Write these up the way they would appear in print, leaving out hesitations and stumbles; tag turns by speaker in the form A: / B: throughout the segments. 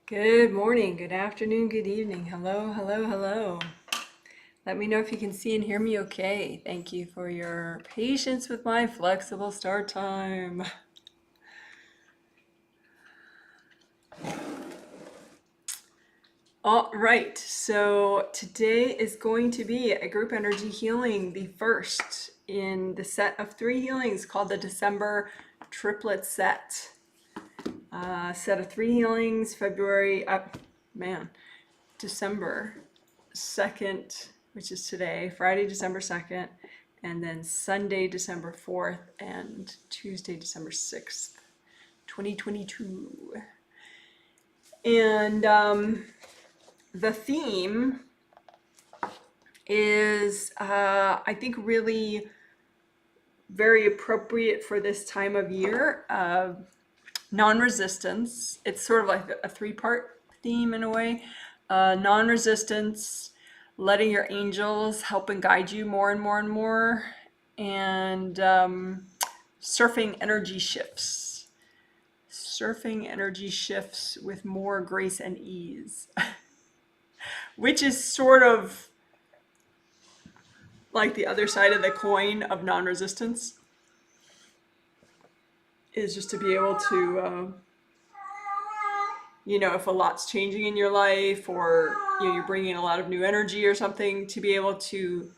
A: Good morning, good afternoon, good evening. Hello, hello, hello. Let me know if you can see and hear me okay. Thank you for your patience with my flexible start time. All right, so today is going to be a group energy healing, the first in the set of 3 healings called the December Triplet set. Set of 3 healings, December 2nd, which is today, Friday, December 2nd, and then Sunday, December 4th, and Tuesday, December 6th, 2022. And the theme is, I think, really very appropriate for this time of year. Non-resistance. It's sort of like a 3-part theme in a way. Non-resistance, letting your angels help and guide you more and more and more, and surfing energy shifts. Surfing energy shifts with more grace and ease, which is sort of like the other side of the coin of non-resistance, is just to be able to if a lot's changing in your life, or you're bringing a lot of new energy or something, to be able to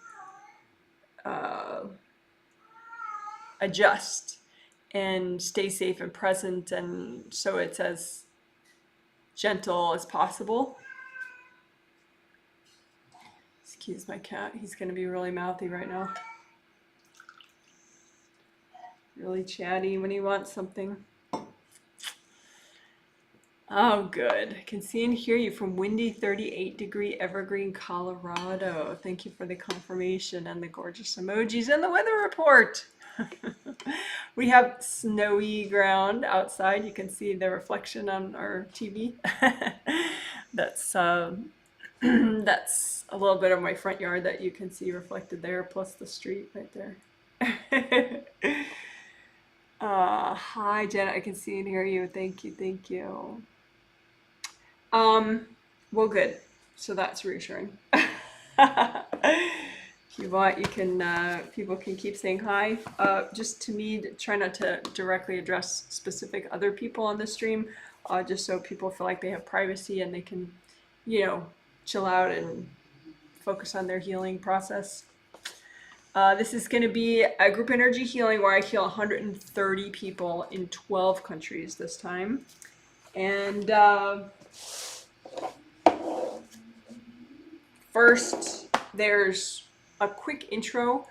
A: adjust and stay safe and present, and so it's as gentle as possible. Excuse my cat, he's going to be really mouthy right now. Really chatty when he wants something. Oh, good. I can see and hear you from windy 38-degree Evergreen, Colorado. Thank you for the confirmation and the gorgeous emojis and the weather report. We have snowy ground outside. You can see the reflection on our TV. That's that's a little bit of my front yard that you can see reflected there, plus the street right there. Hi, Janet. I can see and hear you. Thank you. Thank you. Well, good. So that's reassuring. If you want, you can, people can keep saying hi. Just to me, try not to directly address specific other people on the stream, just so people feel like they have privacy and they can, chill out and focus on their healing process. This is going to be a group energy healing where I heal 130 people in 12 countries this time. And first, there's a quick intro,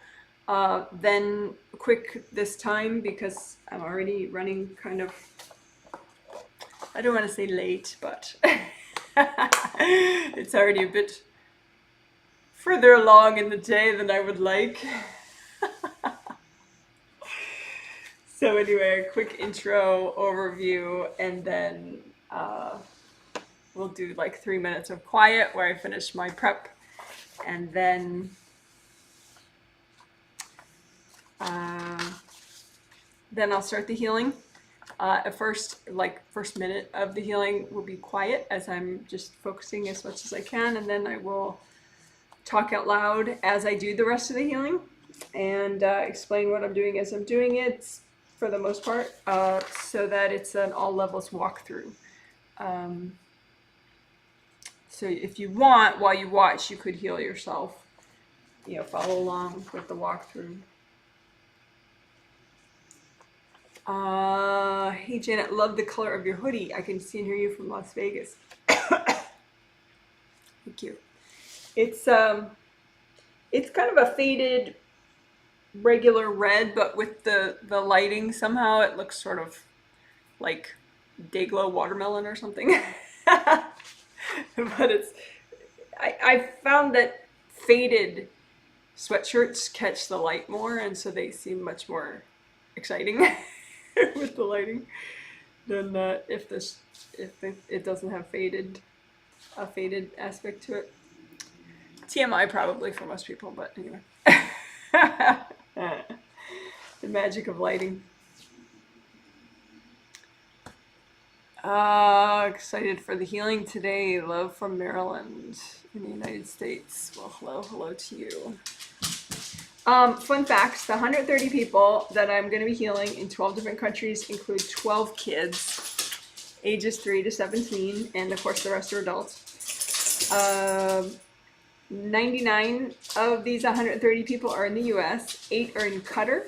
A: then quick this time because I'm already running kind of, I don't want to say late, but it's already a bit further along in the day than I would like. So anyway, a quick intro overview, and then we'll do like 3 minutes of quiet where I finish my prep, and then I'll start the healing. At first minute of the healing will be quiet as I'm just focusing as much as I can, and then I will talk out loud as I do the rest of the healing, and explain what I'm doing as I'm doing it, for the most part, so that it's an all levels walkthrough. So if you want, while you watch, you could heal yourself, follow along with the walkthrough. Hey Janet, love the color of your hoodie. I can see and hear you from Las Vegas. Thank you. It's kind of a faded regular red, but with the lighting, somehow it looks sort of like Dayglow watermelon or something. But I found that faded sweatshirts catch the light more, and so they seem much more exciting with the lighting than if it doesn't have a faded aspect to it. TMI probably for most people, but anyway. The magic of lighting. Excited for the healing today. Love from Maryland in the United States. Well, hello to you. Fun facts, the 130 people that I'm going to be healing in 12 different countries include 12 kids, ages 3 to 17, and of course the rest are adults. 99 of these 130 people are in the US, 8 are in Qatar,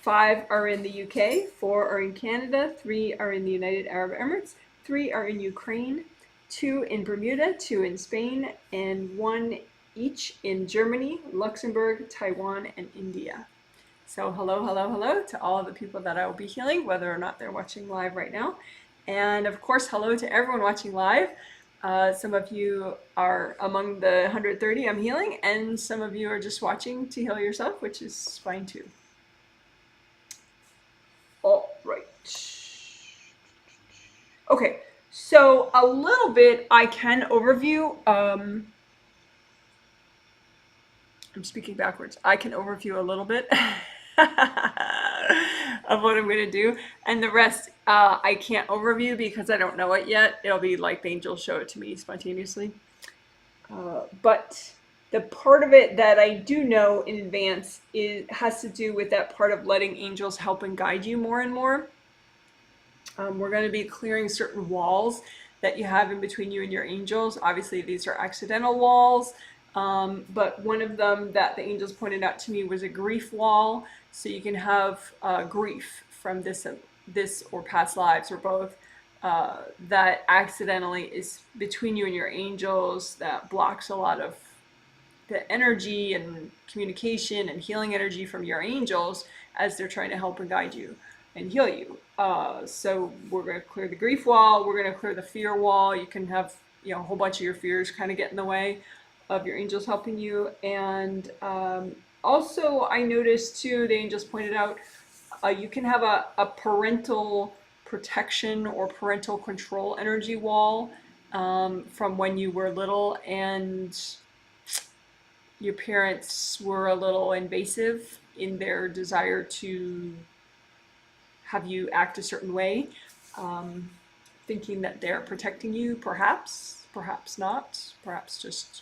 A: 5 are in the UK, 4 are in Canada, 3 are in the United Arab Emirates, 3 are in Ukraine, 2 in Bermuda, 2 in Spain, and 1 each in Germany, Luxembourg, Taiwan, and India. So hello to all of the people that I will be healing, whether or not they're watching live right now. And of course, hello to everyone watching live. Some of you are among the 130 I'm healing, and some of you are just watching to heal yourself, which is fine too. All right. Okay, so a little bit I can overview. I'm speaking backwards. I can overview a little bit of what I'm going to do. And the rest I can't overview because I don't know it yet. It'll be like the angels show it to me spontaneously. But the part of it that I do know in advance has to do with that part of letting angels help and guide you more and more. We're going to be clearing certain walls that you have in between you and your angels. Obviously, these are accidental walls. But one of them that the angels pointed out to me was a grief wall. So you can have grief from this or past lives or both that accidentally is between you and your angels, that blocks a lot of the energy and communication and healing energy from your angels as they're trying to help and guide you and heal you. So we're going to clear the grief wall. We're going to clear the fear wall. You can have, a whole bunch of your fears kind of get in the way of your angels helping you. And also I noticed too, the angels pointed out, you can have a parental protection or parental control energy wall from when you were little and your parents were a little invasive in their desire to have you act a certain way, thinking that they're protecting you, perhaps not, perhaps just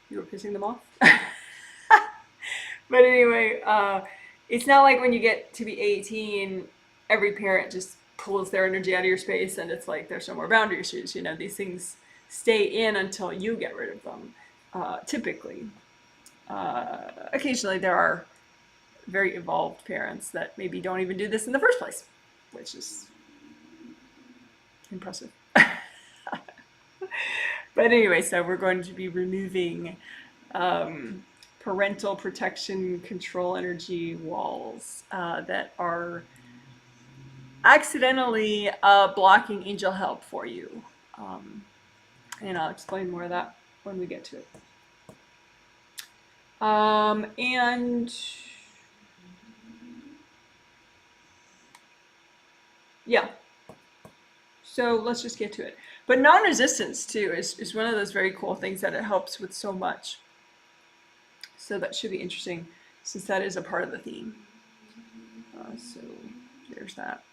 A: you were pissing them off. But anyway, it's not like when you get to be 18, every parent just pulls their energy out of your space and it's like there's no more boundary issues. These things stay in until you get rid of them, typically. Occasionally there are very evolved parents that maybe don't even do this in the first place, which is impressive. But anyway, so we're going to be removing parental protection control energy walls that are accidentally blocking angel help for you. And I'll explain more of that when we get to it. And yeah, so let's just get to it. But non-resistance too is one of those very cool things that it helps with so much. So that should be interesting since that is a part of the theme. So there's that.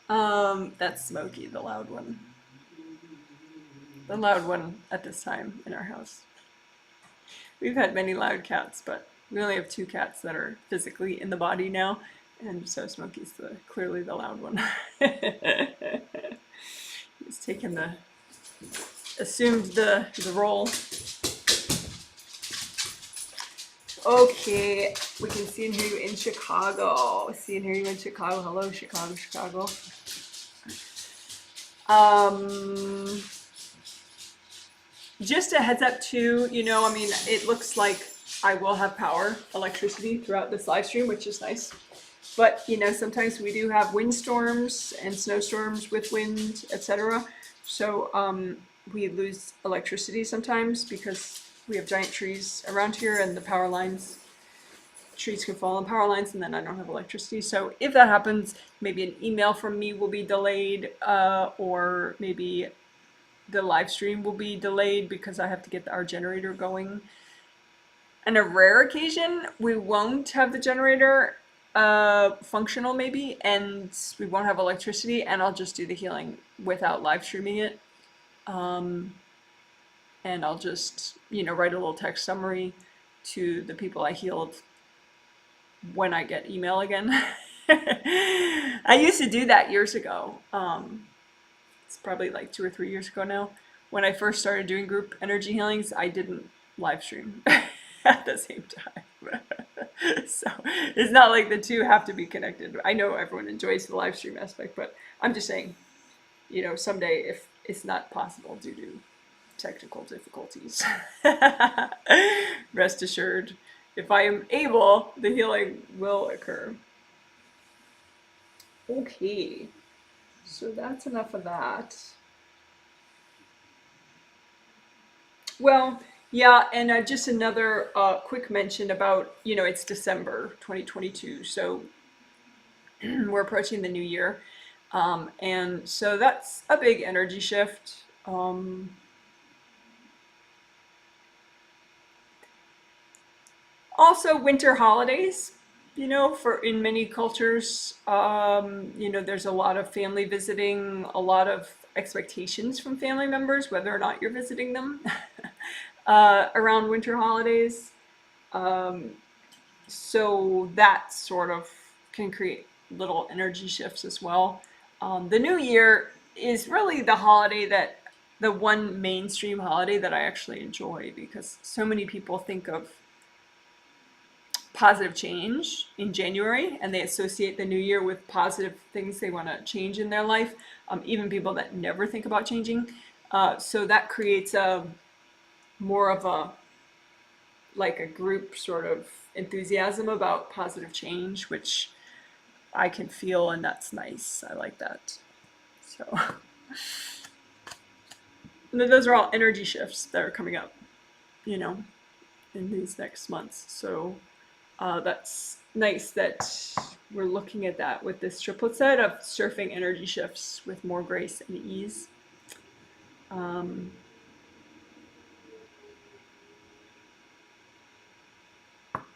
A: That's Smokey, the loud one. The loud one at this time in our house. We've had many loud cats, but we only have 2 cats that are physically in the body now. And so Smokey's clearly the loud one. He's assumed the role. Okay, we can see and hear you in Chicago. See and hear you in Chicago. Hello, Chicago. Just a heads up too, it looks like I will have electricity throughout this live stream, which is nice. But, sometimes we do have windstorms and snowstorms with wind, etc. So we lose electricity sometimes because we have giant trees around here and the trees can fall on power lines and then I don't have electricity. So if that happens, maybe an email from me will be delayed or maybe the live stream will be delayed because I have to get our generator going. On a rare occasion, we won't have the generator functional maybe, and we won't have electricity, and I'll just do the healing without live streaming it. And I'll just, write a little text summary to the people I healed when I get email again. I used to do that years ago. It's probably like 2 or 3 years ago now. When I first started doing group energy healings, I didn't live stream at the same time. So it's not like the two have to be connected. I know everyone enjoys the live stream aspect, but I'm just saying, someday if it's not possible due to technical difficulties, rest assured, if I am able, the healing will occur. Okay, so that's enough of that. Well, yeah, and just another quick mention about, it's December 2022, so we're approaching the new year. And so that's a big energy shift. Also, winter holidays, for in many cultures, there's a lot of family visiting, a lot of expectations from family members, whether or not you're visiting them, around winter holidays. So that sort of can create little energy shifts as well. The new year is really the one mainstream holiday that I actually enjoy, because so many people think of positive change in January and they associate the new year with positive things they want to change in their life, even people that never think about changing. So that creates more of a group sort of enthusiasm about positive change, which I can feel, and that's nice. I like that. So those are all energy shifts that are coming up, in these next months. So that's nice that we're looking at that with this triplet set of surfing energy shifts with more grace and ease.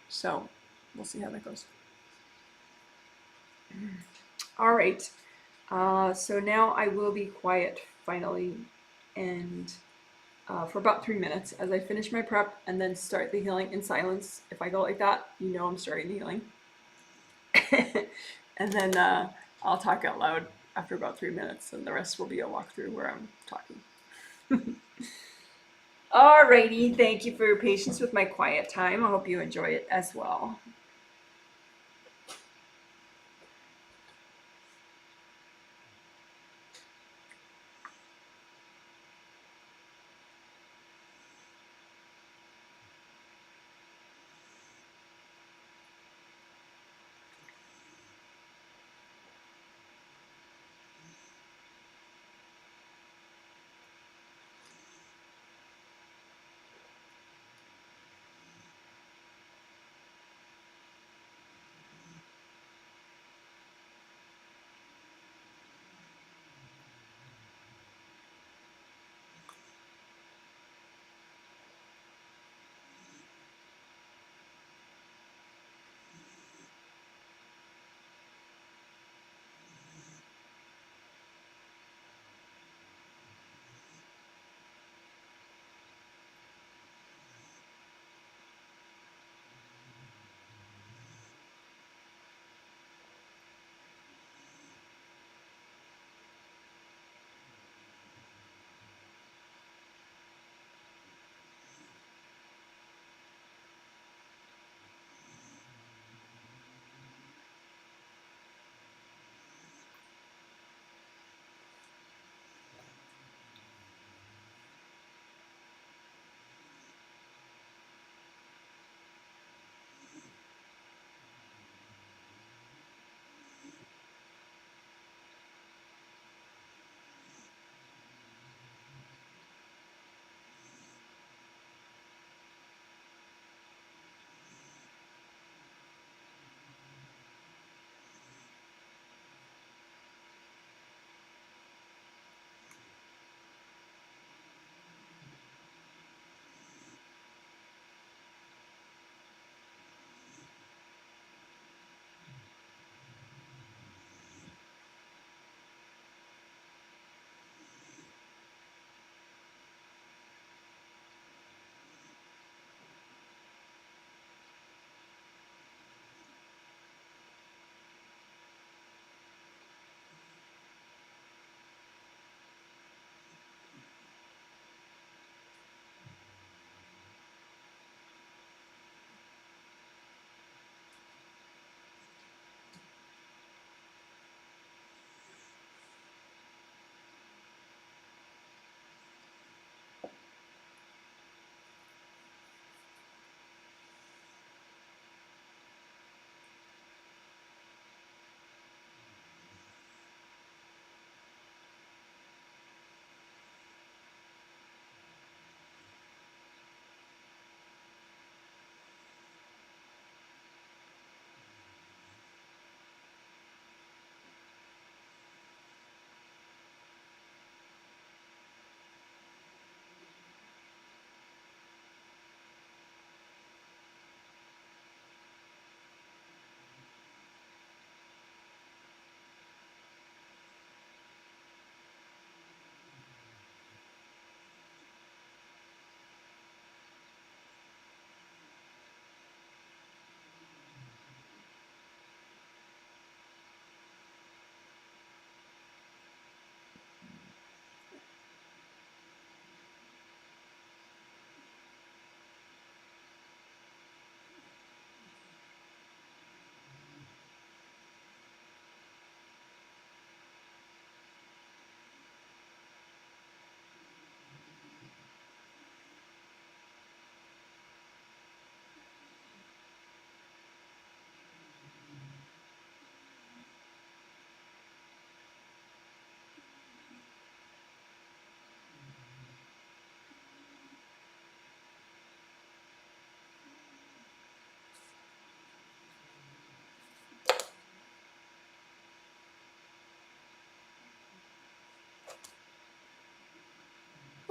A: So we'll see how that goes. All right. So now I will be quiet finally, and for about 3 minutes as I finish my prep and then start the healing in silence. If I go like that, I'm starting the healing. And then I'll talk out loud after about 3 minutes, and the rest will be a walkthrough where I'm talking. Alrighty, thank you for your patience with my quiet time. I hope you enjoy it as well.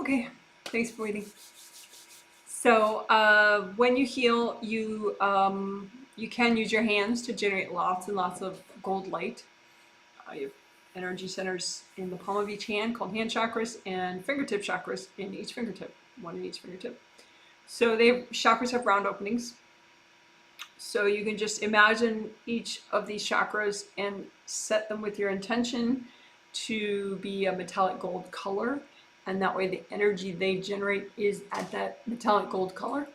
A: Okay, thanks for waiting. So when you heal, you can use your hands to generate lots and lots of gold light. You have energy centers in the palm of each hand called hand chakras, and fingertip chakras in each fingertip, one in each fingertip. So chakras have round openings. So you can just imagine each of these chakras and set them with your intention to be a metallic gold color. And that way the energy they generate is at that metallic gold color.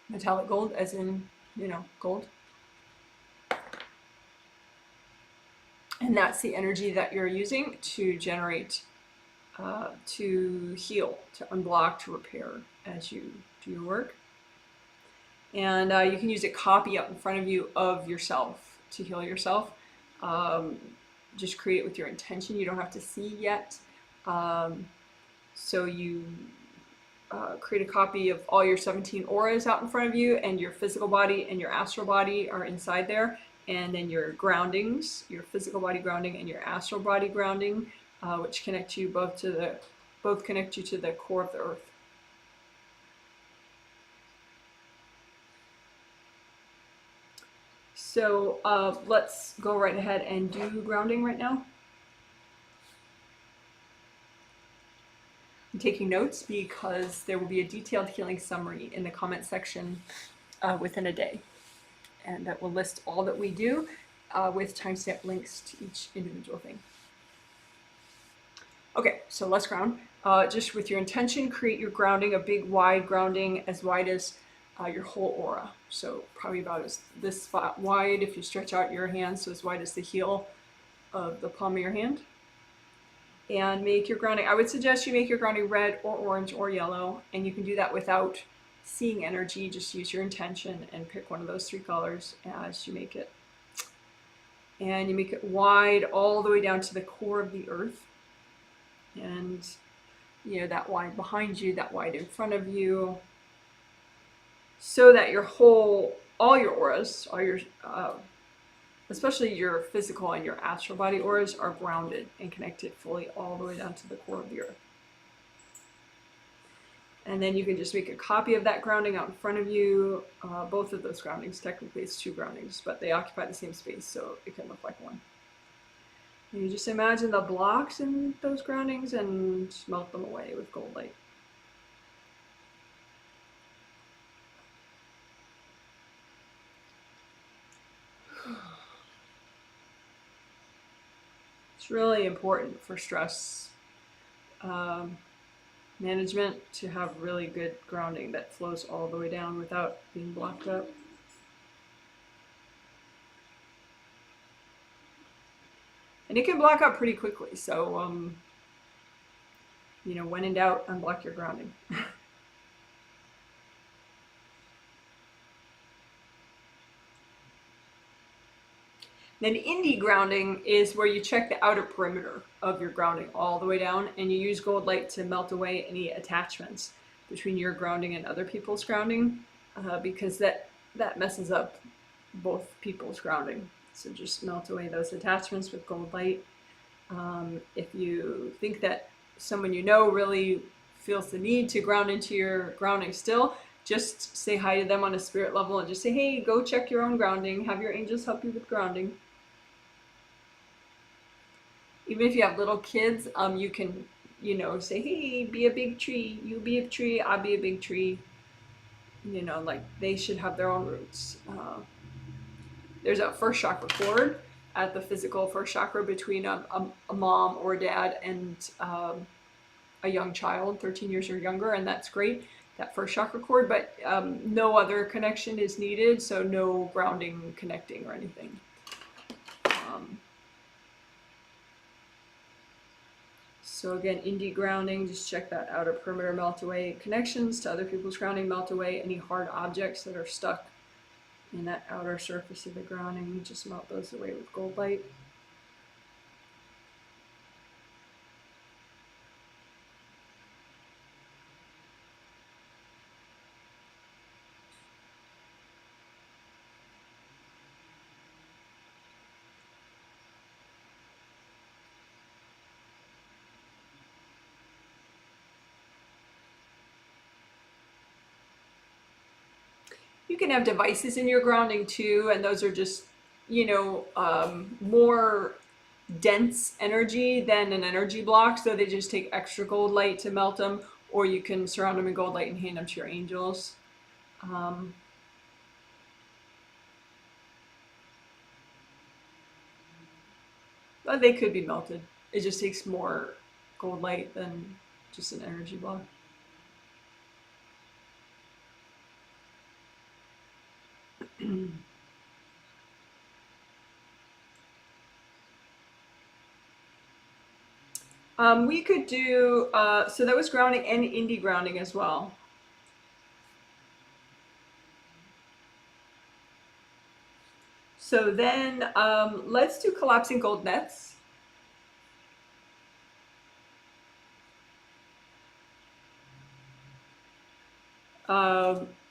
A: Metallic gold as in, gold. And that's the energy that you're using to generate, to heal, to unblock, to repair as you do your work. And you can use a copy up in front of you of yourself to heal yourself. Just create it with your intention. You don't have to see yet. So you create a copy of all your 17 auras out in front of you, and your physical body and your astral body are inside there. And then your groundings, your physical body grounding and your astral body grounding, which connect you both connect you to the core of the earth. So let's go right ahead and do grounding right now. I'm taking notes because there will be a detailed healing summary in the comment section within a day. And that will list all that we do with timestamp links to each individual thing. Okay, so let's ground. Just with your intention, create your grounding, a big wide grounding as wide as your whole aura. So probably about this wide if you stretch out your hand, so as wide as the heel of the palm of your hand. And make your grounding, I would suggest you make your grounding red or orange or yellow, and you can do that without seeing energy. Just use your intention and pick one of those 3 colors as you make it. And you make it wide all the way down to the core of the earth. And that wide behind you, that wide in front of you, so that all your auras, especially your physical and your astral body auras, are grounded and connected fully all the way down to the core of the earth. And then you can just make a copy of that grounding out in front of you. Both of those groundings, technically it's 2 groundings, but they occupy the same space, so it can look like one. And you just imagine the blocks in those groundings and melt them away with gold light. It's really important for stress management to have really good grounding that flows all the way down without being blocked up. And it can block up pretty quickly, so when in doubt, unblock your grounding. Then indie grounding is where you check the outer perimeter of your grounding all the way down, and you use gold light to melt away any attachments between your grounding and other people's grounding, because that messes up both people's grounding. So just melt away those attachments with gold light. If you think that someone really feels the need to ground into your grounding still, just say hi to them on a spirit level and just say, hey, go check your own grounding. Have your angels help you with grounding. Even if you have little kids, you can, say, hey, be a big tree. You be a tree, I'll be a big tree. Like they should have their own roots. There's a first chakra cord at the physical first chakra between a mom or a dad and a young child, 13 years or younger, and that's great, that first chakra cord, but no other connection is needed, so no grounding, connecting, or anything. So again, indie grounding, just check that outer perimeter, melt away connections to other people's grounding, melt away any hard objects that are stuck in that outer surface of the grounding, just melt those away with gold light. You can have devices in your grounding too, and those are just, more dense energy than an energy block, so they just take extra gold light to melt them, or you can surround them in gold light and hand them to your angels. But they could be melted. It just takes more gold light than just an energy block. We could do, so that was grounding and indie grounding as well. So then let's do collapsing gold nets.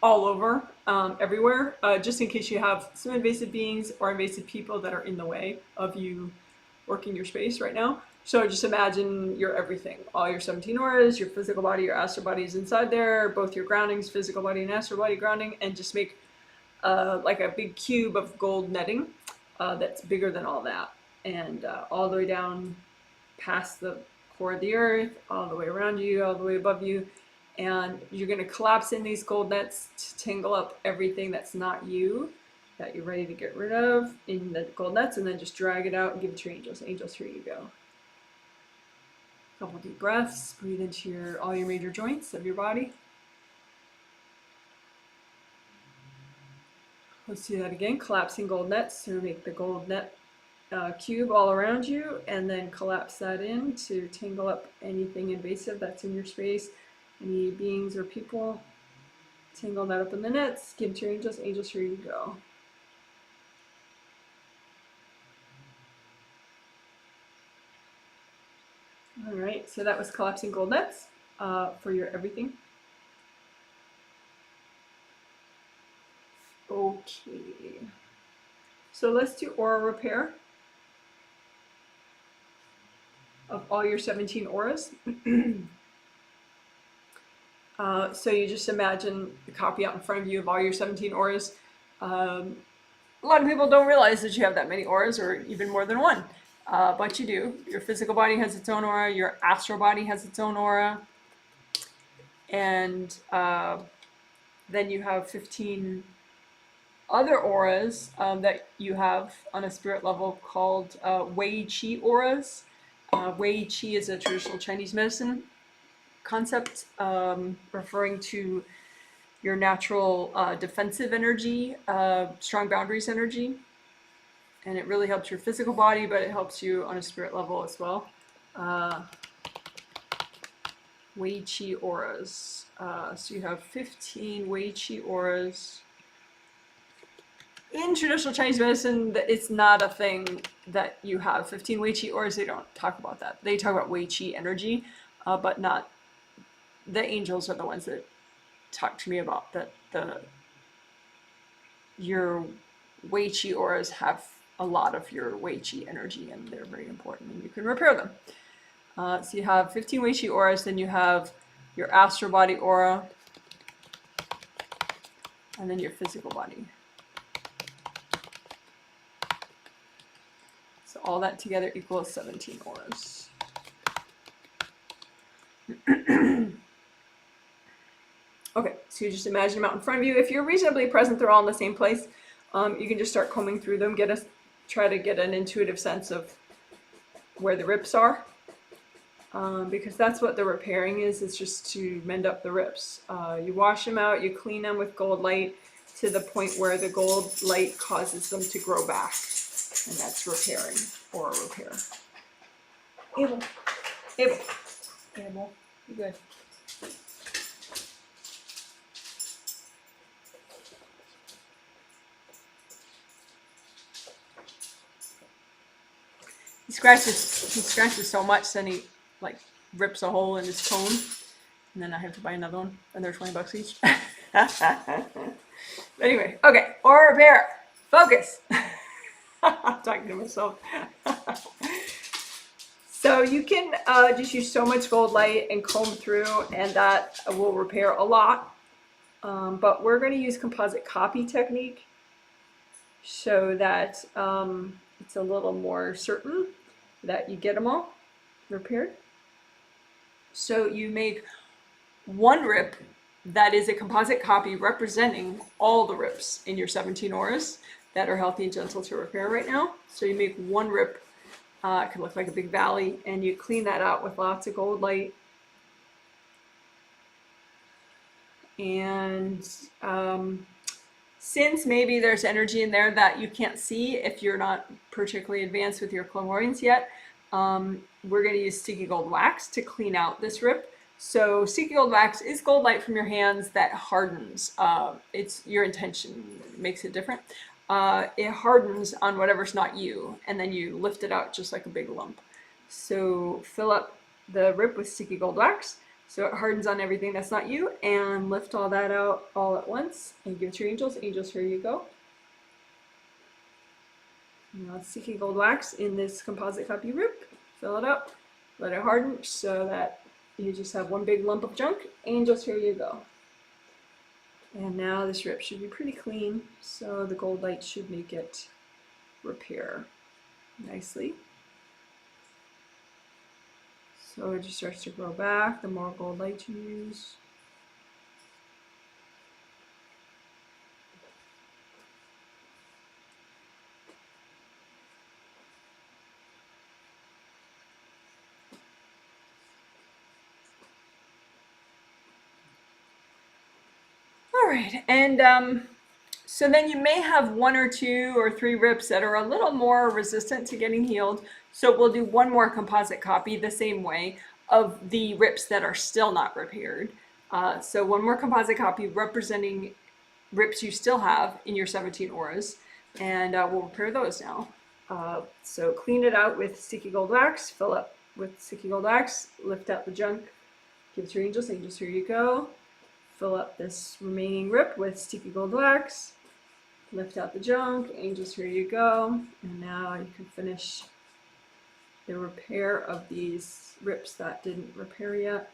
A: All over, everywhere, just in case you have some invasive beings or invasive people that are in the way of you working your space right now. So just imagine your everything, all your 17 auras, your physical body, your astral body is inside there, both your groundings, physical body and astral body grounding, and just make like a big cube of gold netting that's bigger than all that, and all the way down past the core of the earth, all the way around you, all the way above you. And you're going to collapse in these gold nets to tangle up everything that's not you, that you're ready to get rid of in the gold nets, and then just drag it out and give it to your angels. Angels, here you go. Couple deep breaths. Breathe into all your major joints of your body. Let's do that again. Collapsing gold nets to make the gold net cube all around you, and then collapse that in to tangle up anything invasive that's in your space. Any beings or people, tangle that up in the nets, give it to your angels. Angels, here you go. All right, so that was collapsing gold nets for your everything. Okay, so let's do aura repair of all your 17 auras. So you just imagine the copy out in front of you of all your 17 auras. A lot of people don't realize that you have that many auras, or even more than one, but you do. Your physical body has its own aura, your astral body has its own aura, and then you have 15 other auras that you have on a spirit level called Wei Qi auras. Wei Qi is a traditional Chinese medicine concept referring to your natural defensive energy, strong boundaries energy, and it really helps your physical body, but it helps you on a spirit level as well. Wei Qi auras. So you have 15 Wei Qi auras. In traditional Chinese medicine, it's not a thing that you have 15 Wei Qi auras. They don't talk about that. They talk about Wei Qi energy, but not. The angels are the ones that talk to me about that. Your Wei Qi auras have a lot of your Wei Qi energy, and they're very important, and you can repair them. So you have 15 Wei Qi auras, then you have your astral body aura, and then your physical body. So all that together equals 17 auras. Okay, so you just imagine them out in front of you. If you're reasonably present, they're all in the same place. You can just start combing through them, try to get an intuitive sense of where the rips are, because that's what the repairing is. It's just to mend up the rips. You wash them out, you clean them with gold light to the point where the gold light causes them to grow back, and that's repairing, or repair. Abel, you good? He scratches so much, then he like rips a hole in his cone, and then I have to buy another one, and they're $20 each. Anyway, okay, aura repair. Focus. I'm talking to myself. So you can just use so much gold light and comb through, and that will repair a lot. But we're going to use composite copy technique so that it's a little more certain that you get them all repaired. So you make one rip that is a composite copy representing all the rips in your 17 auras that are healthy and gentle to repair right now. So you make one rip, it can look like a big valley, and you clean that out with lots of gold light. And since maybe there's energy in there that you can't see if you're not particularly advanced with your clairvoyance yet, we're going to use sticky gold wax to clean out this rip. So sticky gold wax is gold light from your hands that hardens. It's your intention makes it different. It hardens on whatever's not you, and then you lift it out just like a big lump. So fill up the rip with sticky gold wax so it hardens on everything that's not you, and lift all that out all at once and give it to your angels. Angels, here you go. Now sticky gold wax in this composite copy rip. Fill it up, let it harden so that you just have one big lump of junk. Angels, here you go. And now this rip should be pretty clean, so the gold light should make it repair nicely. So it just starts to grow back the more gold light you use. All right, and so then you may have 1 or 2 or 3 rips that are a little more resistant to getting healed. So we'll do one more composite copy the same way of the rips that are still not repaired. So one more composite copy representing rips you still have in your 17 auras, and we'll repair those now. So clean it out with sticky gold wax, fill up with sticky gold wax, lift out the junk, give it to your angels. Angels, here you go. Fill up this remaining rip with sticky gold wax, lift out the junk. Angels, here you go. And now you can finish the repair of these rips that didn't repair yet.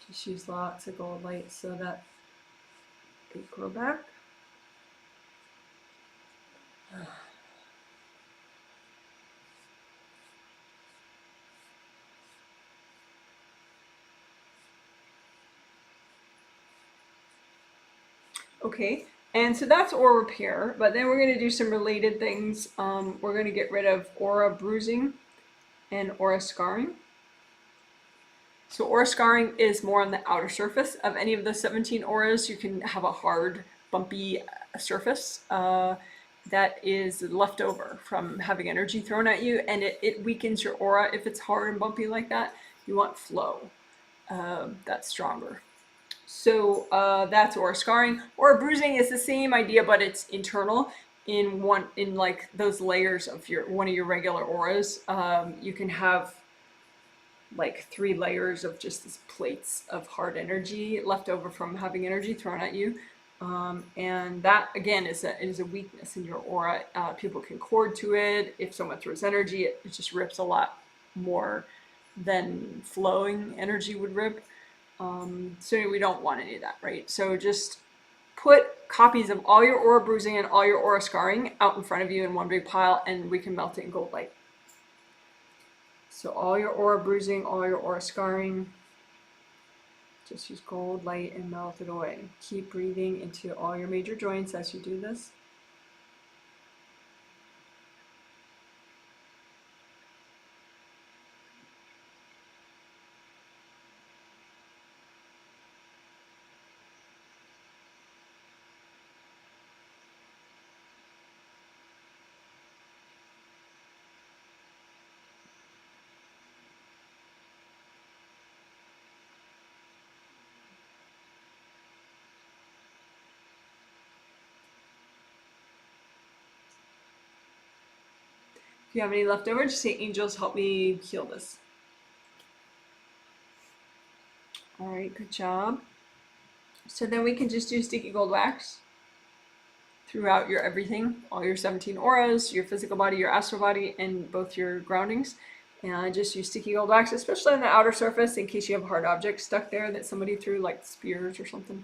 A: Just use lots of gold light so that they grow back. Okay, and so that's aura repair, but then we're going to do some related things. We're going to get rid of aura bruising and aura scarring. So aura scarring is more on the outer surface of any of the 17 auras. You can have a hard, bumpy surface that is left over from having energy thrown at you, and it weakens your aura if it's hard and bumpy like that. You want flow that's stronger. So that's aura scarring. Aura bruising is the same idea, but it's internal in like those layers of one of your regular auras. You can have like 3 layers of just these plates of hard energy left over from having energy thrown at you. And that again is a weakness in your aura. People can cord to it. If someone throws energy, it just rips a lot more than flowing energy would rip. So we don't want any of that, right? So just put copies of all your aura bruising and all your aura scarring out in front of you in one big pile, and we can melt it in gold light. So all your aura bruising, all your aura scarring, just use gold light and melt it away. Keep breathing into all your major joints as you do this. If you have any left over, just say, angels, help me heal this. All right, good job. So then we can just do sticky gold wax throughout your everything, all your 17 auras, your physical body, your astral body, and both your groundings. And just use sticky gold wax, especially on the outer surface in case you have hard objects stuck there that somebody threw, like spears or something.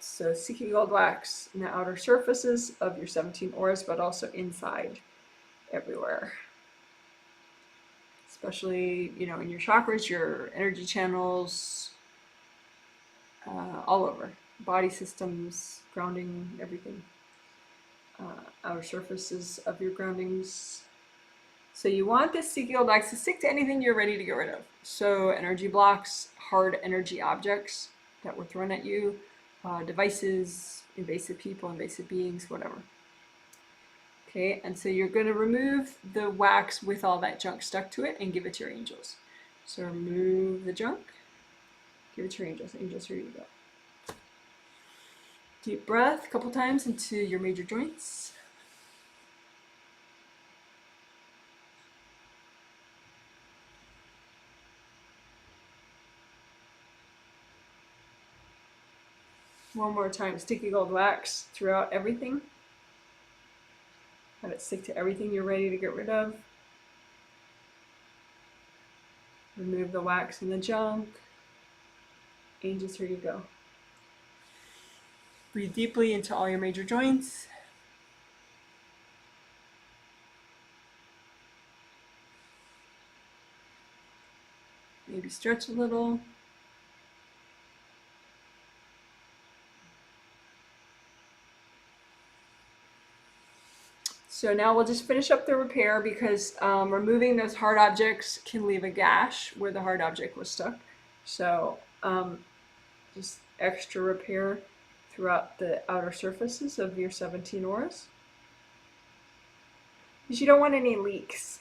A: So seeking gold wax in the outer surfaces of your 17 auras, but also inside, everywhere. Especially, you know, in your chakras, your energy channels, all over. Body systems, grounding, everything. Outer surfaces of your groundings. So you want this seeking gold wax to stick to anything you're ready to get rid of. So energy blocks, hard energy objects that were thrown at you, devices, invasive people, invasive beings, whatever. Okay, and so you're going to remove the wax with all that junk stuck to it and give it to your angels. So remove the junk, give it to your angels. Angels, here you go. Deep breath a couple times into your major joints. One more time, sticky gold wax throughout everything. Let it stick to everything you're ready to get rid of. Remove the wax and the junk. Angels, here you go. Breathe deeply into all your major joints. Maybe stretch a little. So now we'll just finish up the repair because removing those hard objects can leave a gash where the hard object was stuck. So just extra repair throughout the outer surfaces of your 17 auras. Because you don't want any leaks.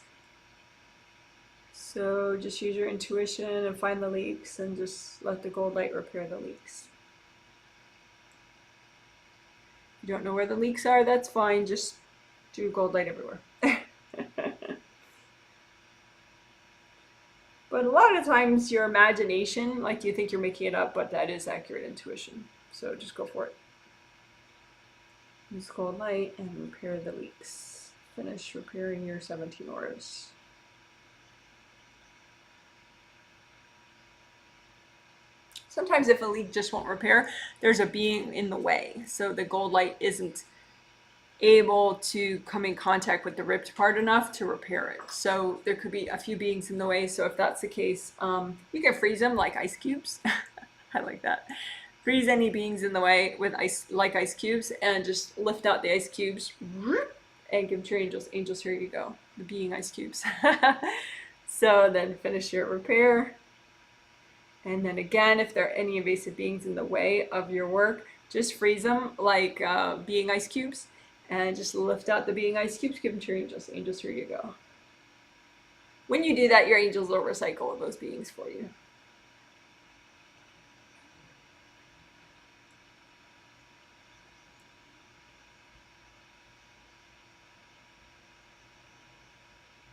A: So just use your intuition and find the leaks and just let the gold light repair the leaks. If you don't know where the leaks are, that's fine. Just do gold light everywhere. But a lot of times your imagination, like you think you're making it up, but that is accurate intuition. So just go for it. Use gold light and repair the leaks. Finish repairing your 17 auras. Sometimes if a leak just won't repair, there's a being in the way. So the gold light isn't able to come in contact with the ripped part enough to repair it. So there could be a few beings in the way. So if that's the case, you can freeze them like ice cubes. I like that. Freeze any beings in the way with ice, like ice cubes, and just lift out the ice cubes and give them to your angels. Angels, here you go. The being ice cubes. So then finish your repair. And then again, if there are any invasive beings in the way of your work, just freeze them like being ice cubes. And just lift out the being ice cubes, give them to your angels. Angels, here you go. When you do that, your angels will recycle those beings for you.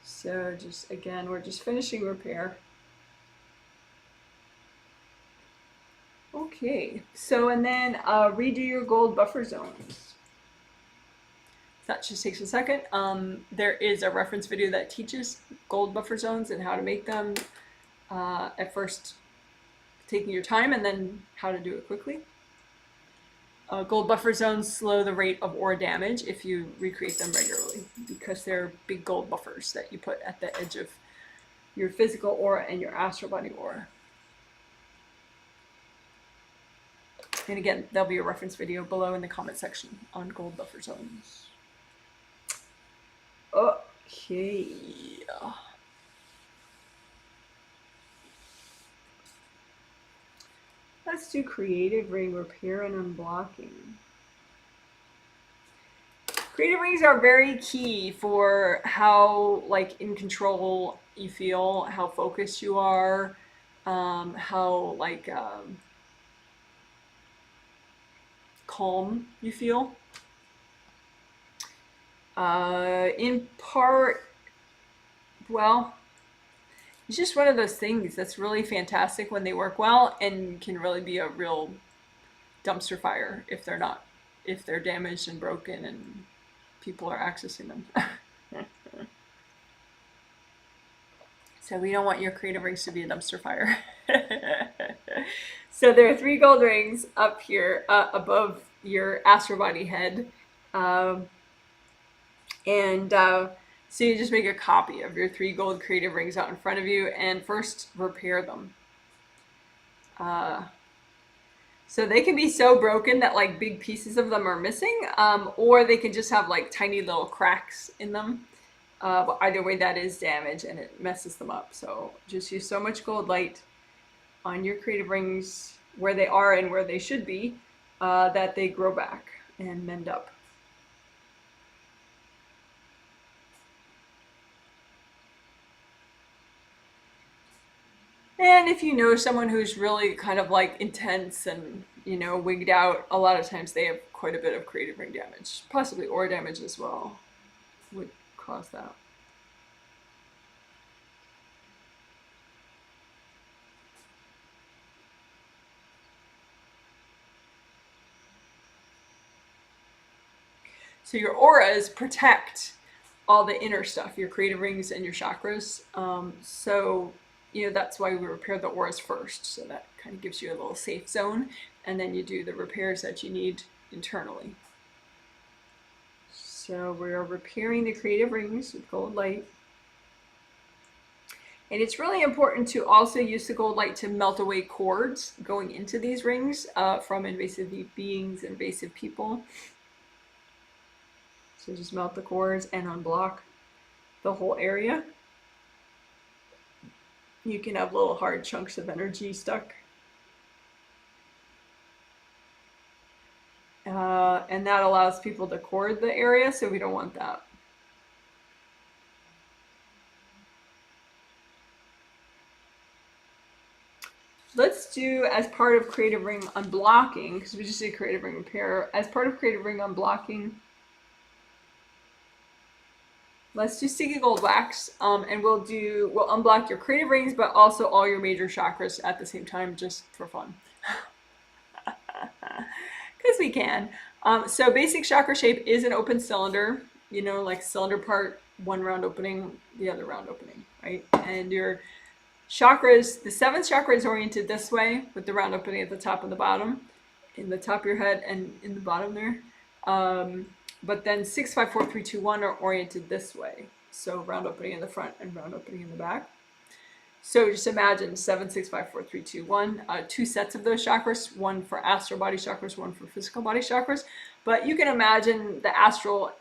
A: So just, again, we're just finishing repair. Okay, so and then redo your gold buffer zones. That just takes a second. There is a reference video that teaches gold buffer zones and how to make them. At first, taking your time and then how to do it quickly. Gold buffer zones slow the rate of aura damage if you recreate them regularly because they're big gold buffers that you put at the edge of your physical aura and your astral body aura. And again, there'll be a reference video below in the comment section on gold buffer zones. Okay. Let's do creative ring repair and unblocking. Creative rings are very key for how like in control you feel, how focused you are, how like calm you feel. In part, well, it's just one of those things that's really fantastic when they work well and can really be a real dumpster fire if they're not, if they're damaged and broken and people are accessing them. So we don't want your creative rings to be a dumpster fire. So there are 3 gold rings up here above your astral body head. Um, and so you just make a copy of your 3 gold creative rings out in front of you and first repair them. So they can be so broken that like big pieces of them are missing, or they can just have like tiny little cracks in them. But either way, that is damage and it messes them up. So just use so much gold light on your creative rings where they are and where they should be, that they grow back and mend up. And if you know someone who's really kind of like intense and, you know, wigged out, a lot of times they have quite a bit of creative ring damage, possibly aura damage as well would cause that. So your auras protect all the inner stuff, your creative rings and your chakras. So, you know, that's why we repair the auras first. So that kind of gives you a little safe zone. And then you do the repairs that you need internally. So we're repairing the creative rings with gold light. And it's really important to also use the gold light to melt away cords going into these rings from invasive beings, invasive people. So just melt the cords and unblock the whole area. You can have little hard chunks of energy stuck. And that allows people to cord the area, so we don't want that. Let's do, as part of creative ring unblocking, because we just did creative ring repair, as part of creative ring unblocking, let's do sticky gold wax, and we'll unblock your creative rings, but also all your major chakras at the same time, just for fun. Because we can. So basic chakra shape is an open cylinder, you know, like cylinder part, one round opening, the other round opening, right? And your chakras, the 7th chakra is oriented this way with the round opening at the top and the bottom, in the top of your head and in the bottom there. But then 6, 5, 4, 3, 2, 1 are oriented this way. So round opening in the front and round opening in the back. So just imagine 7, 6, 5, 4, 3, 2, 1, 2 sets of those chakras, one for astral body chakras, one for physical body chakras. But you can imagine the astral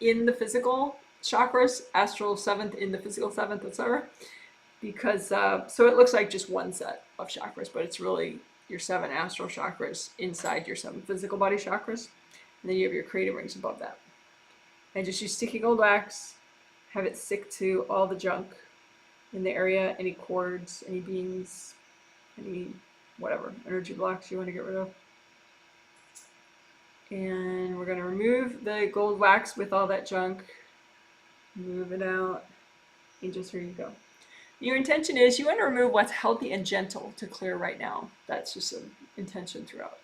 A: in the physical chakras, astral 7th in the physical 7th, etc. Because, so it looks like just one set of chakras, but it's really your 7 astral chakras inside your 7 physical body chakras. And then you have your creative rings above that. And just use sticky gold wax, have it stick to all the junk in the area, any cords, any beings, any whatever, energy blocks you want to get rid of. And we're going to remove the gold wax with all that junk, move it out, and just here you go. Your intention is you want to remove what's healthy and gentle to clear right now. That's just an intention throughout.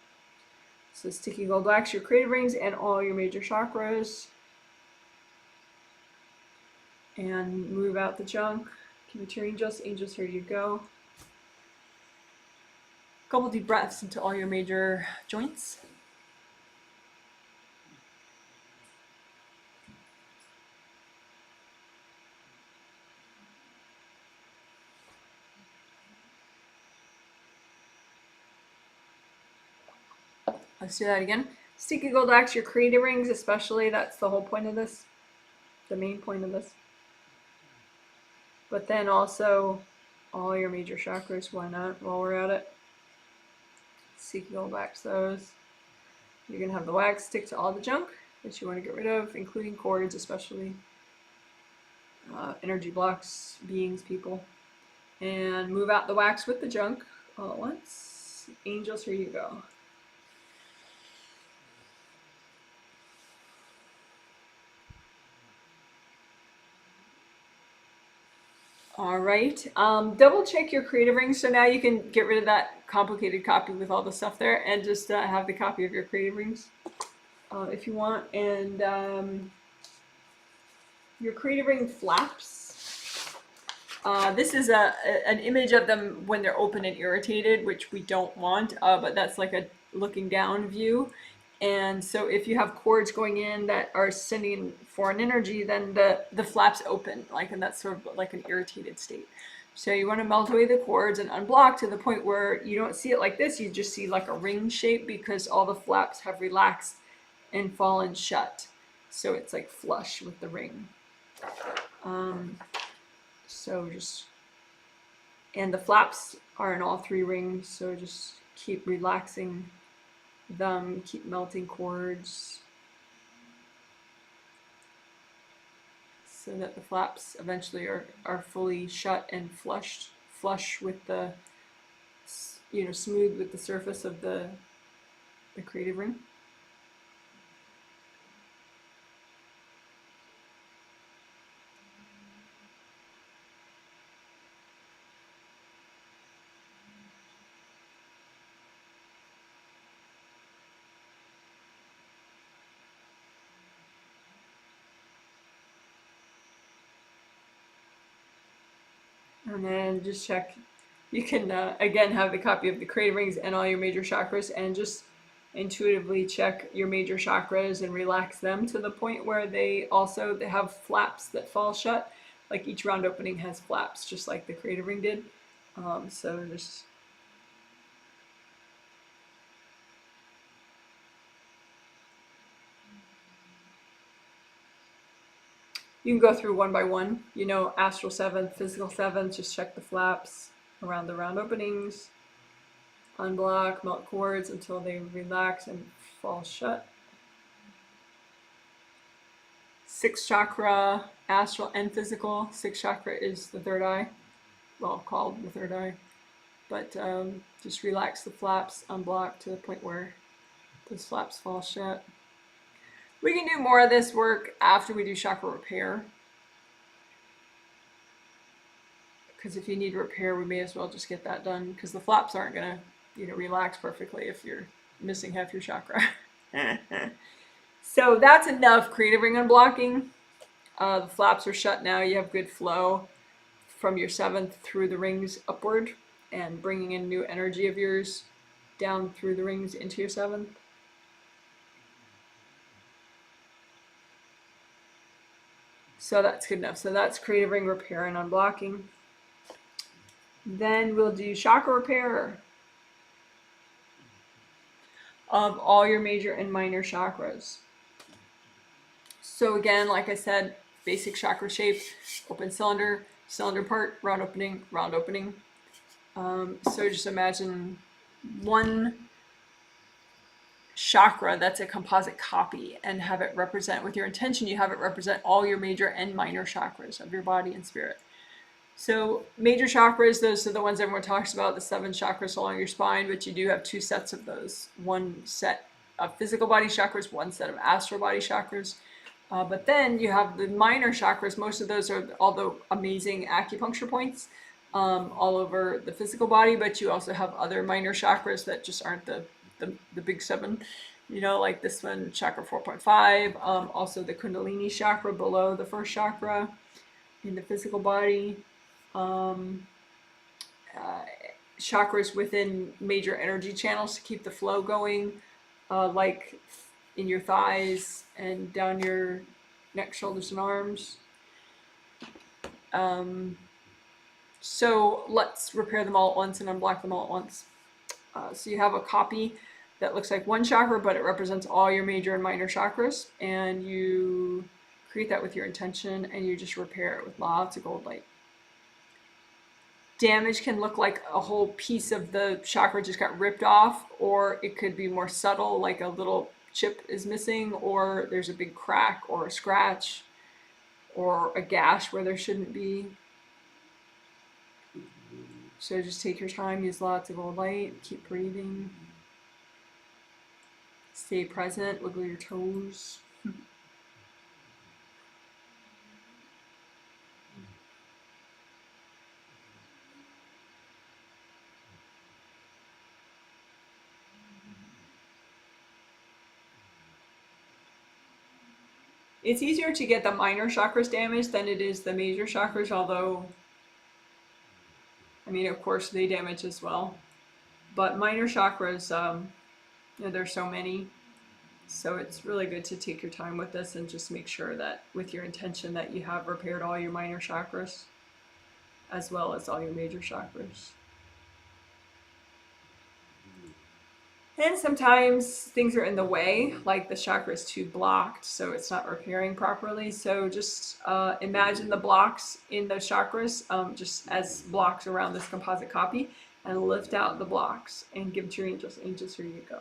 A: So sticky gold wax, your creative rings, and all your major chakras. And move out the junk. Give it to your angels. Angels, here you go. Couple deep breaths into all your major joints. Let's do that again. Sticky gold wax, your creative rings especially. That's the whole point of this. The main point of this. But then also all your major chakras, why not, while we're at it. Sticky gold wax those. You're going to have the wax stick to all the junk that you want to get rid of, including cords especially. Energy blocks, beings, people. And move out the wax with the junk all at once. Angels, here you go. All right, double check your creative rings. So now you can get rid of that complicated copy with all the stuff there and just have the copy of your creative rings if you want. And your creative ring flaps This is an image of them when they're open and irritated, which we don't want, but that's like a looking down view. And so if you have cords going in that are sending foreign energy, then the flaps open, like, and that's sort of like an irritated state. So you want to melt away the cords and unblock to the point where you don't see it like this, you just see like a ring shape because all the flaps have relaxed and fallen shut. So it's like flush with the ring. So just, and the flaps are in all three rings, so just keep relaxing them, keep melting cords so that the flaps eventually are fully shut and flush with the, smooth with the surface of the creative ring. And then just check. You can, again, have the copy of the creative rings and all your major chakras and just intuitively check your major chakras and relax them to the point where they have flaps that fall shut. Like each round opening has flaps, just like the creative ring did. So just you can go through one by one, astral seventh, physical seventh, just check the flaps around the round openings, unblock, melt cords until they relax and fall shut. Sixth chakra, astral and physical. Sixth chakra is the third eye, well, called the third eye. But just relax the flaps, unblock to the point where those flaps fall shut. We can do more of this work after we do chakra repair. Because if you need repair, we may as well just get that done, because the flaps aren't going to, relax perfectly if you're missing half your chakra. So that's enough creative ring unblocking. The flaps are shut now. You have good flow from your seventh through the rings upward and bringing in new energy of yours down through the rings into your seventh. So that's good enough. So that's creative ring repair and unblocking. Then we'll do chakra repair of all your major and minor chakras. So again, like I said, basic chakra shape, open cylinder, cylinder part, round opening, round opening. So just imagine one chakra that's a composite copy and have it represent, with your intention, you have it represent all your major and minor chakras of your body and spirit. So major chakras, those are the ones everyone talks about, the 7 chakras along your spine, but you do have 2 sets of those. One set of physical body chakras, one set of astral body chakras. But then you have the minor chakras. Most of those are all the amazing acupuncture points all over the physical body, but you also have other minor chakras that just aren't the big 7, like this one, chakra 4.5, also the Kundalini chakra below the first chakra in the physical body, chakras within major energy channels to keep the flow going, like in your thighs and down your neck, shoulders, and arms. So let's repair them all at once and unblock them all at once. So you have a copy that looks like one chakra, but it represents all your major and minor chakras, and you create that with your intention, and you just repair it with lots of gold light. Damage can look like a whole piece of the chakra just got ripped off, or it could be more subtle, like a little chip is missing, or there's a big crack or a scratch or a gash where there shouldn't be. So just take your time, use lots of gold light, keep breathing. Stay present, wiggle your toes. It's easier to get the minor chakras damaged than it is the major chakras, although I mean, of course, they damage as well. But minor chakras, you know, there's so many. So it's really good to take your time with this and just make sure that with your intention that you have repaired all your minor chakras as well as all your major chakras. And sometimes things are in the way, like the chakra is too blocked, so it's not repairing properly. So just imagine the blocks in those chakras just as blocks around this composite copy, and lift out the blocks and give it to your angels. Angels, here you go.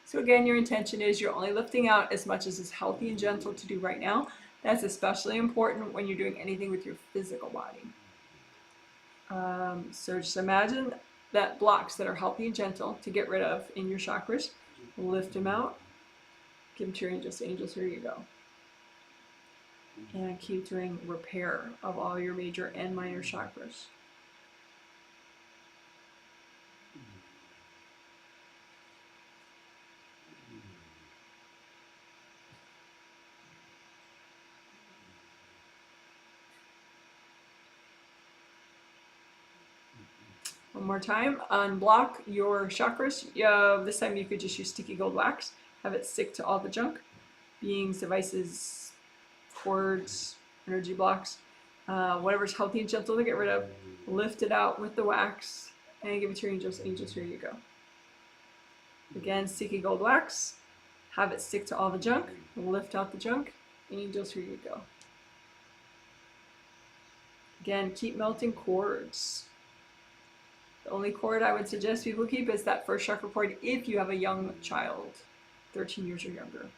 A: So again, your intention is you're only lifting out as much as is healthy and gentle to do right now. That's especially important when you're doing anything with your physical body. So just imagine that blocks that are healthy and gentle to get rid of in your chakras. Lift them out. Give them to your angels. Angels, here you go. And keep doing repair of all your major and minor chakras. One more time, unblock your chakras. This time you could just use sticky gold wax. Have it stick to all the junk. Beings, devices, cords, energy blocks, whatever's healthy and gentle to get rid of. Lift it out with the wax and give it to your angels. Angels, here you go. Again, sticky gold wax. Have it stick to all the junk. Lift out the junk. Angels, here you go. Again, keep melting cords. The only cord I would suggest people keep is that first chakra cord if you have a young child, 13 years or younger.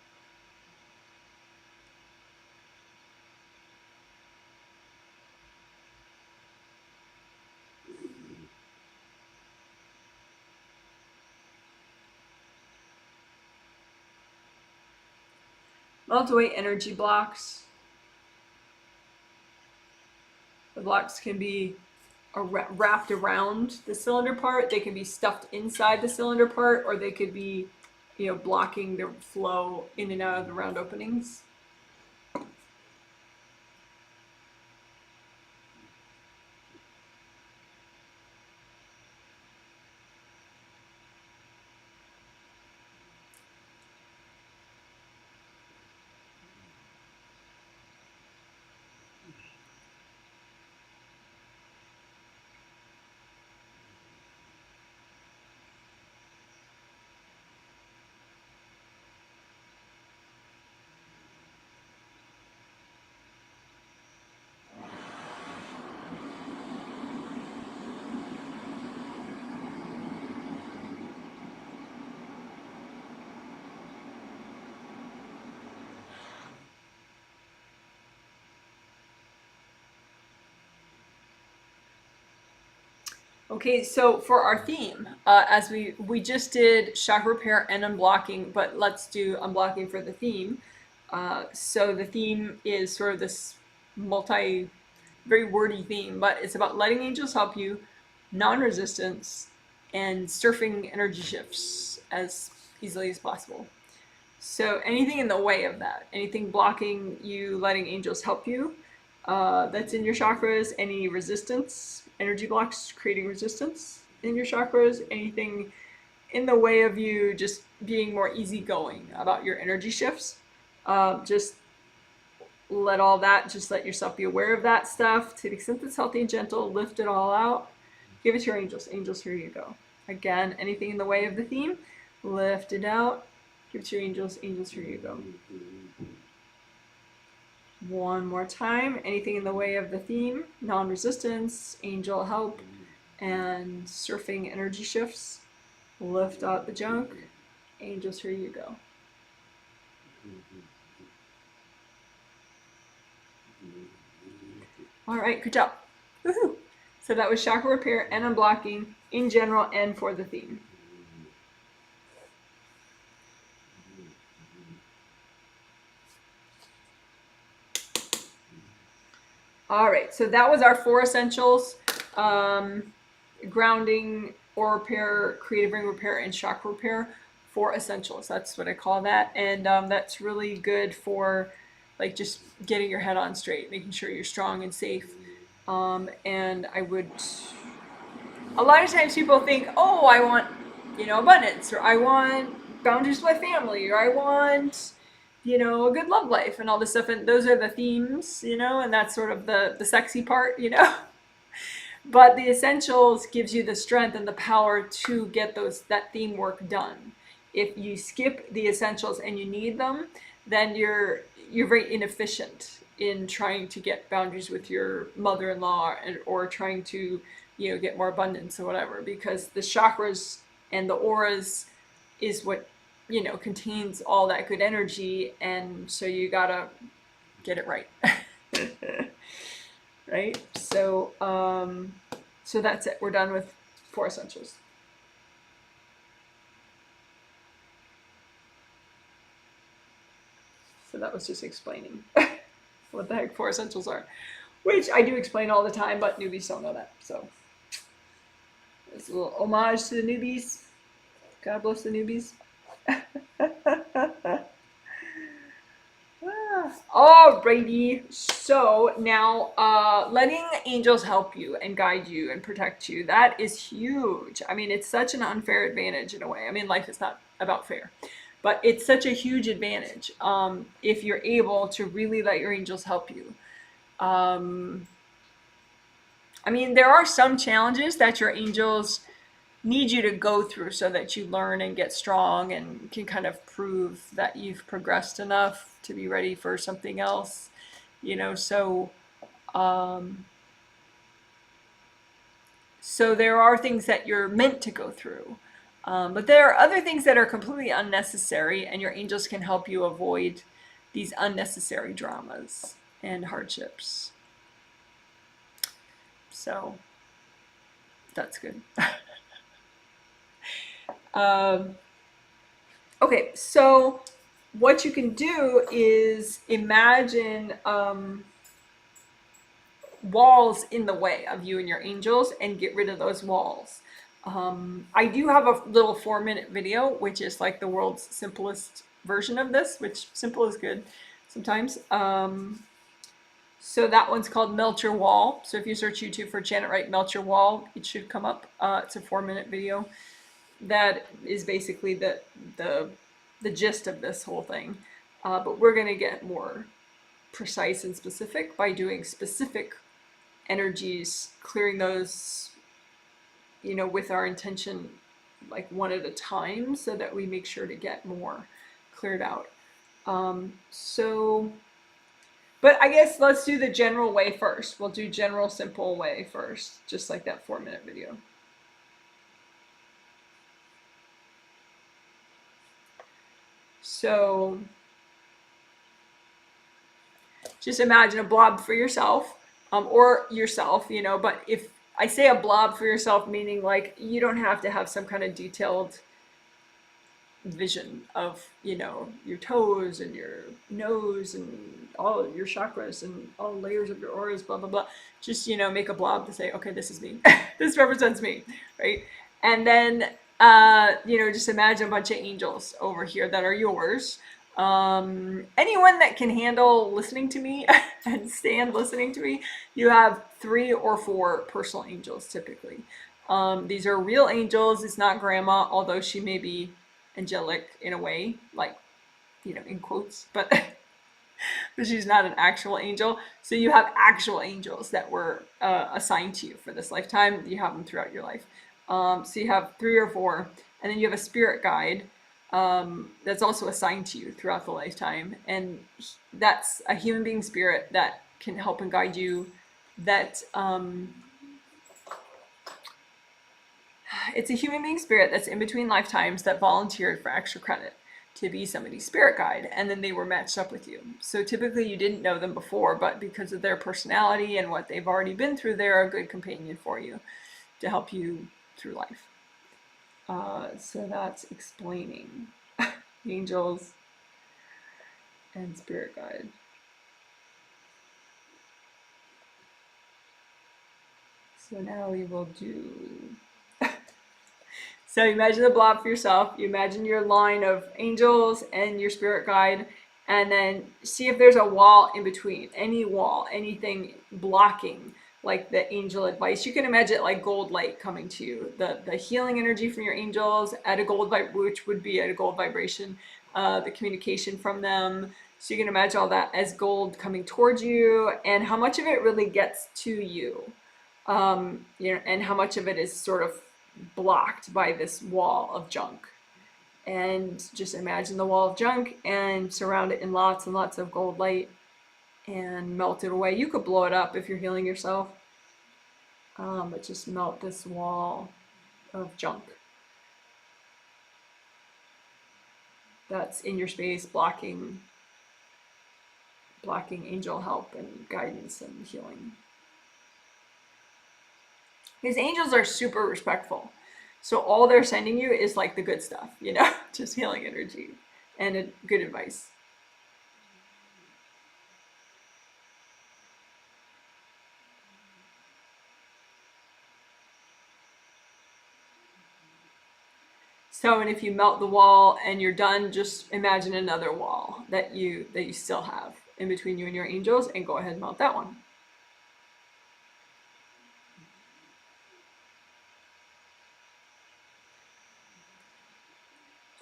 A: Melt away energy blocks. The blocks can be wrapped around the cylinder part. They can be stuffed inside the cylinder part, or they could be, you know, blocking the flow in and out of the round openings. Okay, so for our theme, as we just did chakra repair and unblocking, but let's do unblocking for the theme. So the theme is sort of this very wordy theme, but it's about letting angels help you, non-resistance, and surfing energy shifts as easily as possible. So anything in the way of that, anything blocking you letting angels help you, that's in your chakras, any resistance, energy blocks creating resistance in your chakras, anything in the way of you just being more easygoing about your energy shifts, just let all that, just let yourself be aware of that stuff to the extent that's healthy and gentle. Lift it all out. Give it to your angels. Angels, here you go. Again, anything in the way of the theme, lift it out. Give it to your angels. Angels, here you go. One more time. Anything in the way of the theme, non-resistance, angel help, and surfing energy shifts. Lift out the junk. Angels, here you go. All right, good job. Woohoo! So that was chakra repair and unblocking in general and for the theme. All right, so that was our 4 essentials: grounding, aura repair, creative ring repair, and chakra repair. 4 essentials. That's what I call that, and that's really good for like just getting your head on straight, making sure you're strong and safe. And I would a lot of times people think, oh, I want, abundance, or I want boundaries with my family, or I want, a good love life and all this stuff. And those are the themes, and that's sort of the sexy part. But the essentials gives you the strength and the power to get that theme work done. If you skip the essentials and you need them, then you're very inefficient in trying to get boundaries with your mother-in-law, or trying to get more abundance or whatever, because the chakras and the auras is what contains all that good energy, and so you gotta get it right. Right? So that's it. We're done with 4 essentials. So that was just explaining what the heck 4 essentials are, which I do explain all the time, but newbies don't know that. So it's a little homage to the newbies. God bless the newbies. Alrighty, so now letting angels help you and guide you and protect you, that is huge. I mean, it's such an unfair advantage in a way. I mean, life is not about fair, but it's such a huge advantage if you're able to really let your angels help you. I mean, there are some challenges that your angels need you to go through so that you learn and get strong and can kind of prove that you've progressed enough to be ready for something else, so there are things that you're meant to go through, but there are other things that are completely unnecessary, and your angels can help you avoid these unnecessary dramas and hardships. So that's good. Okay, so what you can do is imagine walls in the way of you and your angels, and get rid of those walls. I do have a little 4-minute video, which is like the world's simplest version of this, which simple is good sometimes. So that one's called Melt Your Wall. So if you search YouTube for Janet Wright Melt Your Wall, it should come up. It's a 4-minute video. That is basically the gist of this whole thing. But we're going to get more precise and specific by doing specific energies, clearing those, with our intention, like one at a time, so that we make sure to get more cleared out. But I guess let's do the general way first. We'll do general simple way first, just like that 4-minute video. So just imagine a blob for yourself, or yourself, but if I say a blob for yourself, meaning like you don't have to have some kind of detailed vision of, your toes and your nose and all your chakras and all layers of your auras, blah, blah, blah. Just, make a blob to say, okay, this is me. This represents me, right? And then, just imagine a bunch of angels over here that are yours. Anyone that can handle listening to me and stand listening to me, you have 3 or 4 personal angels typically. These are real angels. It's not grandma, although she may be angelic in a way, like, in quotes, but but she's not an actual angel. So you have actual angels that were assigned to you for this lifetime. You have them throughout your life. So you have 3 or 4, and then you have a spirit guide that's also assigned to you throughout the lifetime, and that's a human being spirit that can help and guide you. That it's a human being spirit that's in between lifetimes that volunteered for extra credit to be somebody's spirit guide, and then they were matched up with you. So typically you didn't know them before, but because of their personality and what they've already been through, they're a good companion for you to help you through life. So that's explaining angels and spirit guide. So now we will do... So you imagine the blob for yourself. You imagine your line of angels and your spirit guide, and then see if there's a wall in between. Any wall, anything blocking like the angel advice. You can imagine it like gold light coming to you, the healing energy from your angels at a gold vibe, which would be at a gold vibration, the communication from them. So you can imagine all that as gold coming towards you, and how much of it really gets to you, and how much of it is sort of blocked by this wall of junk. And just imagine the wall of junk and surround it in lots and lots of gold light and melt it away. You could blow it up if you're healing yourself, but just melt this wall of junk that's in your space, blocking angel help and guidance and healing. Because angels are super respectful. So all they're sending you is like the good stuff, just healing energy and good advice. So, and if you melt the wall and you're done, just imagine another wall that you still have in between you and your angels, and go ahead and melt that one.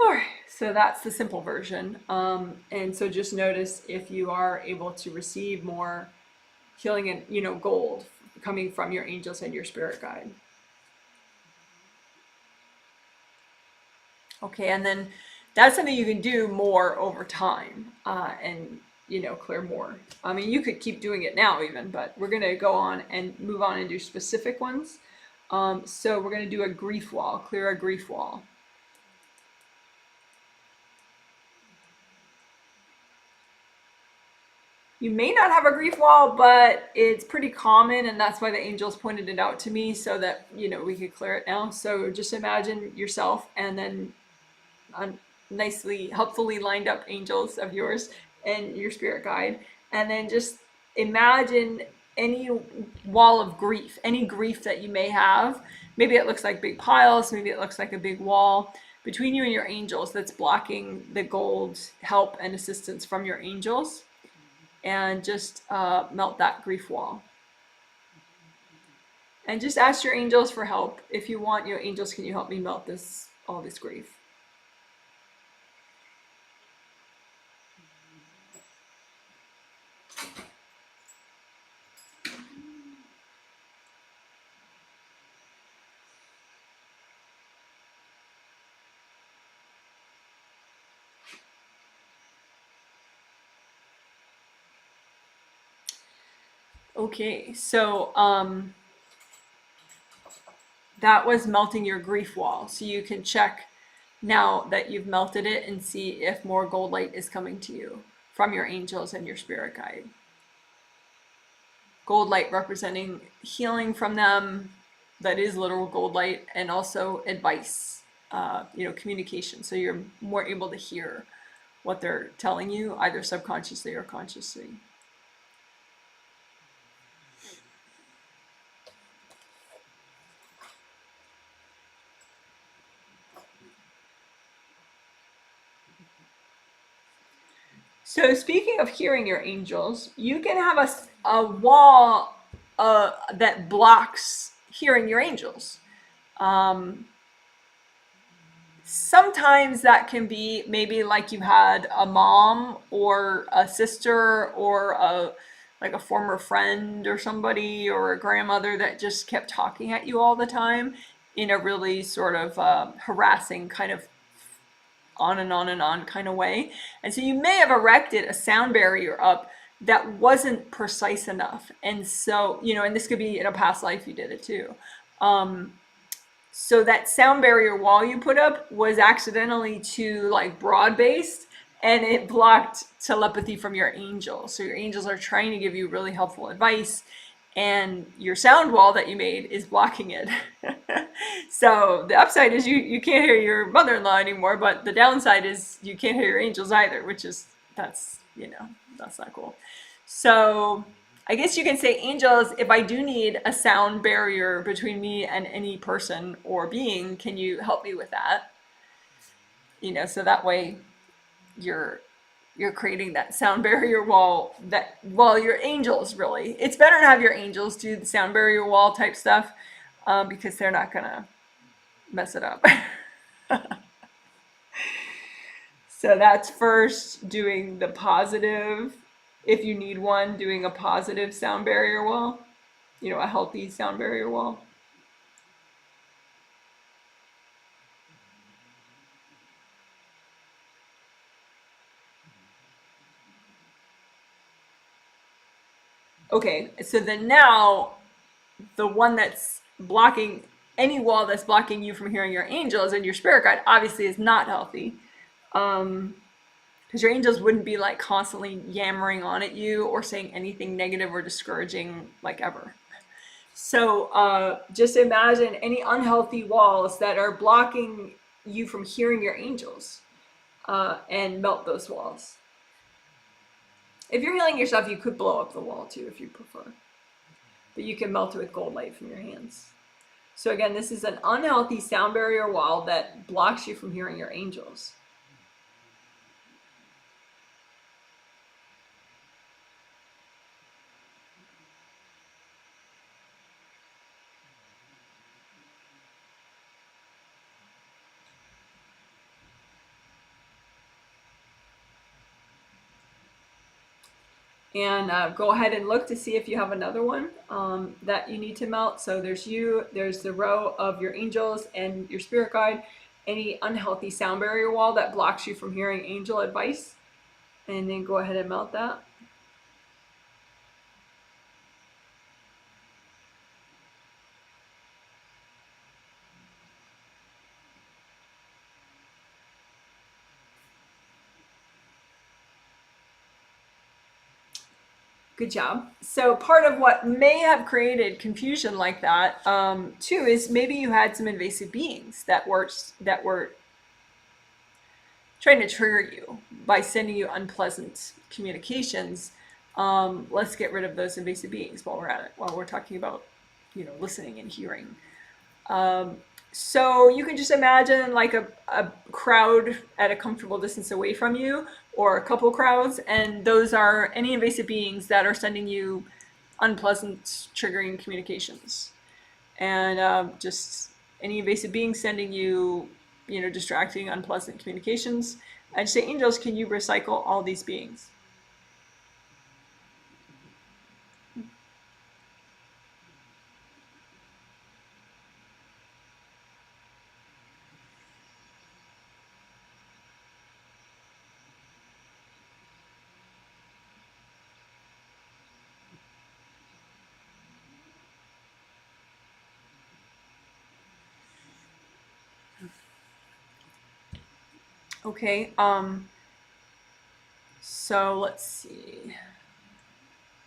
A: Alright, so that's the simple version. And so just notice if you are able to receive more healing and, gold coming from your angels and your spirit guide. Okay, and then that's something you can do more over time, and clear more. I mean, you could keep doing it now even, but we're going to go on and move on and do specific ones. So we're going to do a grief wall, clear a grief wall. You may not have a grief wall, but it's pretty common, and that's why the angels pointed it out to me so that, we could clear it now. So just imagine yourself and then nicely, helpfully lined up angels of yours and your spirit guide. And then just imagine any wall of grief, any grief that you may have. Maybe it looks like big piles, maybe it looks like a big wall between you and your angels that's blocking the gold help and assistance from your angels. And just melt that grief wall. And just ask your angels for help. If you want, angels, can you help me melt all this grief? Okay, so that was melting your grief wall. So you can check now that you've melted it and see if more gold light is coming to you from your angels and your spirit guide. Gold light representing healing from them, that is literal gold light, and also advice, communication. So you're more able to hear what they're telling you, either subconsciously or consciously. So speaking of hearing your angels, you can have a wall that blocks hearing your angels. Sometimes that can be maybe like you had a mom or a sister or like a former friend or somebody or a grandmother that just kept talking at you all the time in a really sort of harassing kind of on and on and on kind of way. And so you may have erected a sound barrier up that wasn't precise enough. And so, and this could be in a past life you did it too. So that sound barrier wall you put up was accidentally too like broad-based, and it blocked telepathy from your angels. So your angels are trying to give you really helpful advice, and your sound wall that you made is blocking it. So the upside is you can't hear your mother-in-law anymore, but the downside is you can't hear your angels either, which is, that's not cool. So I guess you can say, angels, if I do need a sound barrier between me and any person or being, can you help me with that? So that way you're you're creating that sound barrier wall that, well, your angels really. It's better to have your angels do the sound barrier wall type stuff because they're not gonna mess it up. So that's first doing the positive, if you need one, doing a positive sound barrier wall, you know, a healthy sound barrier wall. Okay, so then now the one that's blocking, any wall that's blocking you from hearing your angels and your spirit guide obviously is not healthy. Because your angels wouldn't be like constantly yammering on at you or saying anything negative or discouraging like ever. So just imagine any unhealthy walls that are blocking you from hearing your angels and melt those walls. If you're healing yourself, you could blow up the wall too if you prefer. But you can melt it with gold light from your hands. So again, this is an unhealthy sound barrier wall that blocks you from hearing your angels. And go ahead and look to see if you have another one that you need to melt. So there's you, there's the row of your angels and your spirit guide, any unhealthy sound barrier wall that blocks you from hearing angel advice, and then go ahead and melt that. Good job. So part of what may have created confusion like that, too, is maybe you had some invasive beings that were trying to trigger you by sending you unpleasant communications. Let's get rid of those invasive beings while we're at it. While we're talking about, you know, listening and hearing. So you can just imagine like a crowd at a comfortable distance away from you, or a couple crowds, and those are any invasive beings that are sending you unpleasant, triggering communications. And just any invasive beings sending you, you know, distracting, unpleasant communications. And say, angels, can you recycle all these beings? Okay, so let's see.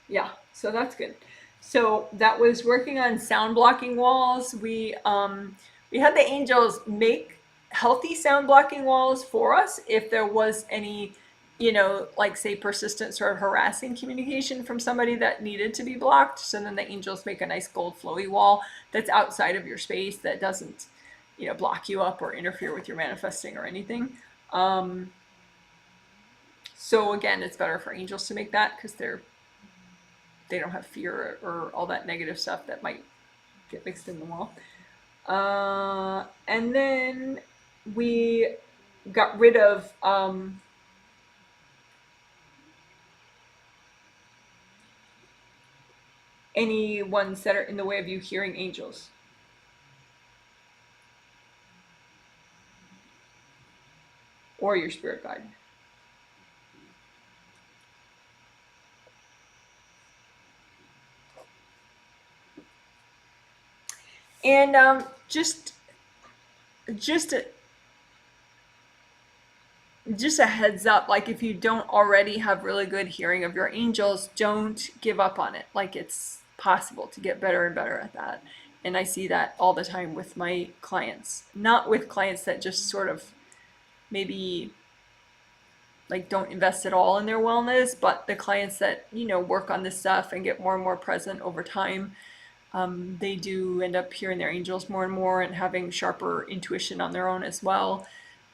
A: Yeah, so that's good. So that was working on sound blocking walls. We had the angels make healthy sound blocking walls for us if there was any, you know, like say persistent sort of harassing communication from somebody that needed to be blocked. So then the angels make a nice gold flowy wall that's outside of your space that doesn't, you know, block you up or interfere with your manifesting or anything. So again, it's better for angels to make that because they don't have fear or all that negative stuff that might get mixed in the wall. And then we got rid of any ones that are in the way of you hearing angels. Or your spirit guide. And just a, just a heads up, like if you don't already have really good hearing of your angels, don't give up on it. Like it's possible to get better and better at that. And I see that all the time with my clients. Not with clients that just sort of maybe like don't invest at all in their wellness, but the clients that, you know, work on this stuff and get more and more present over time. They do end up hearing their angels more and more and having sharper intuition on their own as well.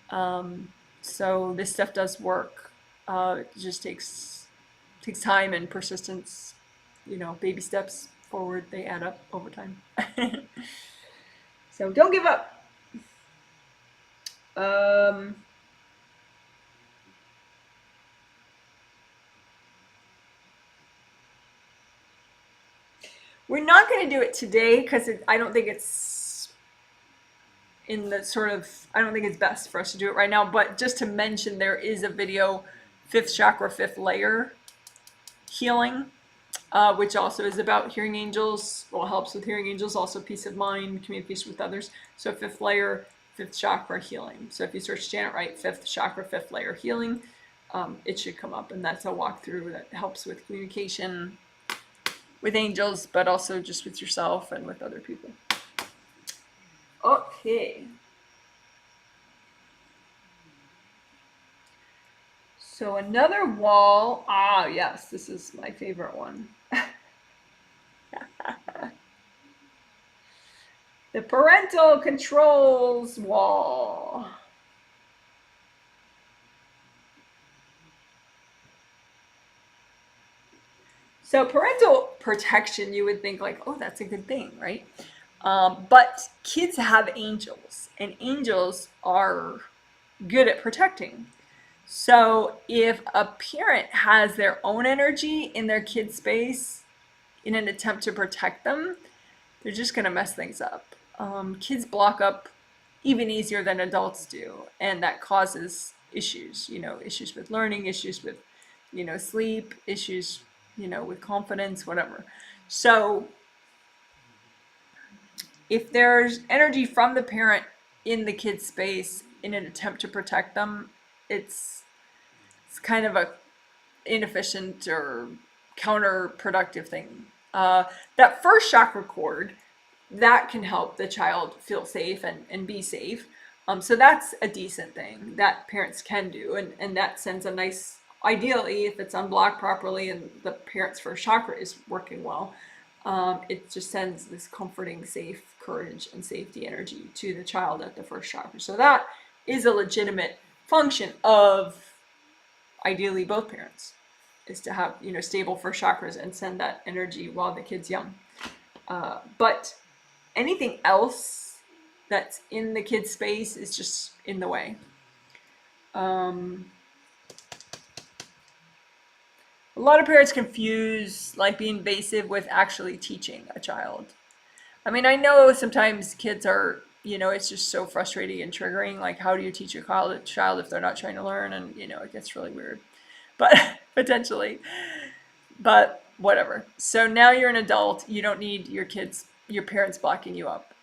A: So this stuff does work. It just takes time and persistence. Baby steps forward, they add up over time. So don't give up. We're not going to do it today because I don't think it's I don't think it's best for us to do it right now. But just to mention, there is a video, fifth chakra, fifth layer healing, which also is about hearing angels. Well, helps with hearing angels, also peace of mind, communication with others. So fifth layer, fifth chakra healing. So if you search Janet Wright, fifth chakra, fifth layer healing, it should come up. And that's a walkthrough that helps with communication with angels, but also just with yourself and with other people. Okay. So another wall. Ah, yes, this is my favorite one. The parental controls wall. So parental protection, you would think like, oh, that's a good thing, right? But kids have angels, and angels are good at protecting. So if a parent has their own energy in their kid's space in an attempt to protect them, they're just going to mess things up. Kids block up even easier than adults do, and that causes issues, issues with learning, issues with, sleep, issues, with confidence, whatever. So if there's energy from the parent in the kid's space in an attempt to protect them, it's kind of a inefficient or counterproductive thing. That first chakra cord, that can help the child feel safe and be safe. So that's a decent thing that parents can do, and that sends a nice, ideally, if it's unblocked properly and the parent's first chakra is working well, it just sends this comforting, safe, courage, and safety energy to the child at the first chakra. So that is a legitimate function of, ideally, both parents, is to have, stable first chakras and send that energy while the kid's young. But anything else that's in the kid's space is just in the way. A lot of parents confuse like being invasive with actually teaching a child. I mean, I know sometimes kids are, it's just so frustrating and triggering. Like, how do you teach a child if they're not trying to learn? And, it gets really weird, but potentially, but whatever. So now you're an adult. You don't need your parents blocking you up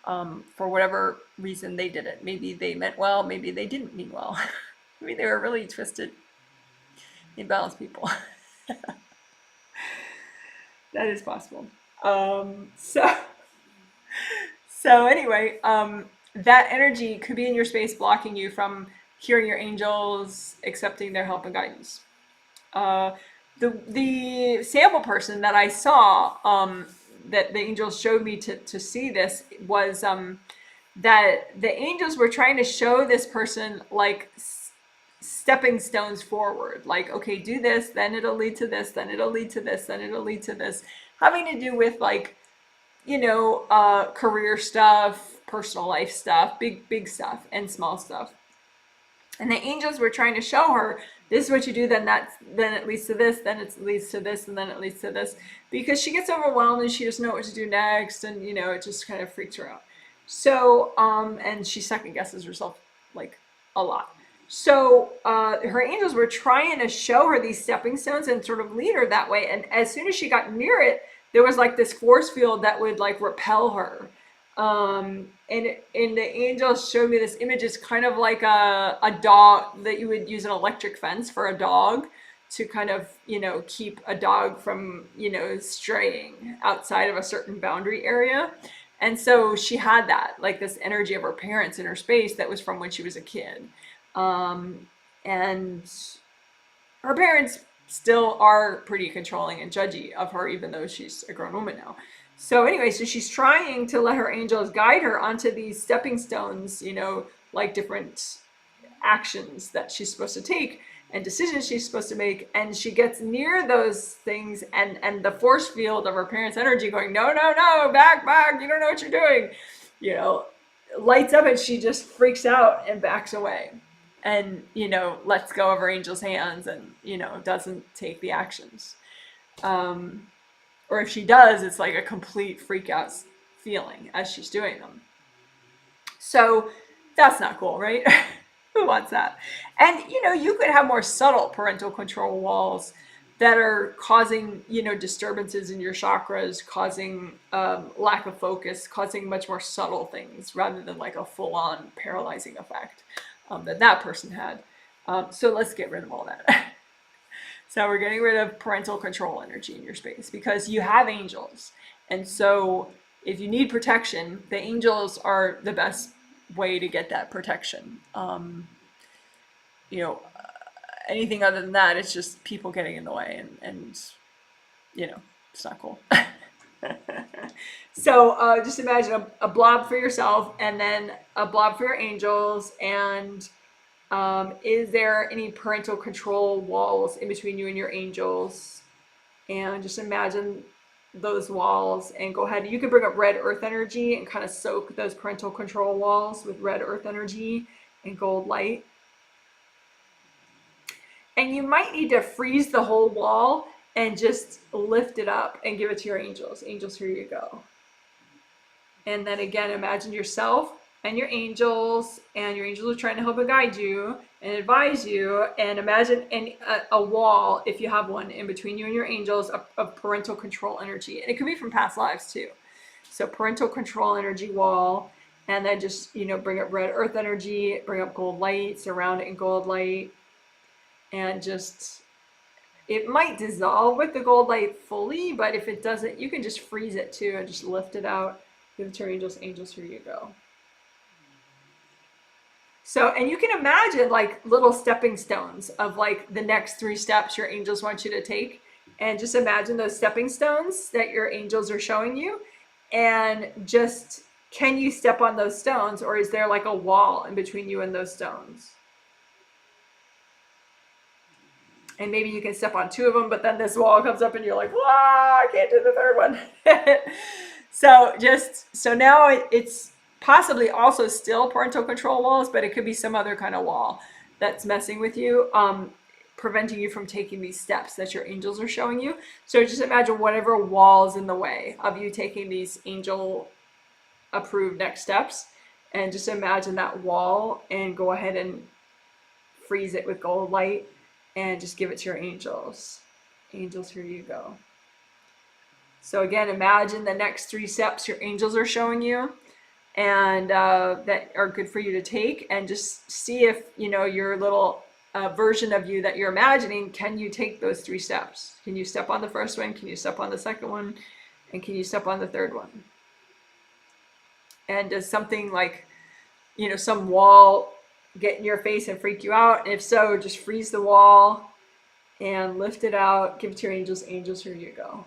A: for whatever reason they did it. Maybe they meant well. Maybe they didn't mean well. Maybe they were really twisted, imbalanced people. That is possible. So anyway, that energy could be in your space blocking you from hearing your angels, accepting their help and guidance. The sample person that I saw, that the angels showed me to see this, was that the angels were trying to show this person like stepping stones forward, like, okay, do this, then it'll lead to this, then it'll lead to this, then it'll lead to this, having to do with like, career stuff, personal life stuff, big stuff and small stuff. And the angels were trying to show her, this is what you do, then it leads to this, then it leads to this, and then it leads to this, because she gets overwhelmed and she doesn't know what to do next, and it just kind of freaks her out. So and she second guesses herself like a lot. So her angels were trying to show her these stepping stones and sort of lead her that way. And as soon as she got near it, there was like this force field that would like repel her. And the angels showed me this image. It's kind of like a dog, that you would use an electric fence for a dog to kind of, keep a dog from, straying outside of a certain boundary area. And so she had that, like this energy of her parents in her space that was from when she was a kid. And her parents still are pretty controlling and judgy of her, even though she's a grown woman now. So anyway, so she's trying to let her angels guide her onto these stepping stones, like different actions that she's supposed to take and decisions she's supposed to make, and she gets near those things, and the force field of her parents' energy going, no, no, no, back, you don't know what you're doing, you know, lights up, and she just freaks out and backs away, and, you know, lets go of her angel's hands, and, you know, doesn't take the actions. Or if she does, it's like a complete freak out feeling as she's doing them. So that's not cool, right? Who wants that? And, you know, you could have more subtle parental control walls that are causing, you know, disturbances in your chakras, causing lack of focus, causing much more subtle things rather than like a full-on paralyzing effect that person had. So let's get rid of all that. So we're getting rid of parental control energy in your space because you have angels. And so if you need protection, the angels are the best way to get that protection. You know, anything other than that, it's just people getting in the way, and you know, it's not cool. So just imagine a blob for yourself and then a blob for your angels. And is there any parental control walls in between you and your angels? And just imagine those walls, and go ahead. You can bring up red earth energy and kind of soak those parental control walls with red earth energy and gold light. And you might need to freeze the whole wall and just lift it up and give it to your angels. Angels, here you go. And then again, imagine yourself and your angels are trying to help and guide you and advise you. And imagine a wall, if you have one, in between you and your angels of parental control energy. And it could be from past lives too. So parental control energy wall, and then just, you know, bring up red earth energy, bring up gold light, surround it in gold light. And just, it might dissolve with the gold light fully, but if it doesn't, you can just freeze it too and just lift it out. Give it to your angels. Angels, here you go. So, and you can imagine like little stepping stones of like the next 3 steps your angels want you to take. And just imagine those stepping stones that your angels are showing you. And just, can you step on those stones, or is there like a wall in between you and those stones? And maybe you can step on 2 of them, but then this wall comes up and you're like, wow, I can't do the 3rd one. So now it's possibly also still parental control walls, but it could be some other kind of wall that's messing with you, preventing you from taking these steps that your angels are showing you. So just imagine whatever wall is in the way of you taking these angel approved next steps, and just imagine that wall and go ahead and freeze it with gold light. And just give it to your angels. Angels, here you go. So again, imagine the next 3 steps your angels are showing you, and that are good for you to take, and just see if, you know, your little version of you that you're imagining, can you take those 3 steps? Can you step on the first one? Can you step on the second one? And can you step on the third one? And does something like, you know, some wall get in your face and freak you out? And if so, just freeze the wall and lift it out. Give it to your angels. Angels, here you go.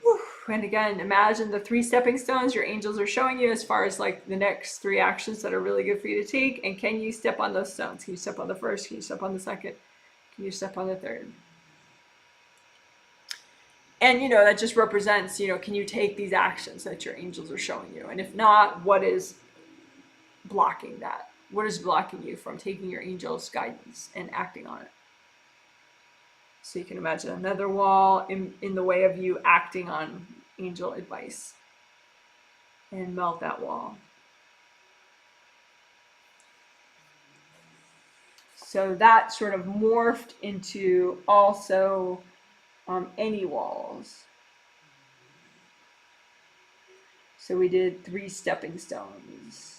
A: Whew. And again, imagine the 3 stepping stones your angels are showing you as far as like the next 3 actions that are really good for you to take. And can you step on those stones? Can you step on the first? Can you step on the second? Can you step on the third? And, you know, that just represents, you know, can you take these actions that your angels are showing you? And if not, what is blocking that? What is blocking you from taking your angel's guidance and acting on it? So you can imagine another wall in the way of you acting on angel advice, and melt that wall. So that sort of morphed into also any walls. So we did 3 stepping stones.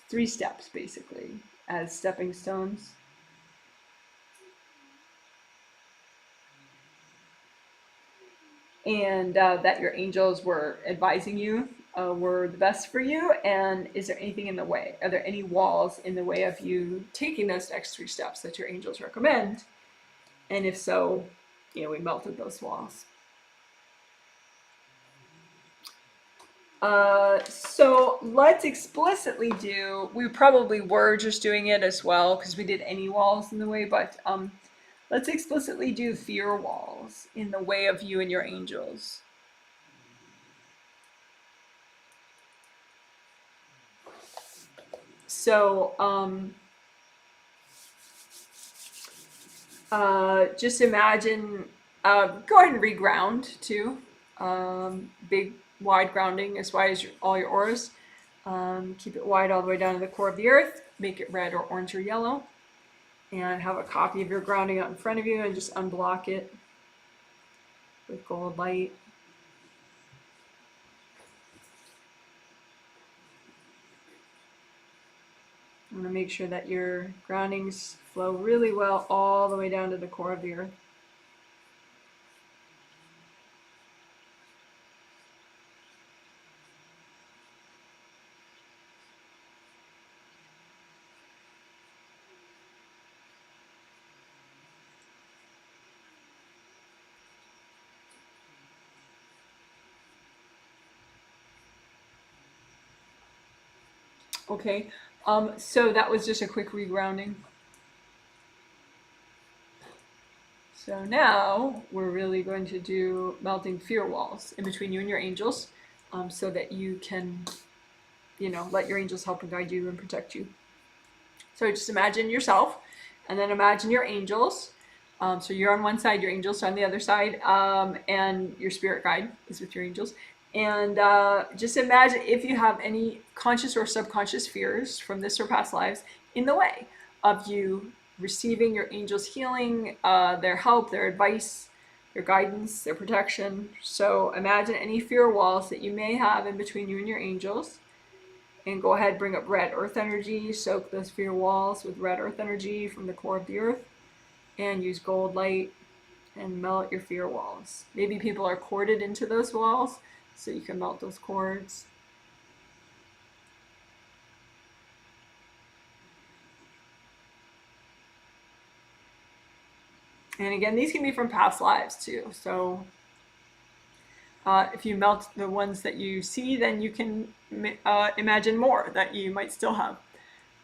A: 3 steps basically as stepping stones. And that your angels were advising you were the best for you. And is there anything in the way? Are there any walls in the way of you taking those next 3 steps that your angels recommend? And if so, you know, we melted those walls. So let's explicitly do, we probably were just doing it as well because we did any walls in the way, but let's explicitly do fear walls in the way of you and your angels. So just imagine, go ahead and reground too. Big wide grounding as wide as all your auras. Keep it wide all the way down to the core of the earth. Make it red or orange or yellow. And have a copy of your grounding out in front of you and just unblock it with gold light. I'm going to make sure that your groundings flow really well all the way down to the core of the earth. Okay, so that was just a quick regrounding. So now we're really going to do melting fear walls in between you and your angels, so that you can, let your angels help and guide you and protect you. So just imagine yourself, and then imagine your angels. So you're on one side, your angels are on the other side, and your spirit guide is with your angels. And just imagine if you have any conscious or subconscious fears from this or past lives in the way of you receiving your angels' healing, their help, their advice, their guidance, their protection. So imagine any fear walls that you may have in between you and your angels. And go ahead, bring up red earth energy, soak those fear walls with red earth energy from the core of the earth, and use gold light and melt your fear walls. Maybe people are corded into those walls, so you can melt those cords. And again, these can be from past lives too. So if you melt the ones that you see, then you can imagine more that you might still have.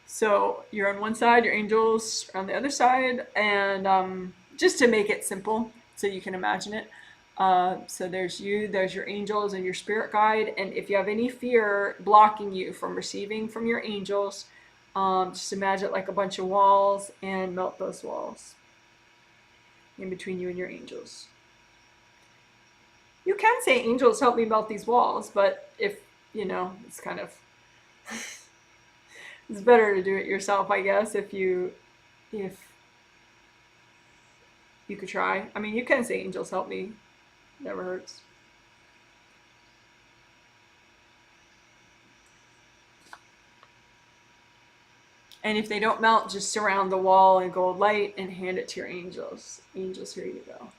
A: So you're on one side, your angels are on the other side, and just to make it simple so you can imagine it. So there's you, there's your angels and your spirit guide. And if you have any fear blocking you from receiving from your angels, just imagine it like a bunch of walls and melt those walls in between you and your angels. You can say, angels, help me melt these walls, but if, it's kind of, it's better to do it yourself, I guess, if you could try. I mean, you can say, angels, help me. Never hurts. And if they don't melt, just surround the wall in gold light and hand it to your angels. Angels, here you go.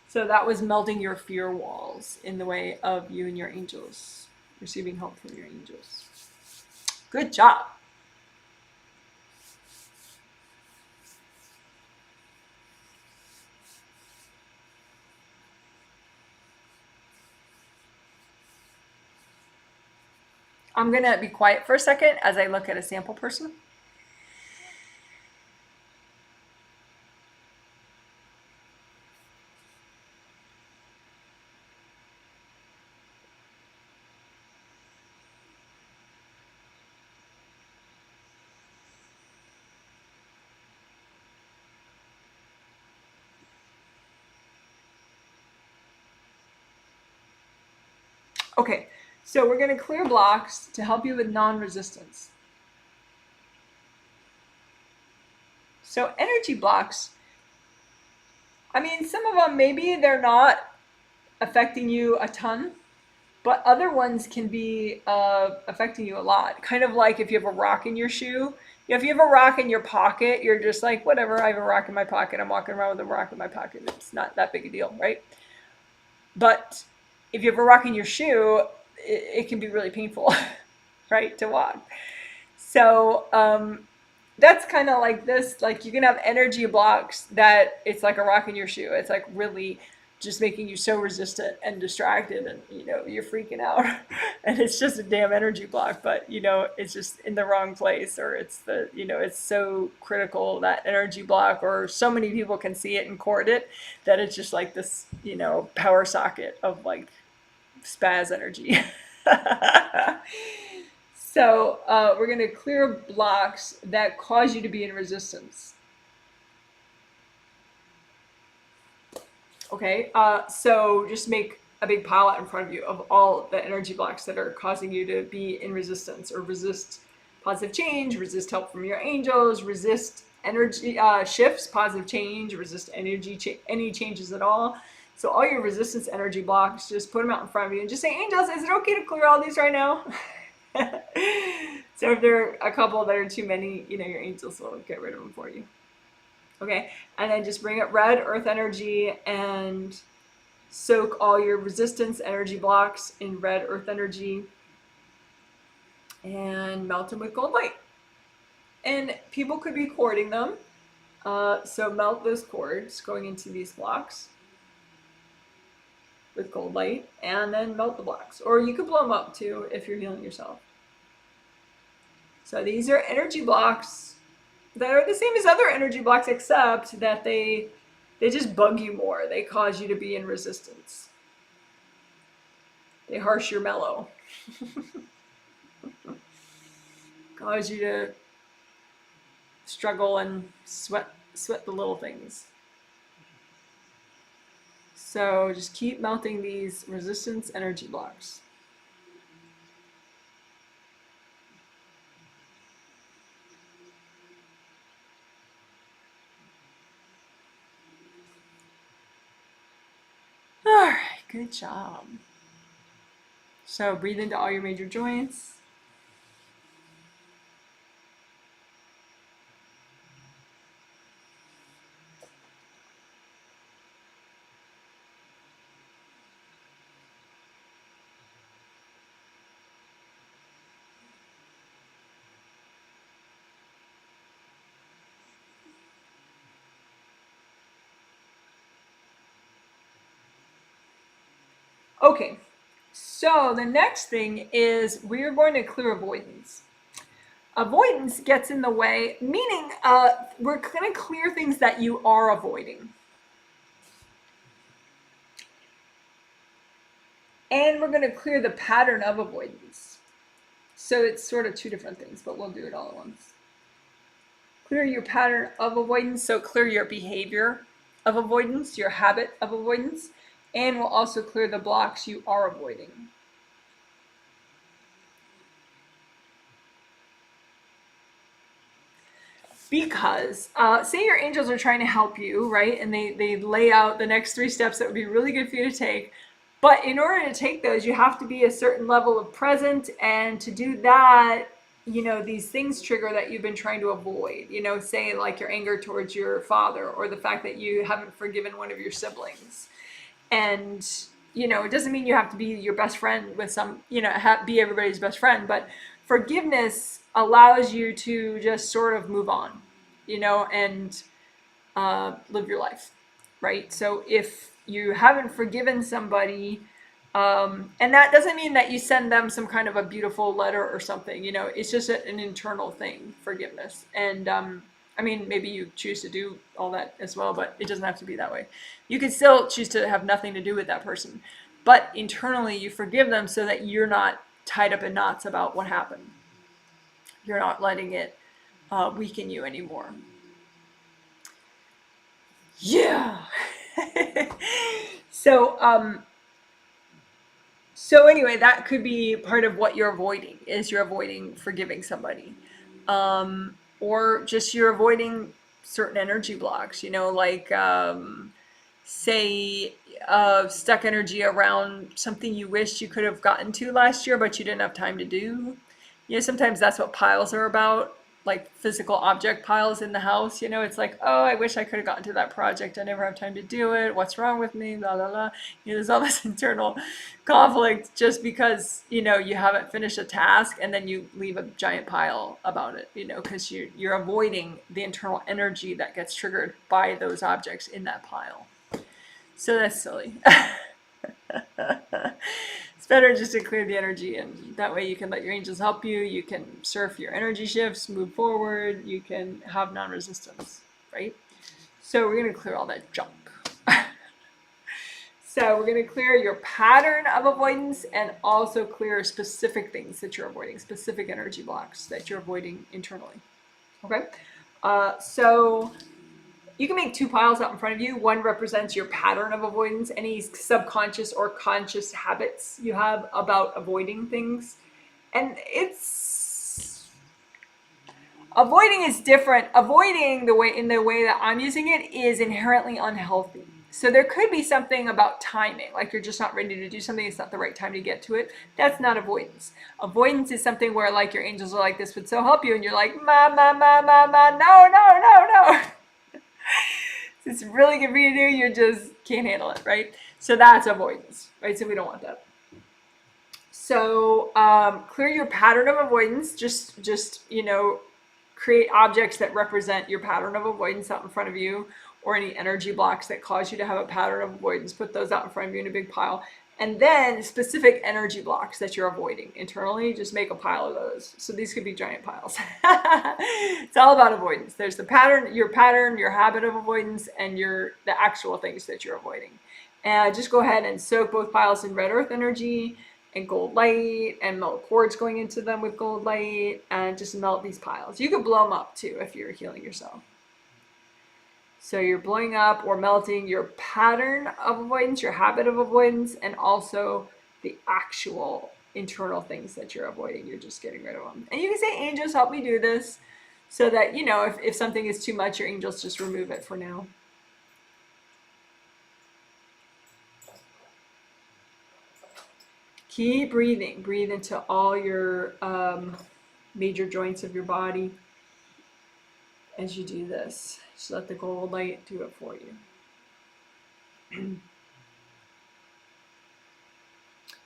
A: So that was melting your fear walls in the way of you and your angels, receiving help from your angels. Good job. I'm going to be quiet for a second as I look at a sample person. Okay, so we're going to clear blocks to help you with non-resistance. So energy blocks, I mean, some of them, maybe they're not affecting you a ton, but other ones can be affecting you a lot. Kind of like if you have a rock in your shoe. If you have a rock in your pocket, you're just like, whatever, I have a rock in my pocket. I'm walking around with a rock in my pocket. It's not that big a deal, right? But if you have a rock in your shoe, it can be really painful, right, to walk. So that's kind of like this. Like you can have energy blocks that it's like a rock in your shoe. It's like really just making you so resistant and distracted, and you're freaking out. And it's just a damn energy block, but it's just in the wrong place, or it's so critical, that energy block, or so many people can see it and court it, that it's just like this power socket of like spaz energy. So we're going to clear blocks that cause you to be in resistance. Okay, so just make a big pile out in front of you of all the energy blocks that are causing you to be in resistance, or resist positive change, resist help from your angels, resist energy shifts, positive change, resist any changes at all. So all your resistance energy blocks, just put them out in front of you and just say, angels, is it okay to clear all these right now? So if there are a couple that are too many, your angels will get rid of them for you. Okay, and then just bring up red earth energy and soak all your resistance energy blocks in red earth energy and melt them with gold light. And people could be cording them. So melt those cords going into these blocks with gold light, and then melt the blocks. Or you could blow them up too if you're healing yourself. So these are energy blocks that are the same as other energy blocks, except that they just bug you more. They cause you to be in resistance. They harsh your mellow. Cause you to struggle and sweat the little things. So just keep melting these resistance energy blocks. All right, good job. So breathe into all your major joints. Okay, so the next thing is we're going to clear avoidance. Avoidance gets in the way, meaning we're going to clear things that you are avoiding. And we're going to clear the pattern of avoidance. So it's sort of two different things, but we'll do it all at once. Clear your pattern of avoidance, so clear your behavior of avoidance, your habit of avoidance, and we'll also clear the blocks you are avoiding. Because say your angels are trying to help you, right? And they lay out the next 3 steps that would be really good for you to take. But in order to take those, you have to be a certain level of present. And to do that, these things trigger that you've been trying to avoid. Say like your anger towards your father, or the fact that you haven't forgiven one of your siblings. And, it doesn't mean you have to be your best friend with be everybody's best friend. But forgiveness allows you to just sort of move on, and live your life, right? So if you haven't forgiven somebody, and that doesn't mean that you send them some kind of a beautiful letter or something, it's just an internal thing, forgiveness. And maybe you choose to do all that as well, but it doesn't have to be that way. You can still choose to have nothing to do with that person, but internally you forgive them so that you're not tied up in knots about what happened. You're not letting it weaken you anymore. Yeah. So anyway, that could be part of what you're avoiding, is you're avoiding forgiving somebody. Or just you're avoiding certain energy blocks, say stuck energy around something you wished you could have gotten to last year, but you didn't have time to do. Sometimes that's what piles are about, like physical object piles in the house. It's like, oh, I wish I could have gotten to that project. I never have time to do it. What's wrong with me? La la la. There's all this internal conflict just because, you haven't finished a task, and then you leave a giant pile about it, because you're avoiding the internal energy that gets triggered by those objects in that pile. So that's silly. It's better just to clear the energy, and that way you can let your angels help you. You can surf your energy shifts, move forward. You can have non-resistance, right? So we're going to clear all that junk. So we're going to clear your pattern of avoidance and also clear specific things that you're avoiding, specific energy blocks that you're avoiding internally. Okay? So you can make two piles out in front of you. One represents your pattern of avoidance, any subconscious or conscious habits you have about avoiding things. And avoiding is different. Avoiding in the way that I'm using it is inherently unhealthy. So there could be something about timing, like you're just not ready to do something, it's not the right time to get to it. That's not avoidance. Avoidance is something where like your angels are like, this would so help you, and you're like, ma, no, no. It's really good for you to do, you just can't handle it, right? So that's avoidance, right? So we don't want that. So clear your pattern of avoidance. Just create objects that represent your pattern of avoidance out in front of you, or any energy blocks that cause you to have a pattern of avoidance. Put those out in front of you in a big pile. And then specific energy blocks that you're avoiding internally, just make a pile of those. So these could be giant piles. It's all about avoidance. There's the pattern, your habit of avoidance, and the actual things that you're avoiding. And just go ahead and soak both piles in red earth energy and gold light, and melt cords going into them with gold light, and just melt these piles. You could blow them up too if you're healing yourself. So you're blowing up or melting your pattern of avoidance, your habit of avoidance, and also the actual internal things that you're avoiding. You're just getting rid of them. And you can say, angels, help me do this, so that, if something is too much, your angels just remove it for now. Keep breathing. Breathe into all your major joints of your body as you do this. Just let the gold light do it for you.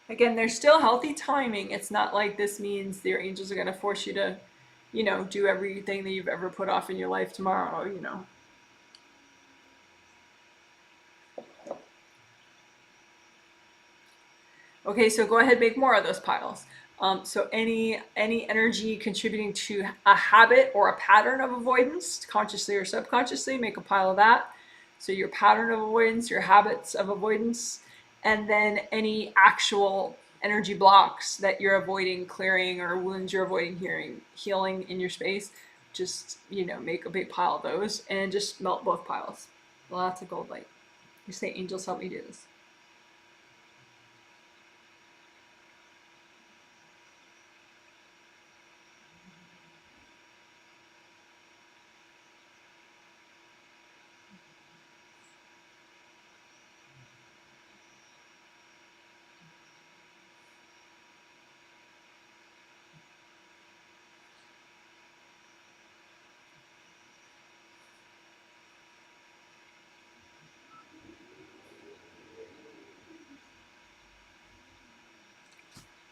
A: Again, there's still healthy timing. It's not like this means your angels are going to force you to, do everything that you've ever put off in your life tomorrow, Okay, so go ahead and make more of those piles. So any energy contributing to a habit or a pattern of avoidance, consciously or subconsciously, make a pile of that. So your pattern of avoidance, your habits of avoidance, and then any actual energy blocks that you're avoiding clearing, or wounds you're avoiding healing in your space, just, make a big pile of those and just melt both piles. Lots of gold light. You say, angels, help me do this.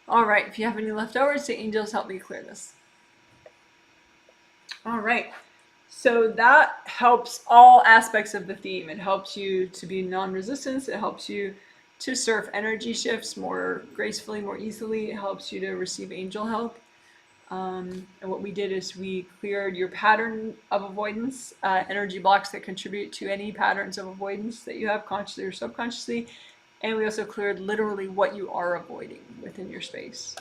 A: All right, if you have any leftovers, the angels help me clear this. All right, so that helps all aspects of the theme. It helps you to be non-resistance. It helps you to surf energy shifts more gracefully, more easily. It helps you to receive angel help. And what we did is we cleared your pattern of avoidance, energy blocks that contribute to any patterns of avoidance that you have consciously or subconsciously. And we also cleared literally what you are avoiding within your space.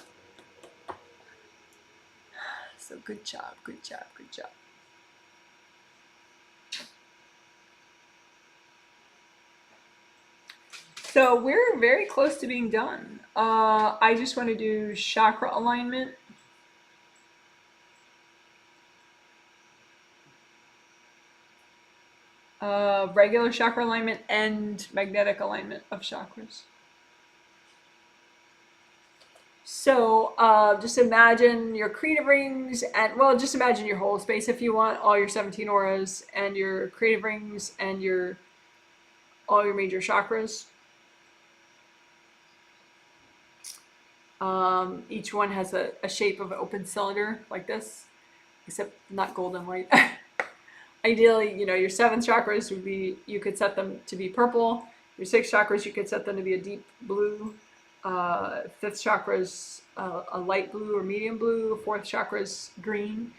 A: So good job, good job, good job. So we're very close to being done. I just want to do chakra alignment. Regular chakra alignment and magnetic alignment of chakras. So just imagine your creative rings, and just imagine your whole space if you want, all your 17 auras and your creative rings and all your major chakras. Each one has a shape of an open cylinder like this, except not gold and white. Ideally, your 7th chakras would be, you could set them to be purple, Your 6 chakras, you could set them to be a deep blue. 5th chakra is a light blue or medium blue. 4th chakra is green.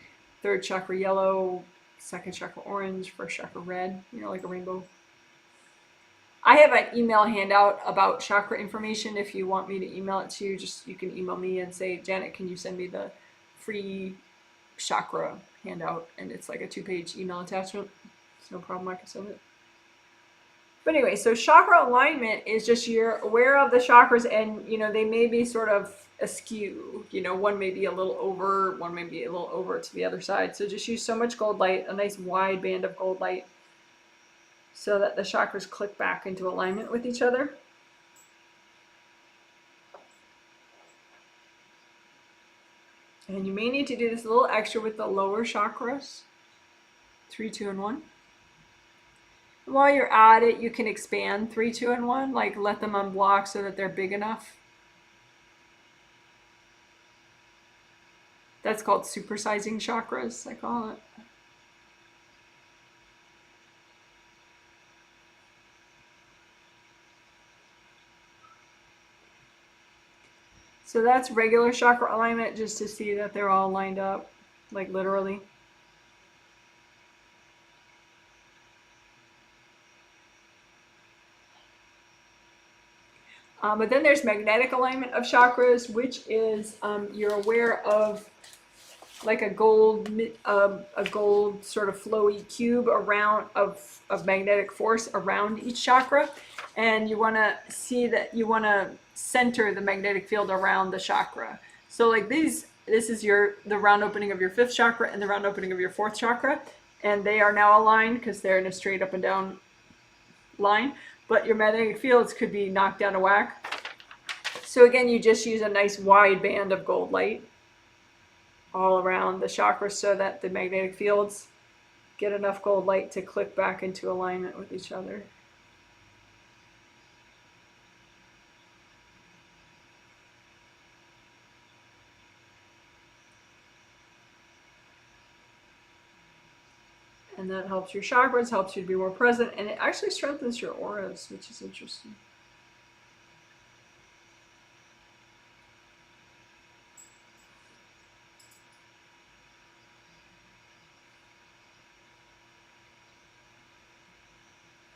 A: 3rd chakra yellow. 2nd chakra orange. 1st chakra red. You know, like a rainbow. I have an email handout about chakra information. If you want me to email it to you, you can email me and say, Janet, can you send me the free chakra handout? And it's like a 2-page email attachment. It's no problem, I can send it. But anyway, so chakra alignment is just you're aware of the chakras, and you know they may be sort of askew. You know, one may be a little over, one may be a little over to the other side. So just use so much gold light, a nice wide band of gold light, so that the chakras click back into alignment with each other. And you may need to do this a little extra with the lower chakras, 3, 2, and 1. While you're at it, you can expand 3, 2, and 1, like let them unblock so that they're big enough. That's called supersizing chakras, I call it. So that's regular chakra alignment, just to see that they're all lined up, like literally. But then there's magnetic alignment of chakras, which is you're aware of like a gold sort of flowy cube around of magnetic force around each chakra, and you want to see that you want to center the magnetic field around the chakra. So like this is the round opening of your 5th chakra and the round opening of your 4th chakra, and they are now aligned because they're in a straight up and down line. But your magnetic fields could be knocked out of whack. So again, you just use a nice wide band of gold light all around the chakras so that the magnetic fields get enough gold light to click back into alignment with each other. And that helps your chakras, helps you to be more present, and it actually strengthens your auras, which is interesting.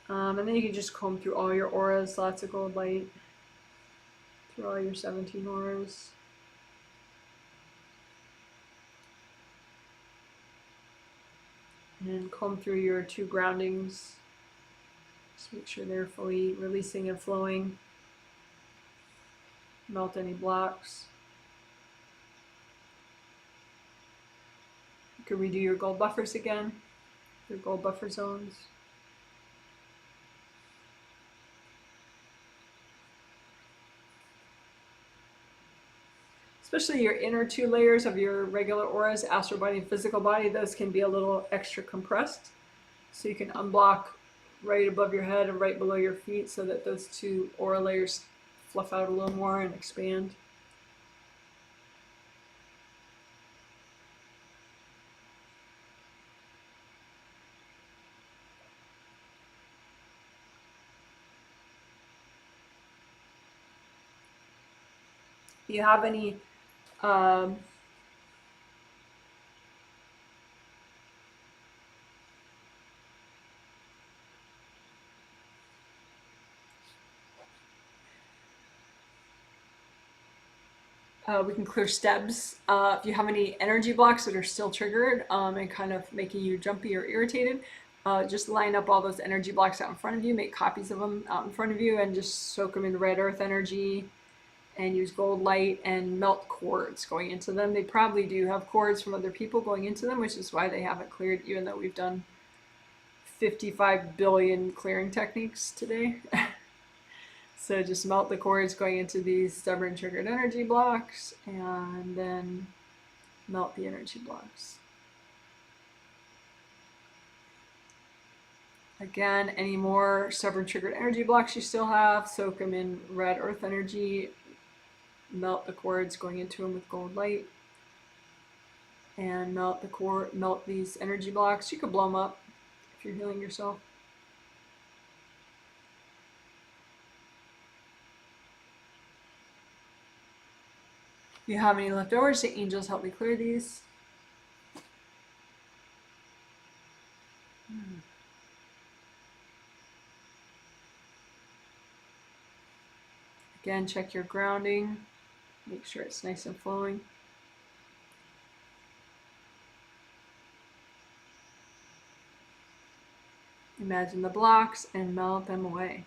A: And then you can just comb through all your auras, lots of gold light, through all your 17 auras. And comb through your 2 groundings. Just make sure they're fully releasing and flowing. Melt any blocks. You can redo your gold buffers again, your gold buffer zones. Especially your inner 2 layers of your regular auras, astral body and physical body, those can be a little extra compressed. So you can unblock right above your head and right below your feet so that those 2 aura layers fluff out a little more and expand. If you have any we can clear stebs. If you have any energy blocks that are still triggered and kind of making you jumpy or irritated, just line up all those energy blocks out in front of you, make copies of them out in front of you, and just soak them in red earth energy and use gold light and melt cords going into them. They probably do have cords from other people going into them, which is why they haven't cleared, even though we've done 55 billion clearing techniques today. So just melt the cords going into these stubborn triggered energy blocks, and then melt the energy blocks. Again, any more stubborn triggered energy blocks you still have, soak them in red earth energy, melt the cords going into them with gold light, and melt these energy blocks. You could blow them up if you're healing yourself. you have any left over, say, angels, help me clear these. Again, check your grounding. Make sure it's nice and flowing. Imagine the blocks and melt them away.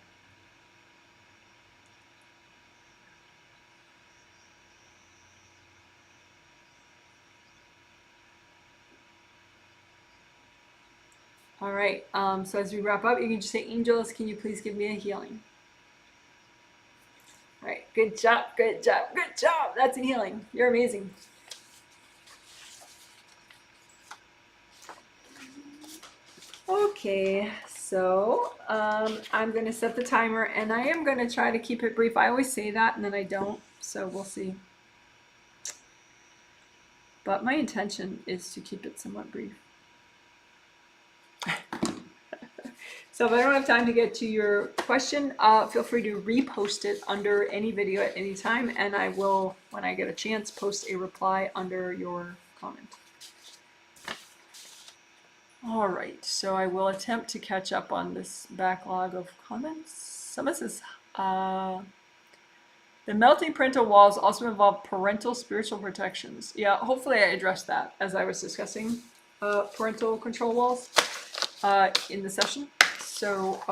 A: All right, so as we wrap up, you can just say, angels, can you please give me a healing? All right, good job, good job, good job. That's a healing. You're amazing. Okay, so I'm going to set the timer, and I am going to try to keep it brief. I always say that, and then I don't, so we'll see. But my intention is to keep it somewhat brief. So if I don't have time to get to your question, feel free to repost it under any video at any time, and I will, when I get a chance, post a reply under your comment. All right, so I will attempt to catch up on this backlog of comments. Someone says, the melting parental walls also involve parental spiritual protections. Yeah, hopefully I addressed that as I was discussing parental control walls in the session. So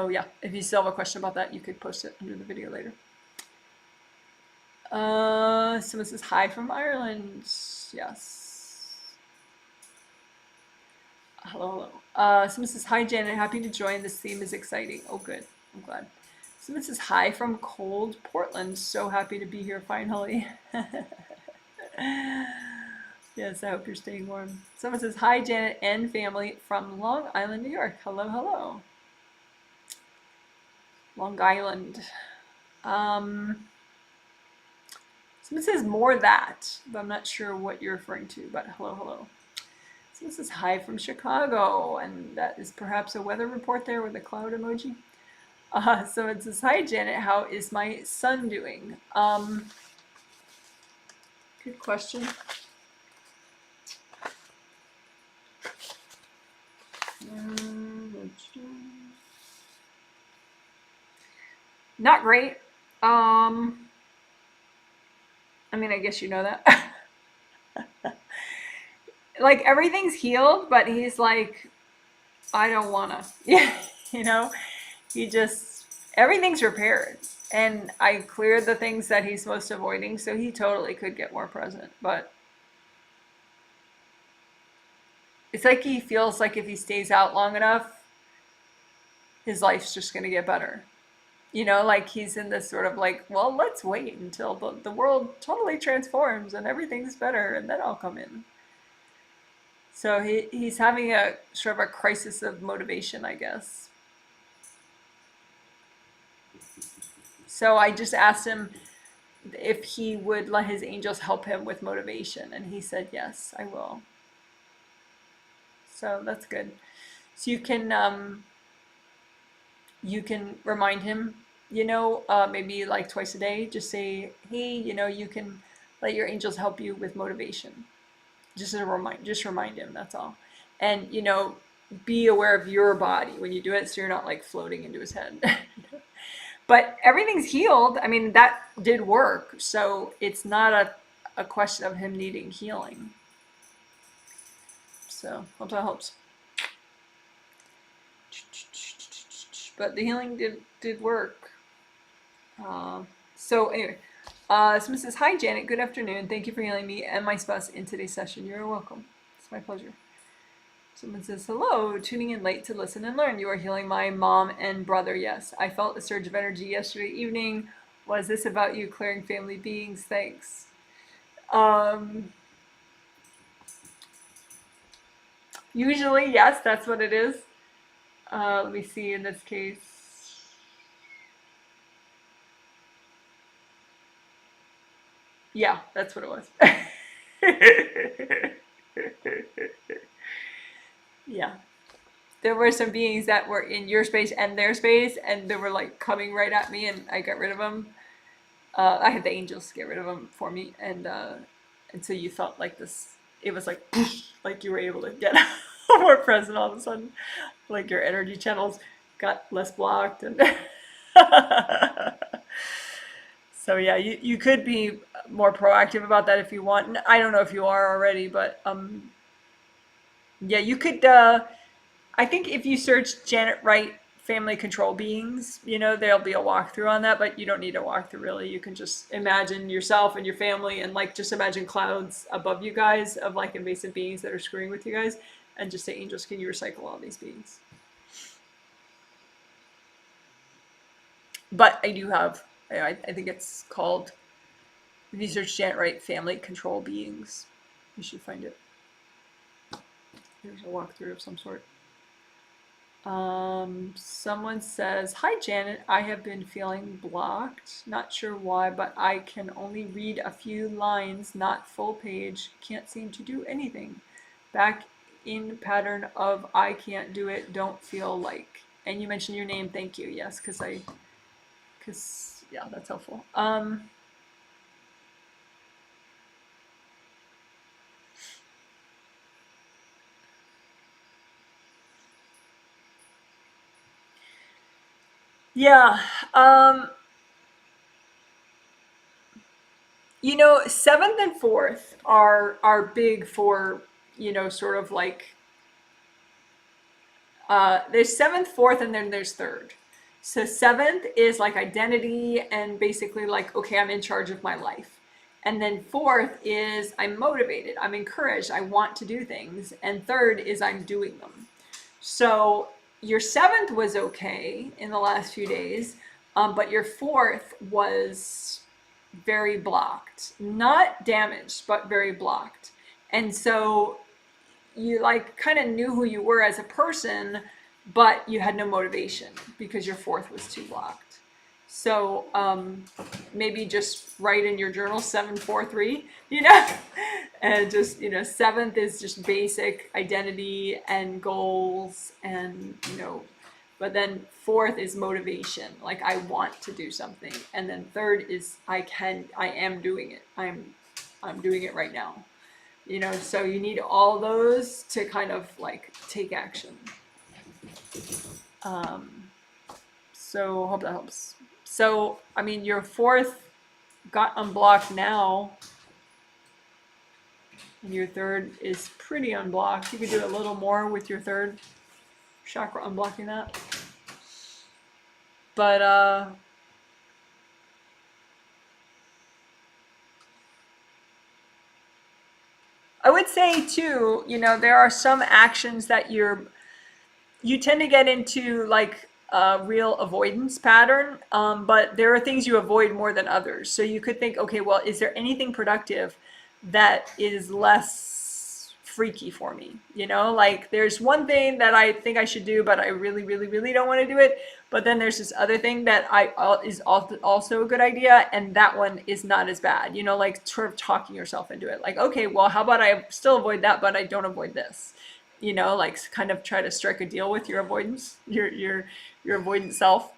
A: yeah, if you still have a question about that, you could post it under the video later. Someone says, hi from Ireland. Yes. Hello, hello. Someone says, hi, Janet. Happy to join. This theme is exciting. Oh, good. I'm glad. Someone says, hi from cold Portland. So happy to be here finally. Yes, I hope you're staying warm. Someone says, hi, Janet and family from Long Island, New York. Hello, hello. Long Island. Someone says more that, but I'm not sure what you're referring to, but hello, hello. Someone says, hi from Chicago, and that is perhaps a weather report there with a cloud emoji. Someone says, hi, Janet, how is my son doing? Good question. Not great. I mean, I guess you know that. Like, everything's healed, but he's like, I don't wanna. Yeah, you know, he just, everything's repaired. And I cleared the things that he's most avoiding, so he totally could get more present. But it's like he feels like if he stays out long enough, his life's just going to get better. You know, like he's in this sort of like, well, let's wait until the world totally transforms and everything's better, and then I'll come in. So he's having a sort of a crisis of motivation, I guess. So I just asked him if he would let his angels help him with motivation, and he said, yes, I will. So that's good. So you can remind him, you know, maybe like twice a day, just say, hey, you know, you can let your angels help you with motivation. Just remind him, that's all. And, you know, be aware of your body when you do it, so you're not like floating into his head. But everything's healed. I mean, that did work. So it's not a question of him needing healing. So hope that helps. But the healing did work. So anyway, someone says, hi, Janet. Good afternoon. Thank you for healing me and my spouse in today's session. You're welcome. It's my pleasure. Someone says, hello, tuning in late to listen and learn. You are healing my mom and brother. Yes, I felt a surge of energy yesterday evening. Was this about you clearing family beings? Thanks. Usually, yes, that's what it is. Let me see in this case. Yeah, that's what it was. Yeah. There were some beings that were in your space and their space, and they were like coming right at me, and I got rid of them. I had the angels get rid of them for me, and so you felt like this. It was like like you were able to get more present all of a sudden, like your energy channels got less blocked, and so yeah, you could be more proactive about that if you want. I don't know if you are already, but yeah, you could. I think if you search Janet Wright family control beings, there'll be a walkthrough on that, but you don't need a walkthrough really. You can just imagine yourself and your family, and like just imagine clouds above you guys of like invasive beings that are screwing with you guys, and just say, angels, can you recycle all these beings? But I do have, I think it's called, if you search Janet Wright family control beings, you should find it. There's a walkthrough of some sort. Someone says, hi Janet, I have been feeling blocked. Not sure why, but I can only read a few lines, not full page. Can't seem to do anything. Back in pattern of I can't do it, don't feel like. And you mentioned your name, thank you. Yes, because yeah, that's helpful. Yeah, 7th and 4th are big for, sort of like there's 7th, 4th, and then there's 3rd. So 7th is like identity and basically like, okay, I'm in charge of my life. And then 4th is I'm motivated, I'm encouraged, I want to do things. And 3rd is I'm doing them. So your 7th was okay in the last few days, but your 4th was very blocked. Not damaged, but very blocked. And so you like kind of knew who you were as a person, but you had no motivation because your 4th was too blocked. So maybe just write in your journal 743, and just 7th is just basic identity and goals, and but then 4th is motivation, like I want to do something, and then 3rd is I am doing it. I'm doing it right now. So you need all those to kind of like take action. So hope that helps. So, I mean, your 4th got unblocked now, and your 3rd is pretty unblocked. You could do a little more with your 3rd chakra unblocking that. But, I would say too, there are some actions that you tend to get into like a real avoidance pattern, but there are things you avoid more than others. So you could think, okay, well, is there anything productive that is less freaky for me? Like there's one thing that I think I should do, but I really, really, really don't want to do it. But then there's this other thing that is also a good idea, and that one is not as bad. Like sort of talking yourself into it. Like, okay, well, how about I still avoid that, but I don't avoid this? Like kind of try to strike a deal with your avoidance, your avoidant self.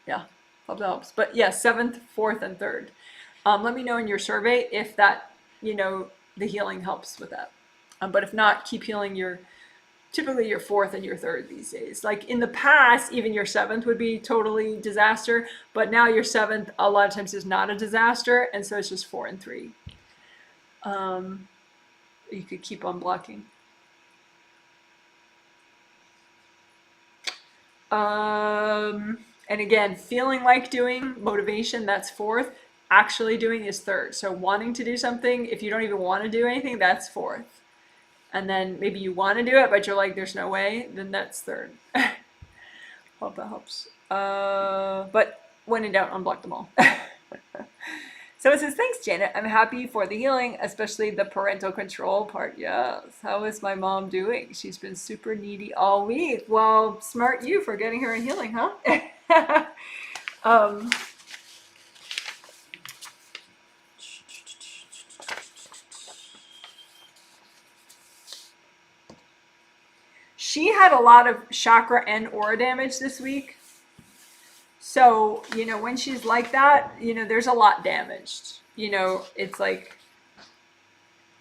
A: Yeah, hope that helps. But yeah, 7th, 4th, and 3rd. Let me know in your survey if that, the healing helps with that. But if not, keep healing typically your 4th and your 3rd these days. Like in the past, even your 7th would be totally disaster, but now your 7th a lot of times is not a disaster, and so it's just 4 and 3. You could keep on blocking. And again, feeling like doing, motivation, that's 4th. Actually doing is 3rd. So wanting to do something, if you don't even want to do anything, that's 4th. And then maybe you want to do it, but you're like, there's no way, then that's 3rd. Hope that helps. But when in doubt, unblock them all. So it says, thanks, Janet. I'm happy for the healing, especially the parental control part. Yes. How is my mom doing? She's been super needy all week. Well, smart you for getting her in healing, huh? she had a lot of chakra and aura damage this week. So, you know, when she's like that, you know, there's a lot damaged. You know, it's like,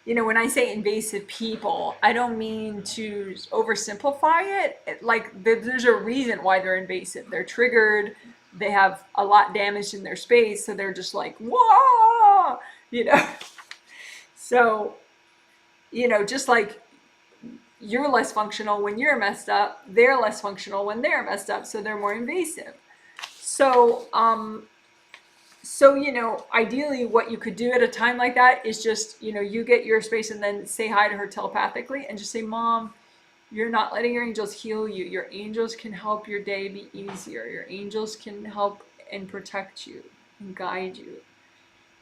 A: you know, when I say invasive people, I don't mean to oversimplify it. Like, there's a reason why they're invasive. They're triggered. They have a lot damaged in their space. So they're just like, whoa, you know. So, you know, just like you're less functional when you're messed up, they're less functional when they're messed up. So they're more invasive. So, so, you know, ideally what you could do at a time like that is just, you know, you get your space and then say hi to her telepathically and just say, Mom, you're not letting your angels heal you. Your angels can help your day be easier. Your angels can help and protect you and guide you.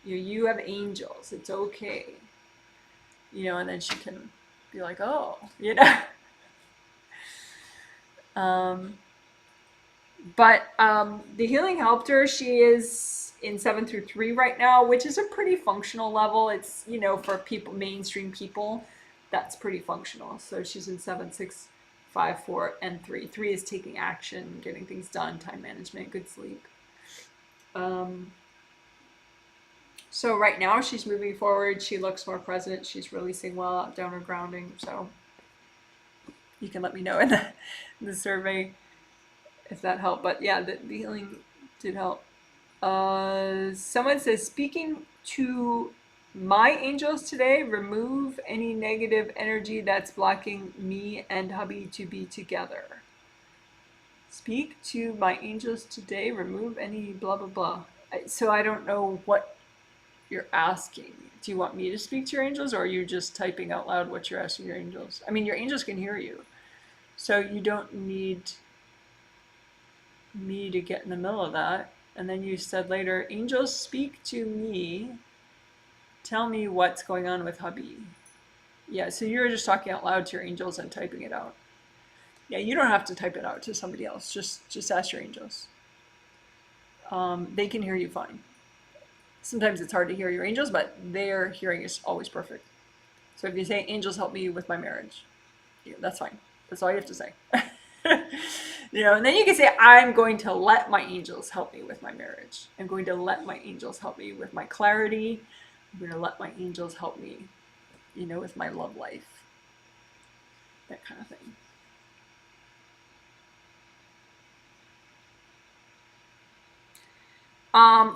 A: You have angels. It's okay. You know, and then she can be like, oh, you know. But the healing helped her. She is in 7 through 3 right now, which is a pretty functional level. It's, you know, for people, mainstream people, that's pretty functional. So she's in 7, 6, 5, 4, and 3. 3 is taking action, getting things done, time management, good sleep. So right now she's moving forward. She looks more present. She's releasing well, down her grounding. So you can let me know in the survey if that helped. But yeah, the healing did help. Someone says, speaking to my angels today, remove any negative energy that's blocking me and hubby to be together. Speak to my angels today, remove any blah, blah, blah. So I don't know what you're asking. Do you want me to speak to your angels, or are you just typing out loud what you're asking your angels? I mean, your angels can hear you. So you don't need me to get in the middle of that. And then you said later, angels, speak to me. Tell me what's going on with hubby. Yeah, so you're just talking out loud to your angels and typing it out. Yeah, you don't have to type it out to somebody else. Just ask your angels. They can hear you fine. Sometimes it's hard to hear your angels, but their hearing is always perfect. So if you say, angels, help me with my marriage, yeah, that's fine. That's all you have to say. You know, and then you can say, I'm going to let my angels help me with my marriage. I'm going to let my angels help me with my clarity. I'm going to let my angels help me, you know, with my love life. That kind of thing.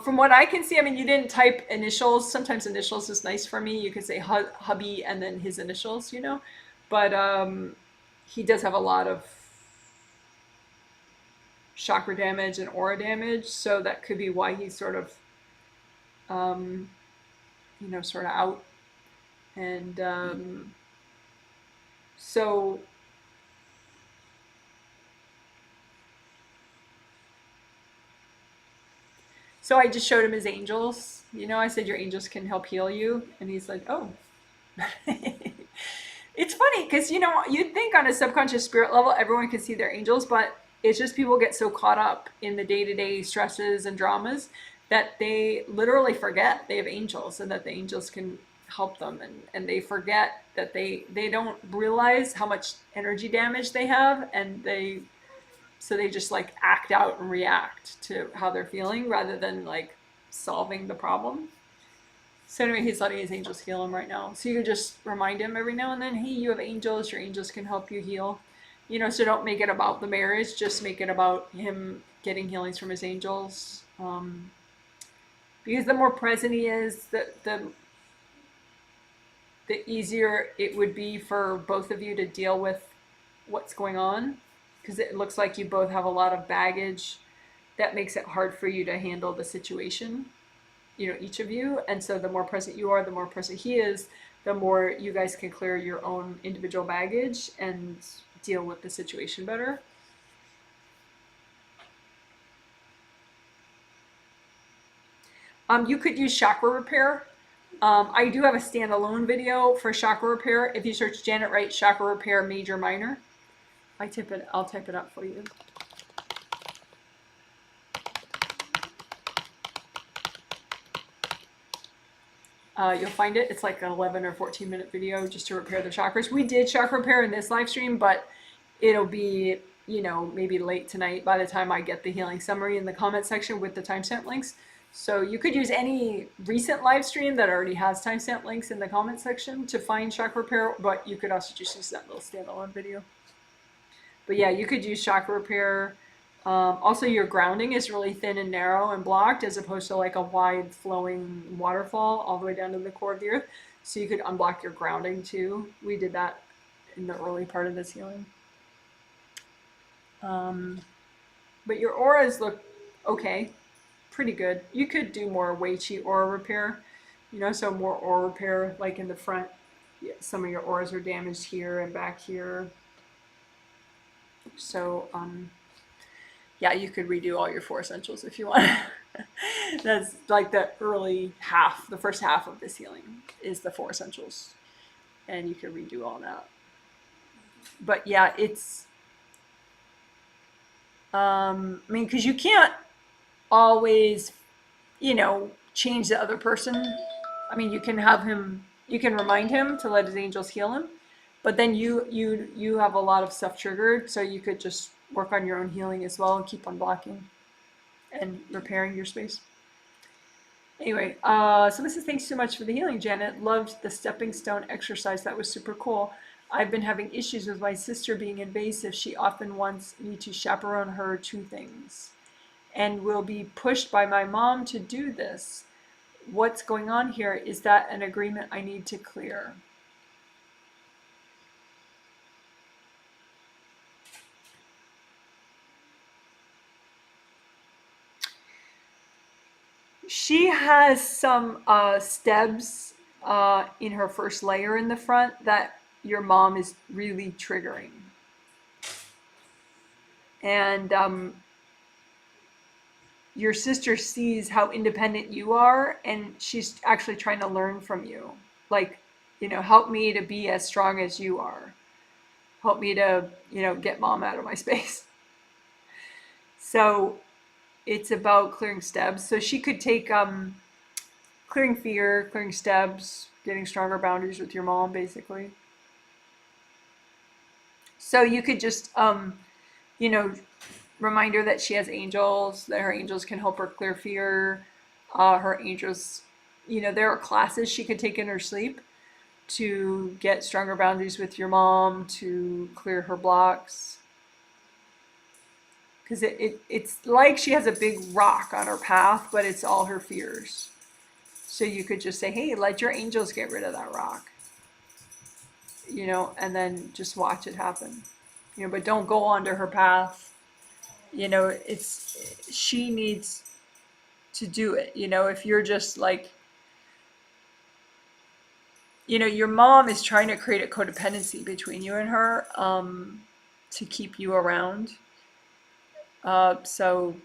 A: From what I can see, I mean, you didn't type initials. Sometimes initials is nice for me. You could say hubby and then his initials, you know. But he does have a lot of chakra damage and aura damage, so that could be why he's sort of, you know, sort of out. And so I just showed him his angels. You know, I said, your angels can help heal you. And he's like, oh. It's funny because, you know, you'd think on a subconscious spirit level, everyone can see their angels, but it's just people get so caught up in the day-to-day stresses and dramas that they literally forget they have angels and that the angels can help them. And they forget that they don't realize how much energy damage they have, and so they just like act out and react to how they're feeling rather than like solving the problem. So anyway, he's letting his angels heal him right now. So you just remind him every now and then, hey, you have angels. Your angels can help you heal. You know, so don't make it about the marriage. Just make it about him getting healings from his angels. Because the more present he is, the easier it would be for both of you to deal with what's going on. Because it looks like you both have a lot of baggage that makes it hard for you to handle the situation, you know, each of you. And so the more present you are, the more present he is, the more you guys can clear your own individual baggage and deal with the situation better. You could use chakra repair. I do have a standalone video for chakra repair. If you search Janet Wright chakra repair major minor, I'll type it up for you. You'll find it. It's like an 11 or 14 minute video just to repair the chakras. We did chakra repair in this live stream, but it'll be, you know, maybe late tonight by the time I get the healing summary in the comment section with the timestamp links. So you could use any recent live stream that already has timestamp links in the comment section to find chakra repair, but you could also just use that little standalone video. But yeah, you could use chakra repair. Also, your grounding is really thin and narrow and blocked as opposed to like a wide flowing waterfall all the way down to the core of the earth. So you could unblock your grounding too. We did that in the early part of this healing. But your auras look okay, pretty good. You could do more Wei Chi aura repair, you know, so more aura repair like in the front. Yeah, some of your auras are damaged here and back here. So, yeah, you could redo all your 4 essentials if you want. That's like the early half, the first half of this healing is the 4 essentials. And you could redo all that. But yeah, it's, I mean, because you can't always, you know, change the other person. I mean, you can have him, you can remind him to let his angels heal him. But then you have a lot of stuff triggered, so you could just work on your own healing as well and keep unblocking and repairing your space. Anyway, someone says, thanks so much for the healing, Janet. Loved the stepping stone exercise. That was super cool. I've been having issues with my sister being invasive. She often wants me to chaperone her to things and will be pushed by my mom to do this. What's going on here? Is that an agreement I need to clear? She has some stebs in her first layer in the front that your mom is really triggering. And your sister sees how independent you are, and she's actually trying to learn from you. Like, you know, help me to be as strong as you are. Help me to, you know, get mom out of my space. So it's about clearing stebs. So she could take clearing fear, clearing stebs, getting stronger boundaries with your mom, basically. So you could just, you know, remind her that she has angels, that her angels can help her clear fear. Her angels, you know, there are classes she could take in her sleep to get stronger boundaries with your mom, to clear her blocks. Because it's like she has a big rock on her path, but it's all her fears. So you could just say, hey, let your angels get rid of that rock. You know, and then just watch it happen. You know, but don't go onto her path. You know, it's, she needs to do it. You know, if you're just like, you know, your mom is trying to create a codependency between you and her to keep you around. So,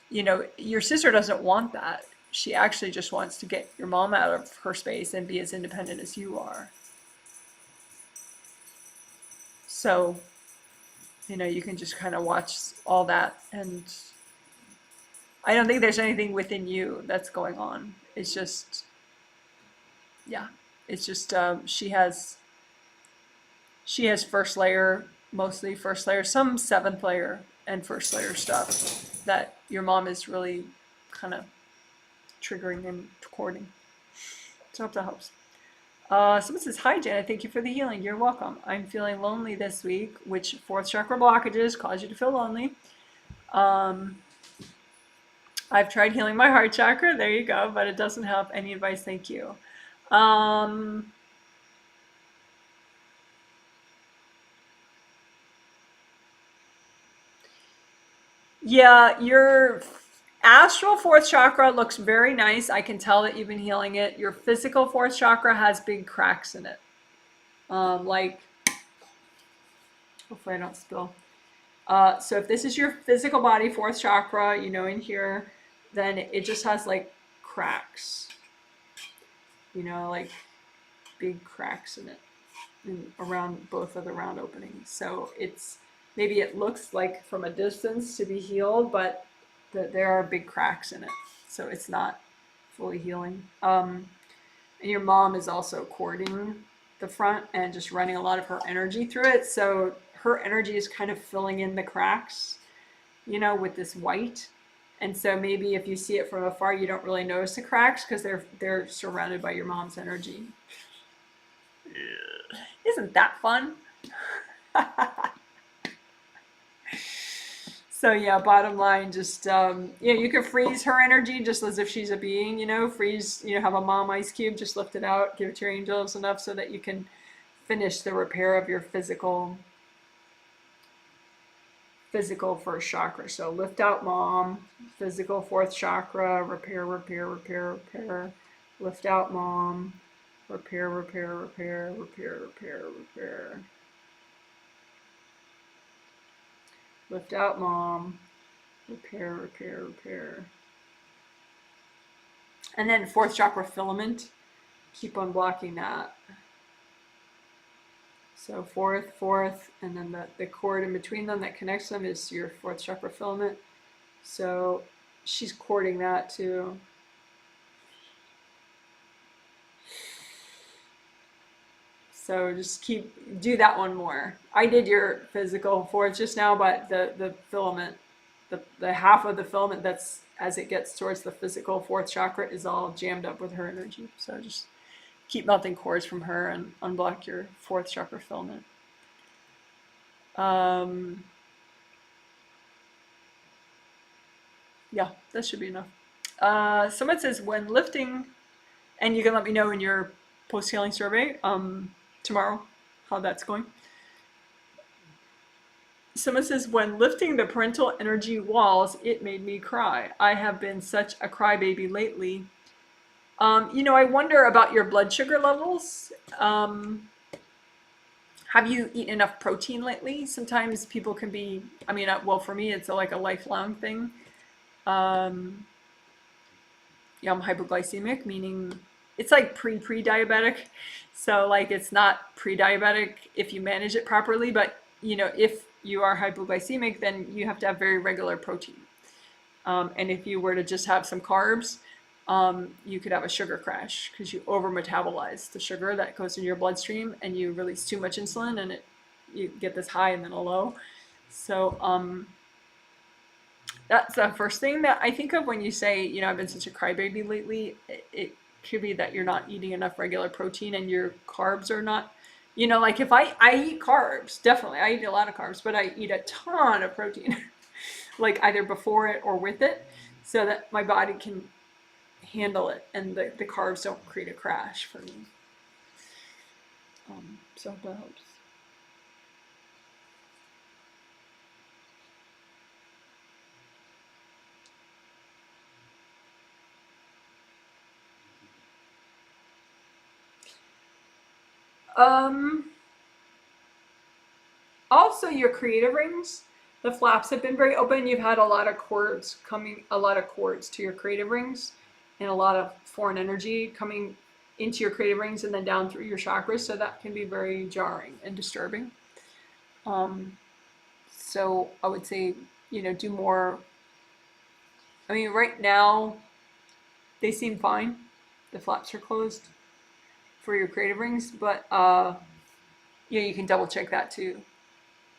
A: you know, your sister doesn't want that. She actually just wants to get your mom out of her space and be as independent as you are. So, you know, you can just kind of watch all that. And I don't think there's anything within you that's going on. It's just, yeah, it's just she has first layer, mostly first layer, some 7th layer and first layer stuff that your mom is really kind of triggering and courting. So I hope that helps. Someone says, hi Janet, thank you for the healing. You're welcome. I'm feeling lonely this week, which 4th chakra blockages cause you to feel lonely. I've tried healing my heart chakra, there you go, but it doesn't help. Any advice? Thank you. Yeah, your astral 4th chakra looks very nice. I can tell that you've been healing it. Your physical 4th chakra has big cracks in it. Like, hopefully I don't spill. So if this is your physical body 4th chakra, you know, in here, then it just has like cracks. You know, like big cracks in it, around both of the round openings. So it's, maybe it looks like from a distance to be healed, but there are big cracks in it. So it's not fully healing. And your mom is also cording the front and just running a lot of her energy through it. So her energy is kind of filling in the cracks, you know, with this white. And so maybe if you see it from afar, you don't really notice the cracks because they're surrounded by your mom's energy. Isn't that fun? So yeah, bottom line, just you know, you could freeze her energy just as if she's a being, you know, freeze, you know, have a mom ice cube, just lift it out, give it to your angels enough so that you can finish the repair of your physical first chakra. So lift out mom, physical fourth chakra, repair, repair, repair, repair. Lift out mom, repair, repair, repair, repair, repair, repair. Lift out mom, repair, repair, repair. And then fourth chakra filament, keep on blocking that. So fourth, and then the cord in between them that connects them is your fourth chakra filament. So she's cording that too. So just do that one more. I did your physical fourth just now, but the filament, the half of the filament that's as it gets towards the physical fourth chakra is all jammed up with her energy. So just keep melting cords from her and unblock your fourth chakra filament. Yeah, that should be enough. Someone says when lifting, and you can let me know in your post-healing survey tomorrow how that's going. Someone says, when lifting the parental energy walls, it made me cry. I have been such a crybaby lately. You know, I wonder about your blood sugar levels. Have you eaten enough protein lately? Sometimes people can be, I mean, well, for me, it's like a lifelong thing. Yeah, I'm hypoglycemic, meaning it's like pre-diabetic. So like it's not pre-diabetic if you manage it properly, but you know, if you are hypoglycemic, then you have to have very regular protein. And if you were to just have some carbs, you could have a sugar crash because you over metabolize the sugar that goes in your bloodstream and you release too much insulin and you get this high and then a low. So that's the first thing that I think of when you say, you know, I've been such a crybaby lately. It could be that you're not eating enough regular protein and your carbs are not, you know, like if I eat carbs, definitely, I eat a lot of carbs, but I eat a ton of protein, like either before it or with it, so that my body can handle it and the carbs don't create a crash for me. So that helps. Also your creative rings, the flaps have been very open. You've had a lot of cords to your creative rings and a lot of foreign energy coming into your creative rings and then down through your chakras. So that can be very jarring and disturbing. So I would say, you know, do more. I mean, right now they seem fine. The flaps are closed for your creative rings, but yeah, you can double check that too.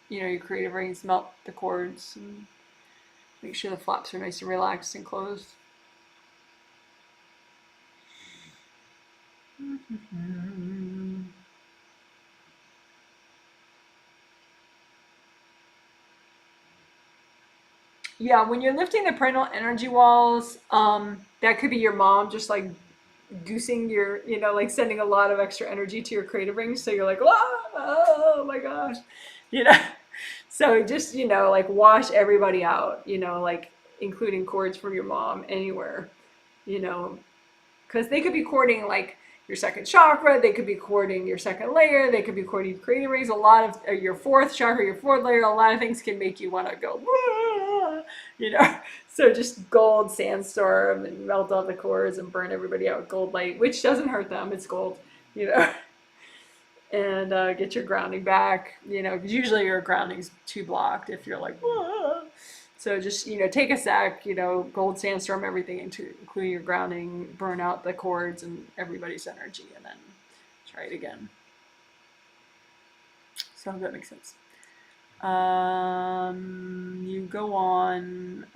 A: You know, your creative rings, melt the cords and make sure the flaps are nice and relaxed and closed. Yeah, when you're lifting the parental energy walls, that could be your mom just like goosing your, you know, like sending a lot of extra energy to your creative rings. So you're like, oh my gosh, you know. So just, you know, like wash everybody out, you know, like including cords from your mom anywhere, you know, because they could be cording like your second chakra, they could be cording your second layer, they could be cording creative rings, a lot of your fourth chakra, your fourth layer, a lot of things can make you want to go, you know. So just gold sandstorm and melt all the cords and burn everybody out with gold light, which doesn't hurt them, it's gold, you know. And get your grounding back, you know, because usually your grounding's too blocked if you're like, whoa. So just, you know, take a sec, you know, gold sandstorm everything into, including your grounding, burn out the cords and everybody's energy, and then try it again. So I hope that makes sense. You go on.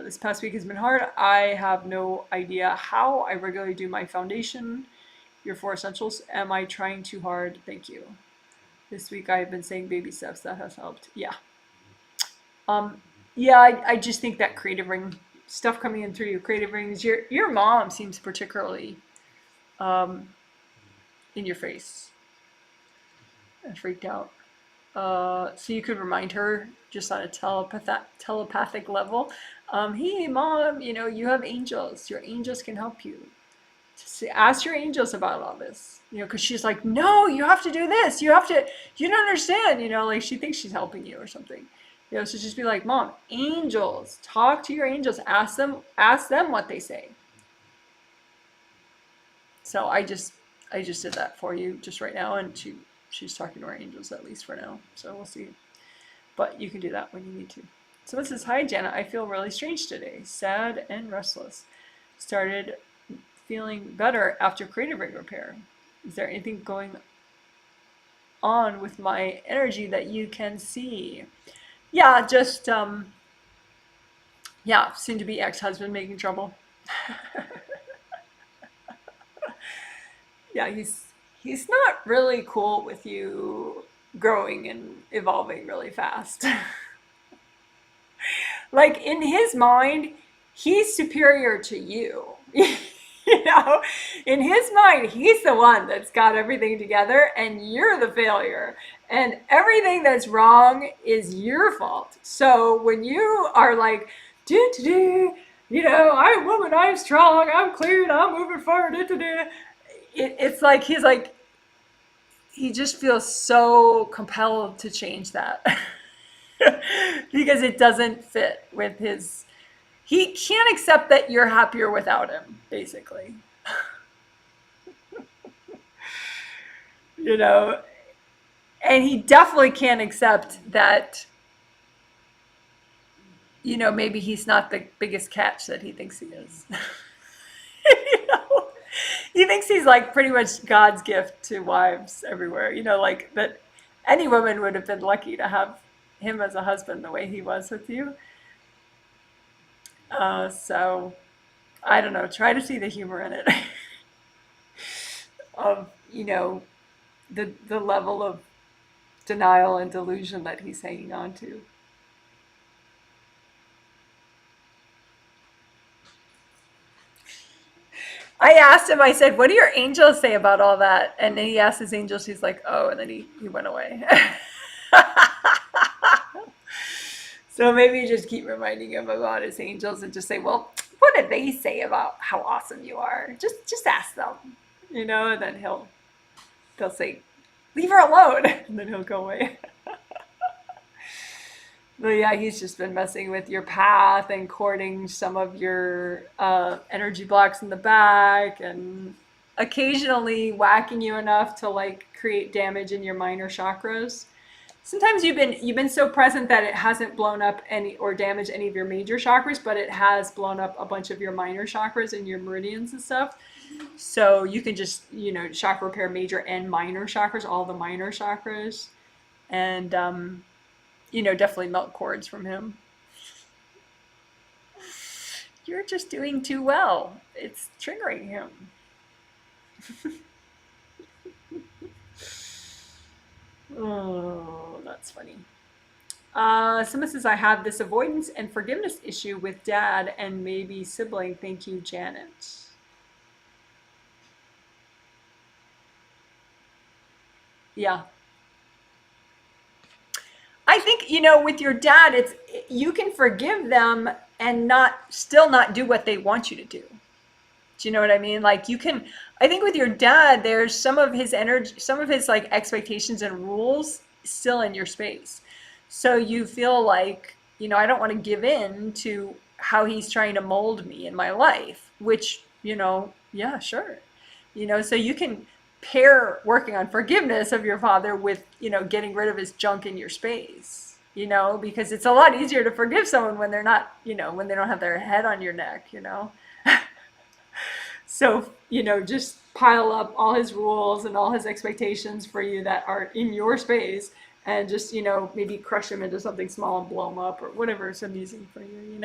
A: This past week has been hard. I have no idea how. I regularly do my foundation, your 4 essentials. Am I trying too hard? Thank you. This week I've been saying baby steps. That has helped. Yeah. Yeah, I just think that creative ring stuff coming in through your creative rings. Your mom seems particularly in your face and freaked out. So you could remind her just on a telepathic level. Hey, mom, you have angels. Your angels can help you. Just ask your angels about all this. Because she's like, no, you have to do this. You don't understand. Like she thinks she's helping you or something. So just be like, mom, angels, talk to your angels. Ask them what they say. So I just did that for you just right now, and she's talking to her angels, at least for now. So we'll see. But you can do that when you need to. Someone says, hi, Janet. I feel really strange today. Sad and restless. Started feeling better after creative ring repair. Is there anything going on with my energy that you can see? Yeah, just, soon to be ex-husband making trouble. Yeah, he's not really cool with you growing and evolving really fast. Like in his mind, he's superior to you. In his mind, he's the one that's got everything together and you're the failure. And everything that's wrong is your fault. So when you are like, I'm a woman, I'm strong, I'm clean, I'm moving forward, it's like he just feels so compelled to change that. Because it doesn't fit with he can't accept that you're happier without him, basically. And he definitely can't accept that, maybe he's not the biggest catch that he thinks he is. He thinks he's like pretty much God's gift to wives everywhere. Like that any woman would have been lucky to have him as a husband the way he was with you. So I don't know. Try to see the humor in it. Of the level of denial and delusion that he's hanging on to. I asked him, I said, what do your angels say about all that? And then he asked his angels, he's like, oh, and then he went away. So maybe you just keep reminding him about his angels and just say, well, what do they say about how awesome you are? Just ask them, and then they'll say, leave her alone, and then he'll go away. But yeah, he's just been messing with your path and courting some of your energy blocks in the back, and occasionally whacking you enough to like create damage in your minor chakras. Sometimes you've been so present that it hasn't blown up any or damaged any of your major chakras, but it has blown up a bunch of your minor chakras and your meridians and stuff. So you can just, chakra repair major and minor chakras, all the minor chakras, and definitely melt cords from him. You're just doing too well. It's triggering him. Oh, that's funny. Someone says, I have this avoidance and forgiveness issue with dad and maybe sibling. Thank you, Janet. Yeah. I think, with your dad, you can forgive them and still not do what they want you to do. Do you know what I mean? Like I think with your dad, there's some of his energy, some of his like expectations and rules still in your space. So you feel like, I don't want to give in to how he's trying to mold me in my life, which, yeah, sure. So you can pair working on forgiveness of your father with, getting rid of his junk in your space, because it's a lot easier to forgive someone when they're not, when they don't have their head on your neck, So, just pile up all his rules and all his expectations for you that are in your space and just, maybe crush them into something small and blow them up or whatever is amusing for you.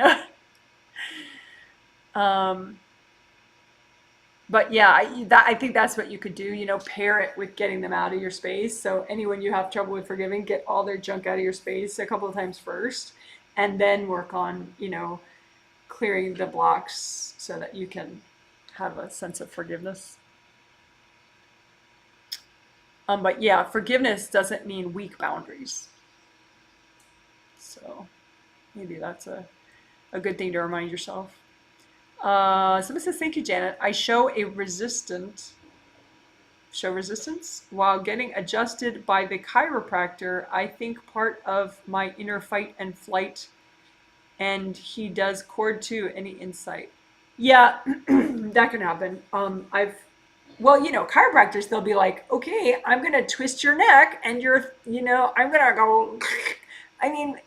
A: Um, but yeah, I think that's what you could do, pair it with getting them out of your space. So anyone you have trouble with forgiving, get all their junk out of your space a couple of times first, and then work on, clearing the blocks so that you can have a sense of forgiveness. But yeah, forgiveness doesn't mean weak boundaries. So maybe that's a good thing to remind yourself. Someone says, thank you, Janet. I show resistance while getting adjusted by the chiropractor. I think part of my inner fight and flight, and he does cord too. Any insight? Yeah, that can happen. Chiropractors, they'll be like, okay, I'm going to twist your neck and I'm going to go, I mean,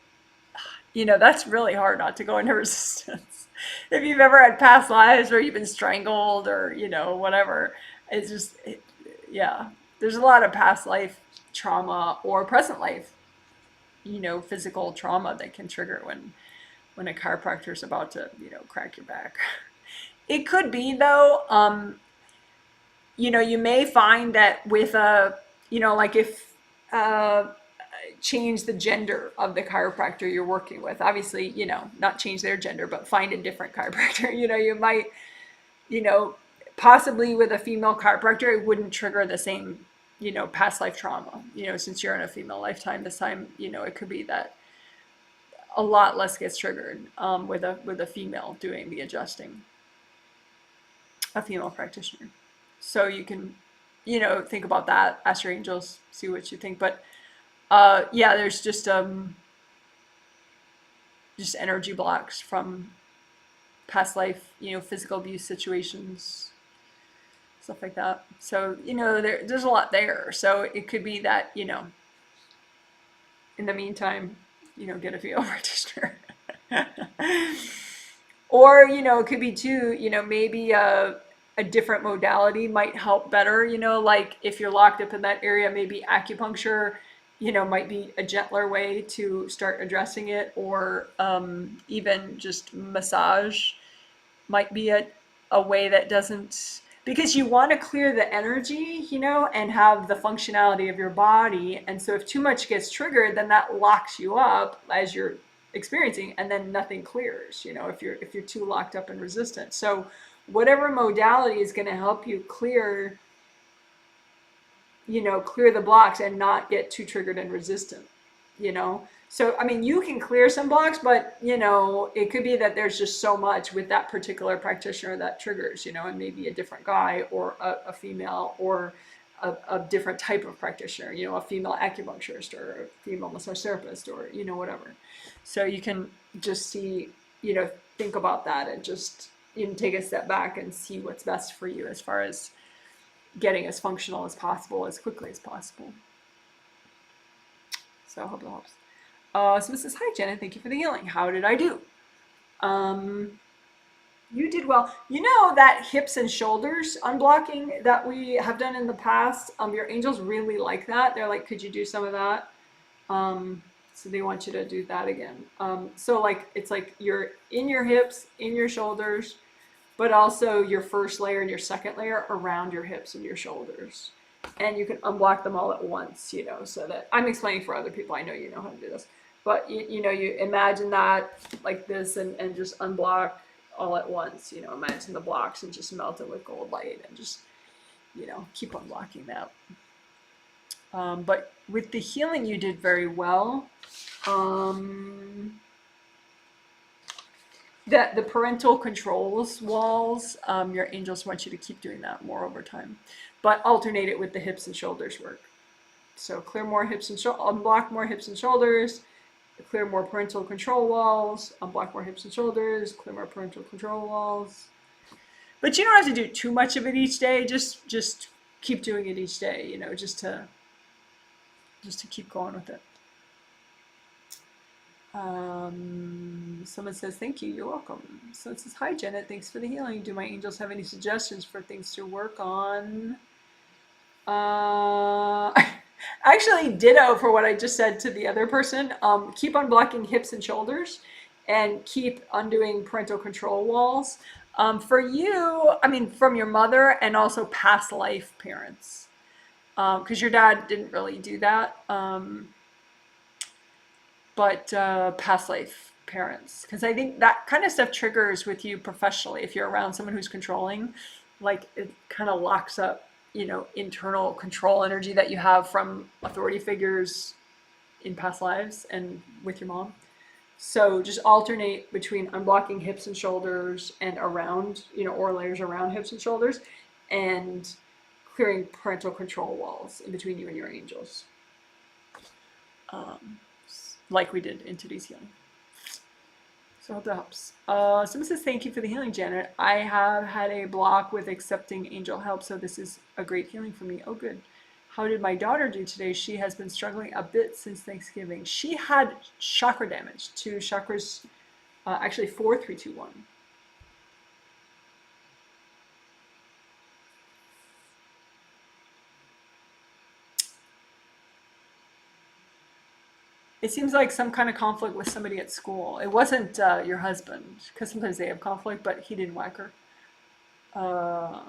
A: that's really hard not to go into resistance. If you've ever had past lives where you've been strangled or, whatever, it's just, yeah, there's a lot of past life trauma or present life, physical trauma that can trigger when a chiropractor is about to, crack your back. It could be though, you may find that with like if change the gender of the chiropractor you're working with. Obviously, not change their gender, but find a different chiropractor. You might, possibly with a female chiropractor, it wouldn't trigger the same, past life trauma. Since you're in a female lifetime, this time, it could be that a lot less gets triggered with a female doing the adjusting, a female practitioner. So you can, think about that, ask your angels, see what you think. But yeah, there's just energy blocks from past life, physical abuse situations, stuff like that. So, there's a lot there. So it could be that, in the meantime, get a female practitioner. Or, it could be too, maybe a different modality might help better, like if you're locked up in that area, maybe acupuncture, might be a gentler way to start addressing it, or even just massage might be a way that doesn't, because you want to clear the energy, and have the functionality of your body. And so if too much gets triggered, then that locks you up as you're experiencing, and then nothing clears, if you're too locked up and resistant. So whatever modality is going to help you clear the blocks and not get too triggered and resistant, So, I mean, you can clear some blocks, but, it could be that there's just so much with that particular practitioner that triggers, and maybe a different guy or a female or a different type of practitioner, a female acupuncturist or a female massage therapist or, whatever. So you can just see, think about that and just, take a step back and see what's best for you as far as getting as functional as possible, as quickly as possible. So I hope that helps. So this is, hi Jenna, thank you for the healing. How did I do? You did well. That hips and shoulders unblocking that we have done in the past, your angels really like that. They're like, could you do some of that? So they want you to do that again. So like, it's like you're in your hips, in your shoulders, but also your first layer and your second layer around your hips and your shoulders. And you can unblock them all at once, so that I'm explaining for other people. I know you know how to do this, but you imagine that like this and just unblock all at once, imagine the blocks and just melt it with gold light and just, keep unblocking that. But with the healing, you did very well. That the parental controls walls, your angels want you to keep doing that more over time, but alternate it with the hips and shoulders work. So clear more hips and unblock more hips and shoulders, clear more parental control walls, unblock more hips and shoulders, clear more parental control walls. But you don't have to do too much of it each day. Just keep doing it each day, just to keep going with it. Someone says, thank you, you're welcome. So it says, hi Janet, thanks for the healing. Do my angels have any suggestions for things to work on? Actually, ditto for what I just said to the other person. Keep unblocking hips and shoulders, and keep undoing parental control walls. For you, I mean, from your mother and also past life parents, because your dad didn't really do that. But past life parents, because I think that kind of stuff triggers with you professionally. If you're around someone who's controlling, like it kind of locks up, internal control energy that you have from authority figures in past lives and with your mom. So just alternate between unblocking hips and shoulders and around, or layers around hips and shoulders, and clearing parental control walls in between you and your angels. Um, like we did in today's healing. So I hope that helps. Someone says, thank you for the healing, Janet. I have had a block with accepting angel help, so this is a great healing for me. Oh, good. How did my daughter do today? She has been struggling a bit since Thanksgiving. She had chakra damage to chakras, actually 4, 3, 2, 1. It seems like some kind of conflict with somebody at school. It wasn't your husband, because sometimes they have conflict, but he didn't whack her. Uh,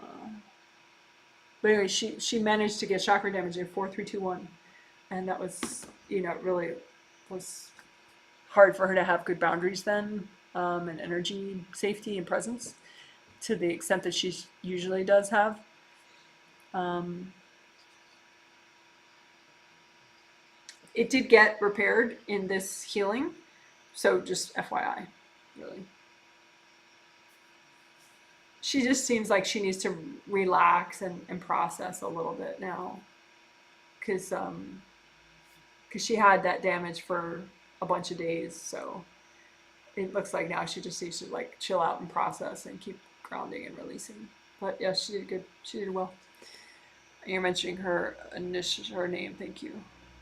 A: but anyway, she managed to get chakra damage in 4, 3, 2, 1, and that was, it really was hard for her to have good boundaries then, and energy, safety, and presence to the extent that she usually does have. It did get repaired in this healing, so just FYI, really. She just seems like she needs to relax and process a little bit now, because she had that damage for a bunch of days, so it looks like now she just needs to like chill out and process and keep grounding and releasing. But yeah, she did good. She did well. You're mentioning her name. Thank you.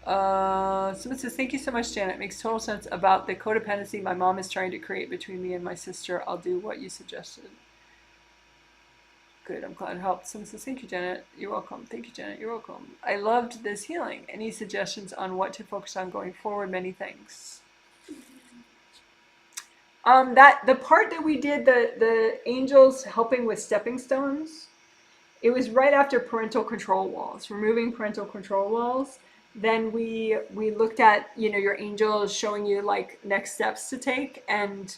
A: Someone says, thank you so much, Janet. It makes total sense about the codependency my mom is trying to create between me and my sister. I'll do what you suggested. Good, I'm glad it helped. Someone says, thank you, Janet. You're welcome. Thank you, Janet. You're welcome. I loved this healing. Any suggestions on what to focus on going forward? Many thanks. The part that we did, the angels helping with stepping stones, it was right after parental control walls, removing parental control walls. Then we looked at, your angels showing you like next steps to take, and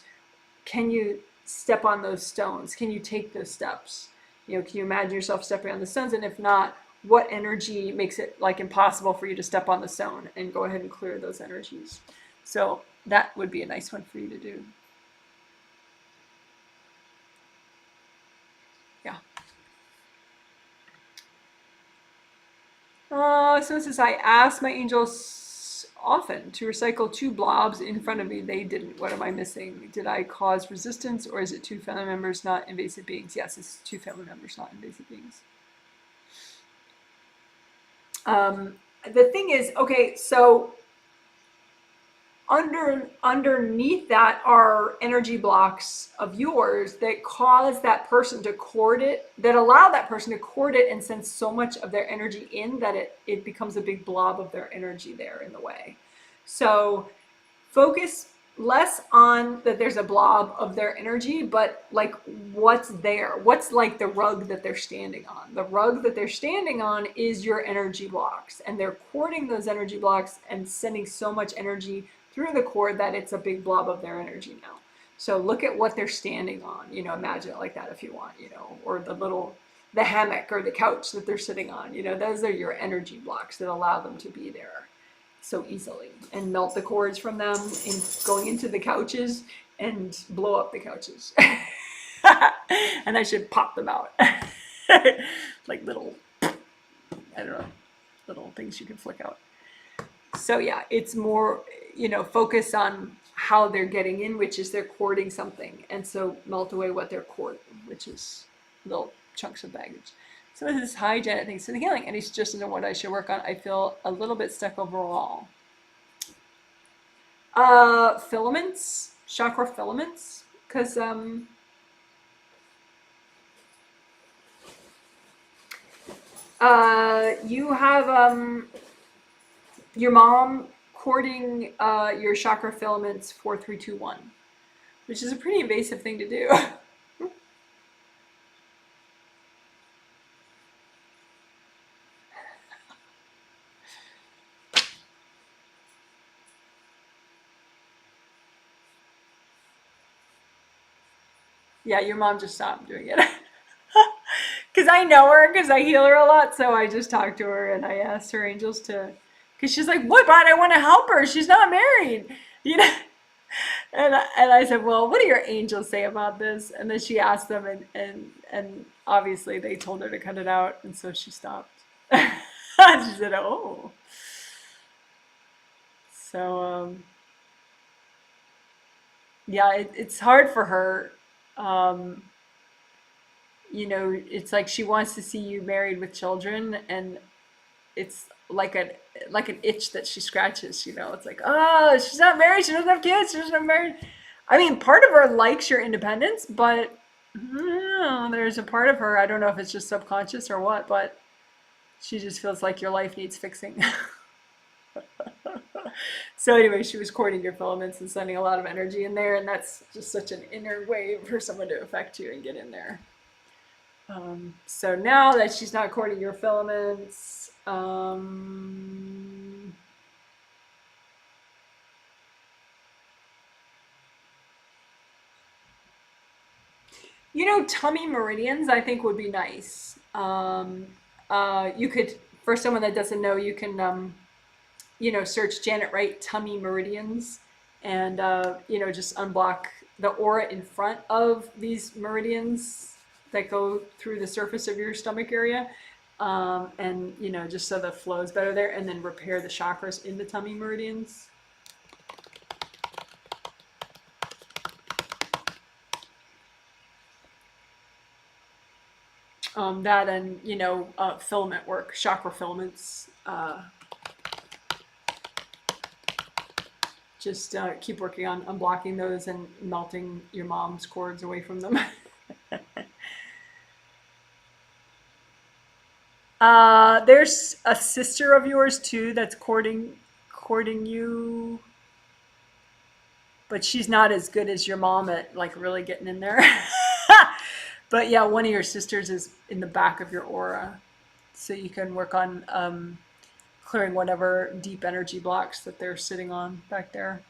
A: can you step on those stones? Can you take those steps? Can you imagine yourself stepping on the stones? And if not, what energy makes it like impossible for you to step on the stone, and go ahead and clear those energies. So that would be a nice one for you to do. Yeah. Someone says, I asked my angels often to recycle 2 blobs in front of me. They didn't. What am I missing? Did I cause resistance, or is it 2 family members, not invasive beings? Yes, it's 2 family members, not invasive beings. The thing is, okay, so underneath that are energy blocks of yours that cause that person to cord it, that allow that person to cord it and send so much of their energy in that it becomes a big blob of their energy there in the way. So focus less on that there's a blob of their energy, but like what's there, what's like the rug that they're standing on. The rug that they're standing on is your energy blocks, and they're cording those energy blocks and sending so much energy through the cord that it's a big blob of their energy now. So look at what they're standing on, imagine it like that if you want, or the hammock or the couch that they're sitting on, those are your energy blocks that allow them to be there so easily, and melt the cords from them in going into the couches and blow up the couches. And I should pop them out. Like little, I don't know, little things you can flick out. So yeah, it's more, focus on how they're getting in, which is they're cording something. And so melt away what they're cording, which is little chunks of baggage. So this is, hi Janet, thanks for the healing. Any suggestions on what I should work on? I feel a little bit stuck overall. Filaments, chakra filaments, because you have your mom cording your chakra filaments 4321, which is a pretty invasive thing to do. Yeah, your mom just stopped doing it. Because I know her, because I heal her a lot. So I just talked to her and I asked her angels to, because she's like, what, but I want to help her. She's not married. You know? And I said, well, what do your angels say about this? And then she asked them, and obviously they told her to cut it out. And so she stopped. She said, oh. So, yeah, it's hard for her. Um, it's like she wants to see you married with children, and it's like an itch that she scratches. It's like, oh, she's not married, she doesn't have kids, she's not married. I mean, part of her likes your independence, but there's a part of her, I don't know if it's just subconscious or what, but she just feels like your life needs fixing. So anyway, she was courting your filaments and sending a lot of energy in there, and that's just such an inner way for someone to affect you and get in there. So now that she's not courting your filaments, tummy meridians I think would be nice. You could, for someone that doesn't know, you can, search Janet Wright tummy meridians, and just unblock the aura in front of these meridians that go through the surface of your stomach area, and just so the flow is better there, and then repair the chakras in the tummy meridians. That and filament work, chakra filaments. Just keep working on unblocking those and melting your mom's cords away from them. There's a sister of yours too that's courting you, but she's not as good as your mom at like really getting in there. But yeah, one of your sisters is in the back of your aura, so you can work on clearing whatever deep energy blocks that they're sitting on back there.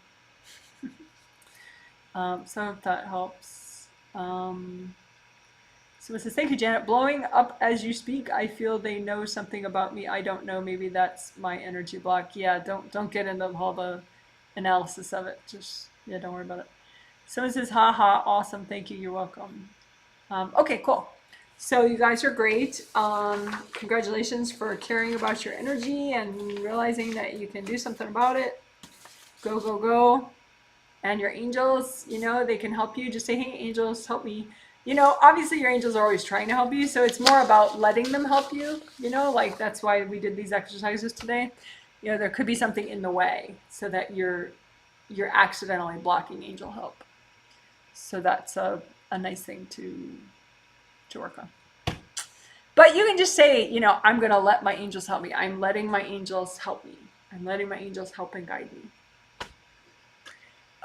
A: So if that helps. So it says, thank you, Janet. Blowing up as you speak, I feel they know something about me. I don't know. Maybe that's my energy block. Yeah, don't get into all the analysis of it. Just, yeah, don't worry about it. Someone says, haha, awesome. Thank you. You're welcome. Okay, cool. So you guys are great. Congratulations for caring about your energy and realizing that you can do something about it. Go, go, go. And your angels, they can help you. Just say, hey, angels, help me. Obviously your angels are always trying to help you. So it's more about letting them help you, like that's why we did these exercises today. There could be something in the way so that you're accidentally blocking angel help. So that's a nice thing to work on. But you can just say, I'm going to let my angels help me. I'm letting my angels help me. I'm letting my angels help and guide me.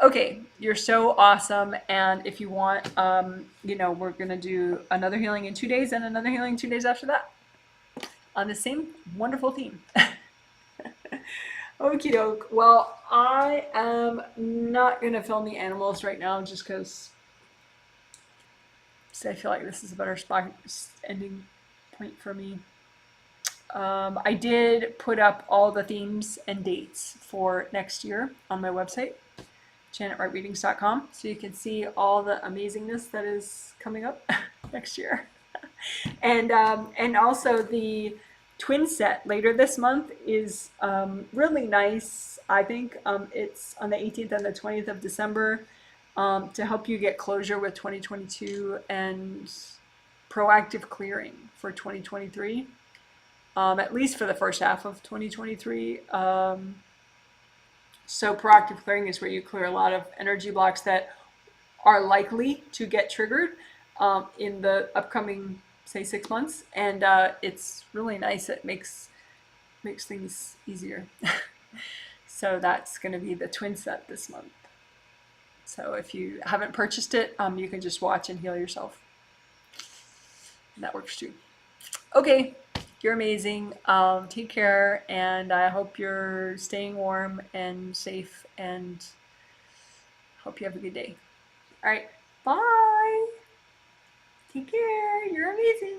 A: Okay, you're so awesome. And if you want, we're going to do another healing in 2 days and another healing 2 days after that on the same wonderful theme. Okie doke. Well, I am not going to film the animals right now just because I feel like this is a better spot ending point for me. I did put up all the themes and dates for next year on my website, janetwrightreadings.com, so you can see all the amazingness that is coming up next year. And also the twin set later this month is really nice, I think. It's on the 18th and the 20th of December to help you get closure with 2022 and proactive clearing for 2023, at least for the first half of 2023. So proactive clearing is where you clear a lot of energy blocks that are likely to get triggered in the upcoming, say, 6 months. And it's really nice. It makes things easier. So that's going to be the twin set this month. So if you haven't purchased it, you can just watch and heal yourself. And that works too. Okay, you're amazing. Take care, and I hope you're staying warm and safe, and hope you have a good day. All right, bye. Take care. You're amazing.